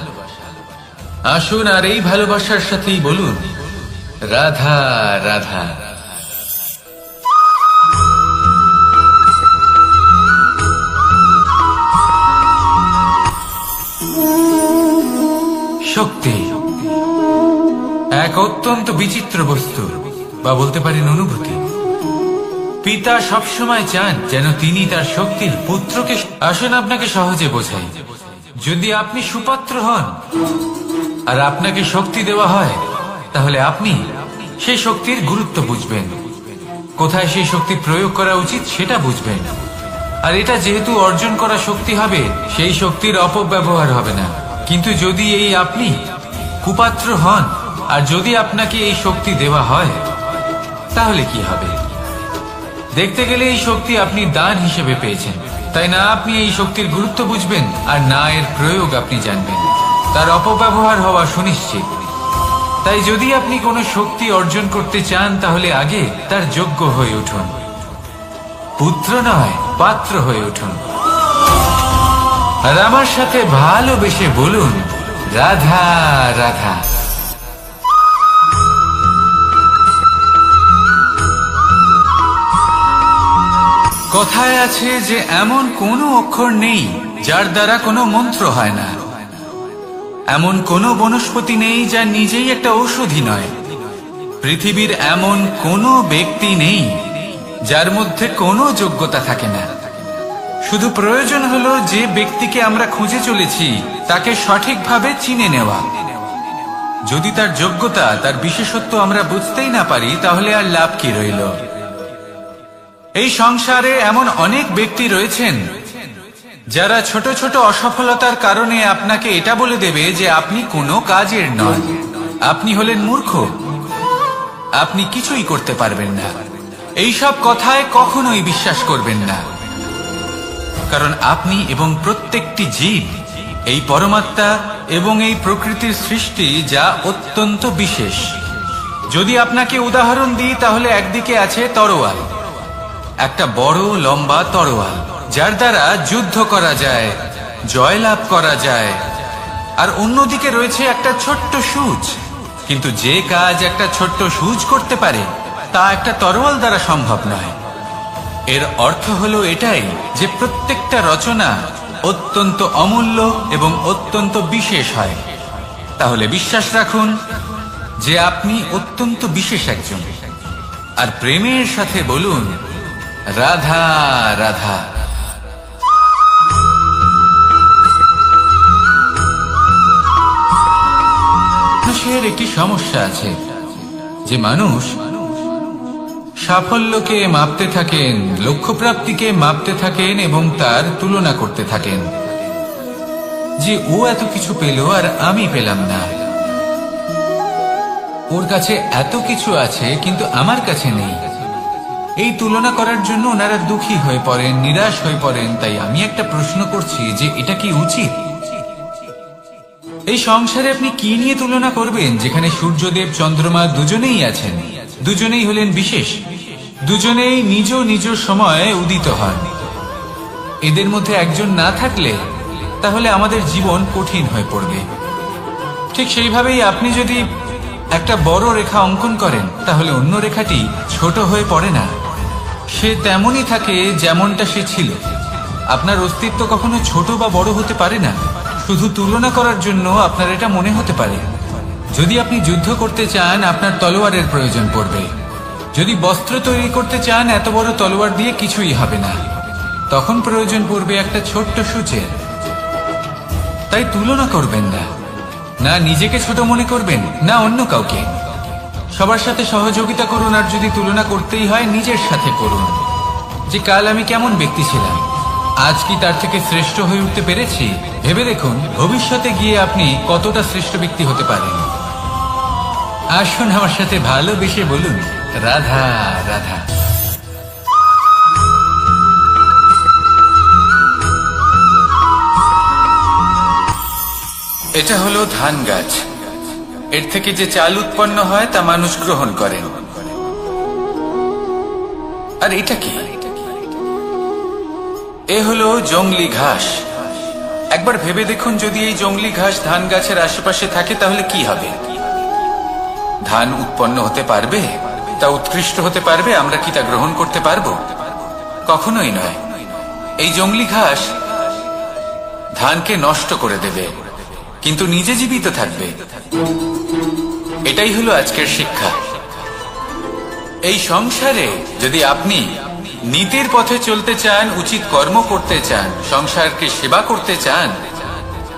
আসুন আর এই ভালোবাসার সাথেই বলুন রাধা রাধা। শক্তি এক অত্যন্ত বিচিত্র বস্তু, বা বলতে পারেন অনুভূতি। পিতা সবসময় চান যেন তিনি তার শক্তির পুত্রকে। আসুন আপনাকে সহজে বোঝাই। যদি আপনি সুপাত্র হন আর আপনাকে শক্তি দেওয়া হয়, তাহলে আপনি সেই শক্তির গুরুত্ব বুঝবেন, কোথায় সেই শক্তি প্রয়োগ করা উচিত সেটা বুঝবেন। আর এটা যেহেতু অর্জন করা শক্তি হবে, সেই শক্তির অপব্যবহার হবে না। কিন্তু যদি এই আপনি কুপাত্র হন আর যদি আপনাকে এই শক্তি দেওয়া হয়, তাহলে কি হবে? দেখতে গেলে এই শক্তি আপনি দান হিসেবে পেয়েছেন, তাই না আপনি এই শক্তির গুরুত্ব বুঝবেন আর না এর প্রয়োগ আপনি জানবেন। তার অপব্যবহার হওয়া সুনিশ্চিত। তাই যদি আপনি কোনো শক্তি অর্জন করতে চান, তাহলে আগে তার যোগ্য হয়ে উঠুন। পুত্র নয়, পাত্র হয়ে উঠুন। আর আমার সাথে ভালোবেসে বলুন রাধা রাধা। কথায় আছে যে এমন কোনো অক্ষর নেই যার দ্বারা কোনো মন্ত্র হয় না, এমন কোনো বনস্পতি নেই যা নিজেই একটা ঔষধি নয়, পৃথিবীর এমন কোনো ব্যক্তি নেই যার মধ্যে কোনো যোগ্যতা থাকে না। শুধু প্রয়োজন হলো যে ব্যক্তিকে আমরা খুঁজে চলেছি তাকে সঠিকভাবে চিনে নেওয়া। যদি তার যোগ্যতা, তার বিশেষত্ব আমরা বুঝতেই না পারি, তাহলে আর লাভ কি রইল? এই সংসারে এমন অনেক ব্যক্তি রয়েছেন যারা ছোট ছোট অসফলতার কারণে আপনাকে এটা বলে দেবে যে আপনি কোনো কাজের নন, আপনি হলেন মূর্খ, আপনি কিছুই করতে পারবেন না। এইসব কথায় কখনোই বিশ্বাস করবেন না, কারণ আপনি এবং প্রত্যেকটি জীব এই পরমাত্মা এবং এই প্রকৃতির সৃষ্টি, যা অত্যন্ত বিশেষ। যদি আপনাকে উদাহরণ দিই, তাহলে একদিকে আছে তরোয়াল, একটা বড় লম্বা তরোয়াল যার দ্বারা যুদ্ধ করা যায়, জয়লাভ করা যায়। আর অন্যদিকে রয়েছে একটা ছোট্ট সূচ, কিন্তু যে কাজ একটা ছোট্ট সূচ করতে পারে তা একটা তরোয়াল দ্বারা সম্ভব নয়। এর অর্থ হলো এটাই যে প্রত্যেকটা রচনা অত্যন্ত অমূল্য এবং অত্যন্ত বিশেষ হয়। তাহলে বিশ্বাস রাখুন যে আপনি অত্যন্ত বিশেষ একজন। আর প্রেমের সাথে বলুন রাধা রাধা। মানুষের একটি সমস্যা আছে যে মানুষ সাফল্যকে মাপতে থাকেন, লক্ষ্যপ্রাপ্তিকে মাপতে থাকেন এবং তার তুলনা করতে থাকেন যে ও এত কিছু পেল আর আমি পেলাম না, ওর কাছে এত কিছু আছে কিন্তু আমার কাছে নেই। এই তুলনা করার জন্য ওনারা দুঃখী হয়ে পড়েন, নিরাশ হয়ে পড়েন। তাই আমি একটা প্রশ্ন করছি যে এটা কি উচিত? এই সংসারে আপনি কি নিয়ে তুলনা করবেন, যেখানে সূর্যদেব চন্দ্রমা দুজনেই আছেন, দুজনেই হলেন বিশেষ, দুজনেই নিজ নিজ সময়ে উদিত হন। এদের মধ্যে একজন না থাকলে তাহলে আমাদের জীবন কঠিন হয়ে পড়বে। ঠিক সেইভাবেই আপনি যদি একটা বড় রেখা অঙ্কন করেন, তাহলে অন্য রেখাটি ছোট হয়ে পড়ে না, সে তেমনই থাকে যেমনটা সে ছিল। আপনার অস্তিত্ব কখনো ছোট বা বড় হতে পারে না। শুধু তুলনা করার জন্য আপনার এটা মনে হতে পারে। যদি আপনি যুদ্ধ করতে চান, আপনার তলোয়ারের প্রয়োজন পড়বে। যদি বস্ত্র তৈরি করতে চান, এত বড় তলোয়ার দিয়ে কিছুই হবে না, তখন প্রয়োজন পড়বে একটা ছোট্ট সূচের। তাই তুলনা করবেন না, না নিজেকে ছোট মনে করবেন, না অন্য কাউকে। সবার সাথে সহযোগিতা করুন, আর যদি তুলনা করতেই হয় নিজের সাথে করুন, যে কাল আমি কেমন ব্যক্তি ছিলাম, আজ কি তার থেকে শ্রেষ্ঠ হয়ে উঠতে পেরেছি? ভেবে দেখুন ভবিষ্যতে গিয়ে আপনি কতটা শ্রেষ্ঠ ব্যক্তি হতে পারেন। আসুন আমার সাথে ভালোবেসে বলুন রাধা রাধা। এটা হলো ধান গাছ। এর থেকে যে চাল উৎপন্ন হয় তা মানুষ গ্রহণ করেন। আর এটা কি? এ হলো জংলি ঘাস। একবার ভেবে দেখুন, যদি এই জংলি ঘাস ধান গাছের আশেপাশে থাকে তাহলে কি হবে? ধান উৎপন্ন হতে পারবে? তা উৎকৃষ্ট হতে পারবে? আমরা কি তা গ্রহণ করতে পারবো? কখনোই নয়। এই জংলি ঘাস ধানকে নষ্ট করে দেবে, কিন্তু নিজে জীবিত থাকবে। এটাই হলো আজকের শিক্ষা। এই সংসারে যদি আপনি নীতির পথে চলতে চান, উচিত কর্ম করতে চান, সংসারকে সেবা করতে চান,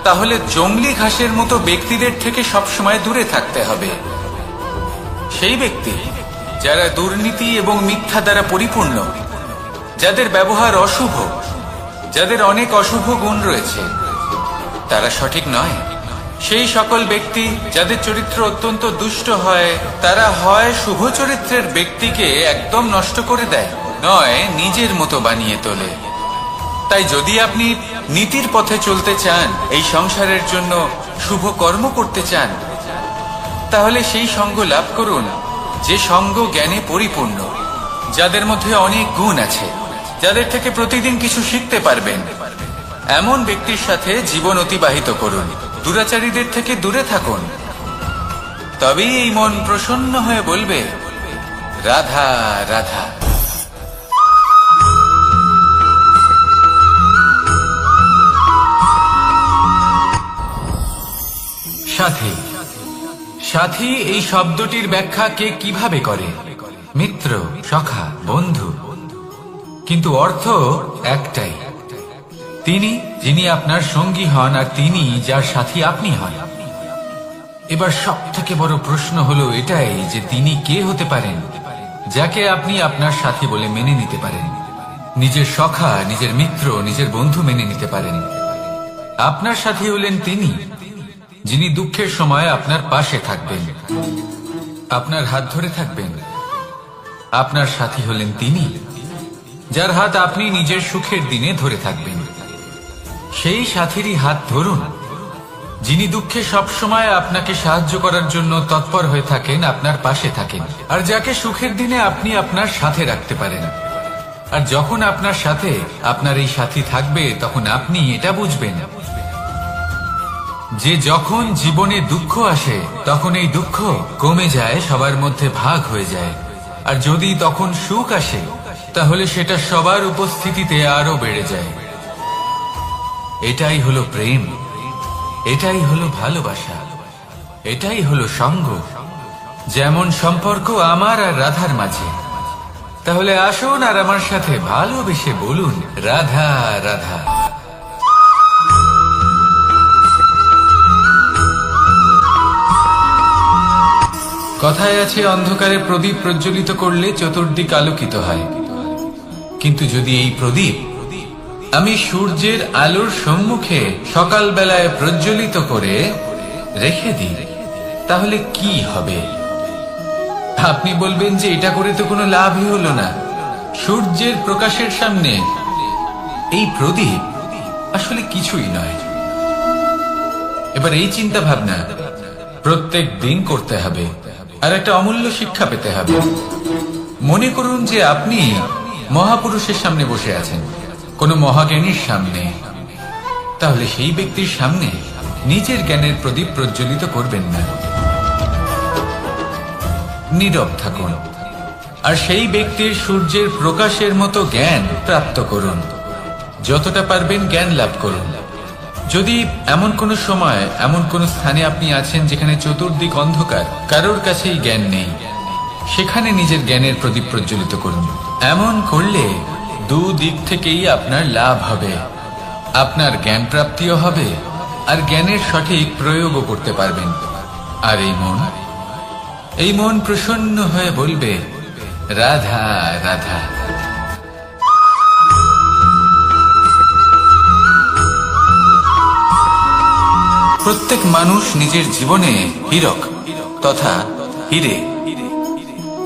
তাহলে জংলি ঘাসের মতো ব্যক্তিদের থেকে সবসময় দূরে থাকতে হবে। সেই ব্যক্তি যারা দুর্নীতি এবং মিথ্যা দ্বারা পরিপূর্ণ, যাদের ব্যবহার অশুভ, যাদের অনেক অশুভ গুণ রয়েছে, তারা সঠিক নয়। সেই সকল ব্যক্তি যাদের চরিত্র অত্যন্ত দুষ্ট হয়, তারা হয় শুভ চরিত্রের ব্যক্তিকে একদম নষ্ট করে দেয়, নয় নিজের মতো বানিয়ে তোলে। তাই যদি আপনি নীতির পথে চলতে চান, এই সংসারের জন্য শুভ কর্ম করতে চান, তাহলে সেই সঙ্গ লাভ করুন যে সঙ্গ জ্ঞানে পরিপূর্ণ, যাদের মধ্যে অনেক গুণ আছে, যাদের থেকে প্রতিদিন কিছু শিখতে পারবেন। এমন ব্যক্তির সাথে জীবন অতিবাহিত করুন, দুরাচারীদের থেকে দূরে থাকুন। তবেই এই মন প্রসন্ন হয়ে বলবে, রাধা রাধা। সাথী। সাথী এই শব্দটির ব্যাখ্যা কে কিভাবে করে? মিত্র, সখা, বন্ধু। কিন্তু অর্থ একটাই, তিনি যিনি আপনার সঙ্গী হন আর তিনি যার সাথী আপনি হন। এবার সব থেকে বড় প্রশ্ন হলো এটাই যে তিনি কে হতে পারেন যাকে আপনি আপনার সাথী বলে মেনে নিতে পারেন, নিজের সখা, নিজের মিত্র, নিজের বন্ধু মেনে নিতে পারেন। আপনার সাথী হলেন তিনি যিনি দুঃখের সময় আপনার পাশে থাকবেন, আপনার হাত ধরে থাকবেন। আপনার সাথী হলেন তিনি যার হাত আপনি নিজের সুখের দিনে ধরে থাকবেন। সেই সাথীরই হাত ধরুন যিনি দুঃখে সবসময় আপনাকে সাহায্য করার জন্য তৎপর হয়ে থাকেন, আপনার পাশে থাকেন, আর যাকে সুখের দিনে আপনি আপনার সাথে রাখতে পারেন। আর যখন আপনার সাথে আপনার এই সাথী থাকবে, তখন আপনি এটা বুঝবেন যে যখন জীবনে দুঃখ আসে, তখন এই দুঃখ কমে যায়, সবার মধ্যে ভাগ হয়ে যায়। আর যদি তখন সুখ আসে, তাহলে সেটা সবার উপস্থিতিতে আরো বেড়ে যায়। এটাই হলো প্রেম, এটাই হলো ভালোবাসা, এটাই হলো সঙ্গ। যেমন সম্পর্ক আমার আর রাধার মাঝে। তাহলে আসুন আর আমার সাথে ভালোবেসে বলুন, রাধা রাধা। কথায় আছে, অন্ধকারে প্রদীপ প্রজ্বলিত করলে চতুর্দিক আলোকিত হয়। কিন্তু যদি এই প্রদীপ আমি সূর্যের আলোর সম্মুখে সকালবেলায় প্রজ্বলিত করে রেখে দিই, তাহলে কি হবে? আপনি বলবেন যে এটা করে তো কোনো লাভই হলো না। সূর্যের প্রকাশের সামনে এই প্রদীপ আসলে কিছুই নয়। এবার এই চিন্তা ভাবনা প্রত্যেক দিন করতে হবে, আর একটা অমূল্য শিক্ষা পেতে হবে। মনে করুন যে আপনি মহাপুরুষের সামনে বসে আছেন, কোন মহাজ্ঞানীর সামনে। তাহলে সেই ব্যক্তির সামনে নিজের জ্ঞানের প্রদীপ প্রজ্বলিত করবেন না, নীরব থাকুন, আর সেই ব্যক্তির সূর্যের প্রকাশের মতো জ্ঞান প্রাপ্ত করুন। যতটা পারবেন জ্ঞান লাভ করুন। যদি এমন কোন সময়, এমন কোন স্থানে আপনি আছেন যেখানে চতুর্দিক অন্ধকার, কারোর কাছেই জ্ঞান নেই, সেখানে নিজের জ্ঞানের প্রদীপ প্রজ্বলিত করুন। এমন করলে দুদিক থেকেই আপনার লাভ হবে। আপনার জ্ঞান প্রাপ্তিও হবে, আর জ্ঞানের সঠিক প্রয়োগও করতে পারবেন। আর এই মন প্রসন্ন হয়ে বলবে, রাধা রাধা। প্রত্যেক মানুষ নিজের জীবনে হীরক তথা হীরে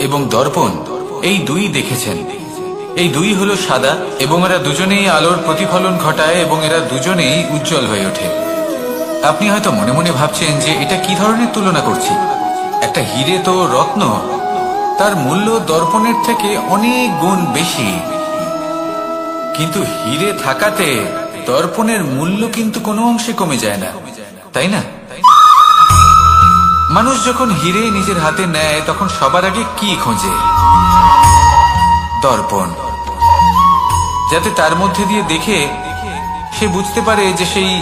এবং দর্পণ, এই দুই দেখেছেন। এই দুই হলো সাদা, এবং এরা দুজনেই আলোর প্রতিফলন ঘটায়, এবং এরা দুজনেই উজ্জ্বল হয়ে ওঠে। আপনি হয়তো মনে মনে ভাবছেন যে এটা কি ধরনের তুলনা করছি। একটা হিরে তো রত্ন, তার মূল্য দর্পণের থেকে অনেক গুণ বেশি। কিন্তু হিরে থাকাতে দর্পণের মূল্য কিন্তু কোনো অংশে কমে যায় না, তাই না? মানুষ যখন হিরে নিজের হাতে নেয় তখন সবার আগে কি খোঁজে? দর্পণ, যাতে তার মধ্যে দিয়ে দেখে সে বুঝতে পারে যে সেই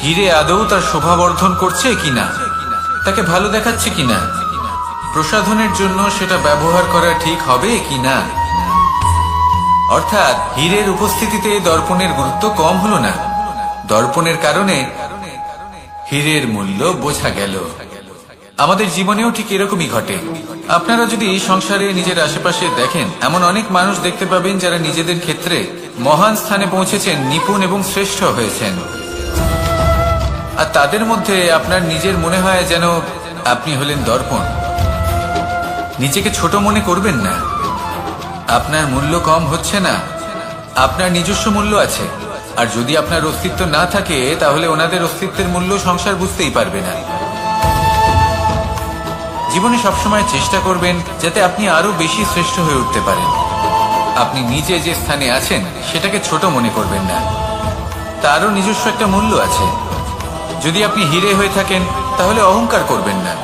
হিরে আদৌ তার শোভাবর্ধন করছে কিনা, তাকে ভালো দেখাচ্ছে কিনা, প্রসাধনের জন্য সেটা ব্যবহার করা ঠিক হবে কিনা। অর্থাৎ হীরের উপস্থিতিতে দর্পণের গুরুত্ব কম হলো না, দর্পণের কারণে হীরের মূল্য বোঝা গেল। আমাদের জীবনেও ঠিক এরকমই ঘটে। আপনারা যদি এই সংসারে নিজের আশেপাশে দেখেন, এমন অনেক মানুষ দেখতে পাবেন যারা নিজেদের ক্ষেত্রে মহান স্থানে পৌঁছেছেন, নিপুণ এবং শ্রেষ্ঠ হয়েছেন। আর তাদের মধ্যে আপনার নিজের মনে হয় যেন আপনি হলেন দর্পণ। নিজেকে ছোট মনে করবেন না। আপনার মূল্য কম হচ্ছে না, আপনার নিজস্ব মূল্য আছে। আর যদি আপনার অস্তিত্ব না থাকে তাহলে ওনাদের অস্তিত্বের মূল্য সংসার বুঝতেই পারবে না। জীবনে সবসময় চেষ্টা করবেন যাতে আপনি আরো বেশি শ্রেষ্ঠ হয়ে উঠতে পারেন। আপনি নিজে যে স্থানে আছেন সেটাকে ছোট মনে করবেন না, তারও নিজস্ব একটা মূল্য আছে। যদি আপনি হিরে হয়ে থাকেন তাহলে অহংকার করবেন না,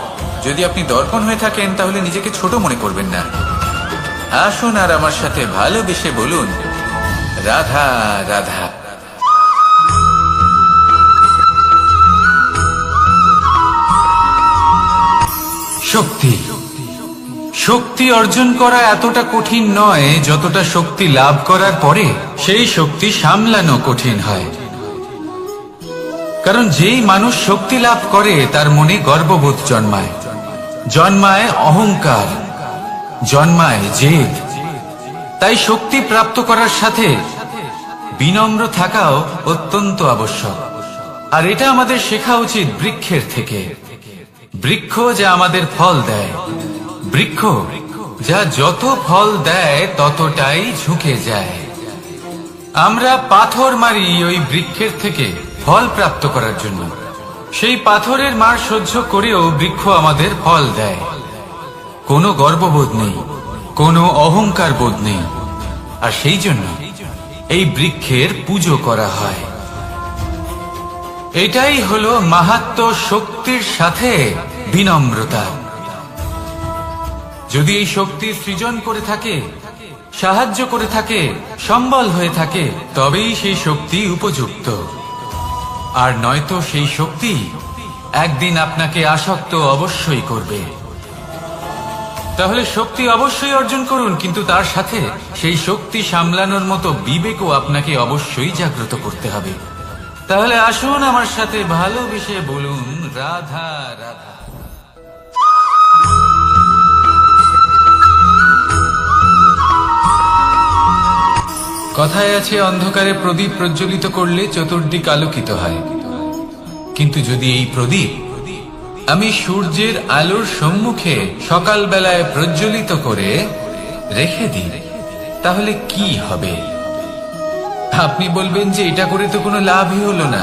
যদি আপনি দর্পণ হয়ে থাকেন তাহলে নিজেকে ছোট মনে করবেন না। আসুন আর আমার সাথে ভালোবেসে বলুন, রাধা রাধা। শক্তি, শক্তি অর্জন করা এতটা কঠিন নয় যতটা শক্তি লাভ করার পরে সেই শক্তি সামলানো কঠিন হয়। কারণ যেই মানুষ শক্তি লাভ করে তার মনে গর্ববোধ জন্মায়, জন্মায় অহংকার, জন্মায় জেদ। তাই শক্তি প্রাপ্ত করার সাথে বিনম্র থাকাও অত্যন্ত আবশ্যক। আর এটা আমাদের শেখা উচিত বৃক্ষের থেকে। বৃক্ষ যা আমাদের ফল দেয়, বৃক্ষ যা যত ফল দেয় ততটাই ঝুঁকে যায়। আমরা পাথর মারি ওই বৃক্ষের থেকে ফল প্রাপ্ত করার জন্য। সেই পাথরের মার সহ্য করেও বৃক্ষ আমাদের ফল দেয়। কোনো গর্ববোধ নেই, কোনো অহংকার বোধ নেই। আর সেই জন্য এই বৃক্ষের পুজো করা হয়। এটাই হলো মাহাত্ম্য, শক্তির সাথে বিনম্রতা। যদি এই শক্তি সৃজন করে থাকে, সাহায্য করে থাকে, সম্বল হয়ে থাকে, তবেই সেই শক্তি উপযুক্ত। আর নয়তো সেই শক্তি একদিন আপনাকে আসক্ত অবশ্যই করবে। তাহলে শক্তি অবশ্যই অর্জন করুন, কিন্তু তার সাথে সেই শক্তি সামলানোর মতো বিবেকও আপনাকে অবশ্যই জাগ্রত করতে হবে। তাহলে আসুন আমার সাথে ভালোবেসে বলুন, রাধা রাধা। কথায় আছে, অন্ধকারে প্রদীপ প্রজ্বলিত করলে চতুর্দিক আলোকিত হয়। কিন্তু যদি এই প্রদীপ আমি সূর্যের আলোর সম্মুখে সকালবেলায় প্রজ্বলিত করে রেখে দিই, তাহলে কি হবে? আপনি বলবেন যে এটা করে তো কোনো লাভই হলো না।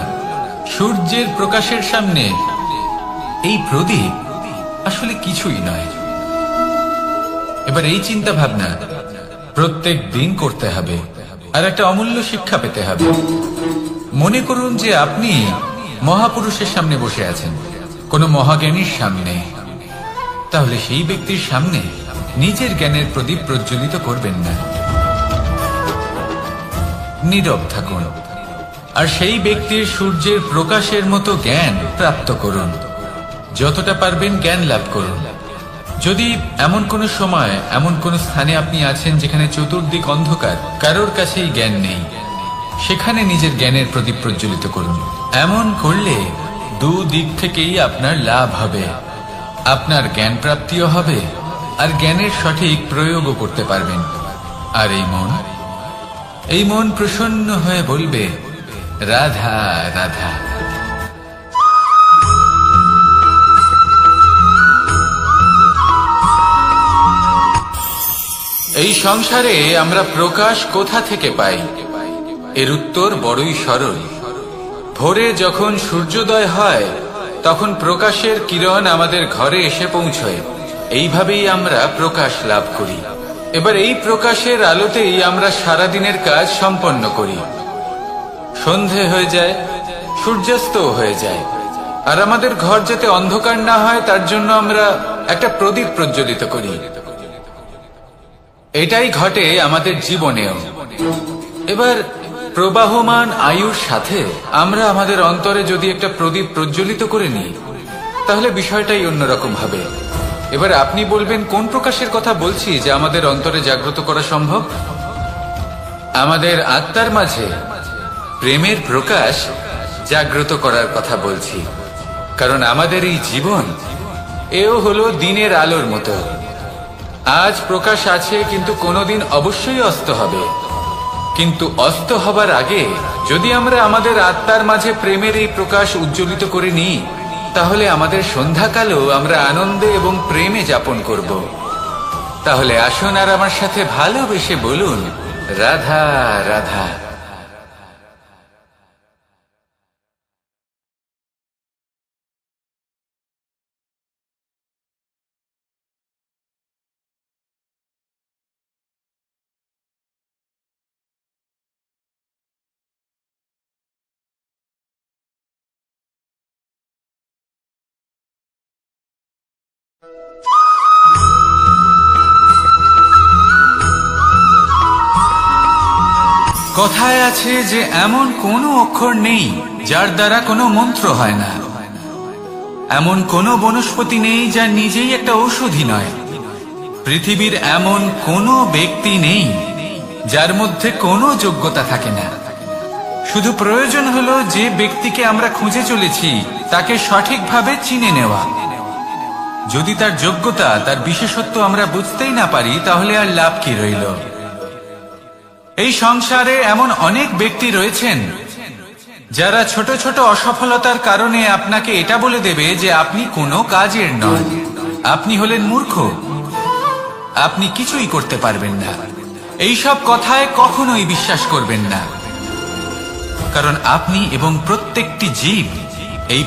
সূর্যের প্রকাশের সামনে এই প্রদীপ আসলে কিছুই নয়। এবার এই চিন্তা ভাবনা প্রত্যেক দিন করতে হবে, আর একটা অমূল্য শিক্ষা পেতে হবে। মনে করুন যে আপনি মহাপুরুষের সামনে বসে আছেন, কোনো মহাজ্ঞানীর সামনে। তাহলে সেই ব্যক্তির সামনে নিজের জ্ঞানের প্রদীপ প্রজ্বলিত করবেন না, নীরব থাকুন। আর সেই ব্যক্তির সূর্যের প্রকাশের মতো জ্ঞান প্রাপ্ত করুন। যতটা পারবেন জ্ঞান লাভ করুন। যদি এমন কোন সময়, এমন কোন স্থানে আপনি আছেন যেখানে চতুর্দিক অন্ধকার, কারোর কাছেই জ্ঞান নেই, সেখানে নিজের জ্ঞানের প্রদীপ প্রজ্বলিত করুন। এমন করলে দুদিক থেকেই আপনার লাভ হবে। আপনার জ্ঞান প্রাপ্তিও হবে, আর জ্ঞানের সঠিক প্রয়োগও করতে পারবেন। আর এই মন প্রসন্ন হয়ে বলবে, রাধা রাধা। এই সংসারে আমরা প্রকাশ কোথা থেকে পাই? এর উত্তর বড়ই সরল। ভোরে যখন সূর্যোদয় হয় তখন প্রকাশের কিরণ আমাদের ঘরে এসে পৌঁছয়। এইভাবেই আমরা প্রকাশ লাভ করি। এবার এই প্রকাশের আলোতেই আমরা সারাদিনের কাজ সম্পন্ন করি। সন্ধে হয়ে যায়, সূর্যাস্ত হয়ে যায়, আর আমাদের ঘর যাতে অন্ধকার না হয় তার জন্য আমরা একটা প্রদীপ প্রজ্বলিত করি। এটাই ঘটে আমাদের জীবনেও। এবার প্রবাহমান আয়ুর সাথে আমরা আমাদের অন্তরে যদি একটা প্রদীপ প্রজ্বলিত করে নিই, তাহলে বিষয়টাই অন্যরকম হবে। এবার আপনি বলবেন কোন প্রকাশের কথা বলছি যা আমাদের অন্তরে জাগ্রত করা সম্ভব? আমাদের আত্মার মাঝে প্রেমের প্রকাশ জাগ্রত করার কথা বলছি। কারণ আমাদের এই জীবন এও হলো দিনের আলোর মতো। আজ প্রকাশ আছে, কিন্তু কোনোদিন অবশ্যই অস্ত হবে। কিন্তু অস্ত হবার আগে যদি আমরা আমাদের আত্মার মাঝে প্রেমের এই প্রকাশ উজ্জ্বলিত করে নিই, তাহলে আমাদের সন্ধ্যাকালও আমরা আনন্দে এবং প্রেমে যাপন করব। তাহলে আসুন আর আমার সাথে ভালোবেসে বলুন, রাধা রাধা। কথায় আছে যে এমন কোনো অক্ষর নেই যার দ্বারা কোনো মন্ত্র হয় না। এমন কোনো বনস্পতি নেই যা নিজেই একটা ঔষধি নয়। পৃথিবীর এমন কোনো ব্যক্তি নেই যার মধ্যে কোনো যোগ্যতা থাকে না। শুধু প্রয়োজন হলো যে ব্যক্তিকে আমরা খুঁজে চলেছি তাকে সঠিকভাবে চিনে নেওয়া। যদি তার যোগ্যতা, তার বিশেষত্ব আমরা বুঝতেই না পারি, তাহলে আর লাভ কি রইল? এই সংসারে এমন অনেক ব্যক্তি রয়েছেন যারা ছোট ছোট অসফলতার কারণে আপনাকে এটা বলে দেবে যে আপনি কোনো কাজের নন, আপনি হলেন মূর্খ, আপনি কিছুই করতে পারবেন না। এইসব কথায় কখনোই বিশ্বাস করবেন না, কারণ আপনি এবং প্রত্যেকটি জীব এই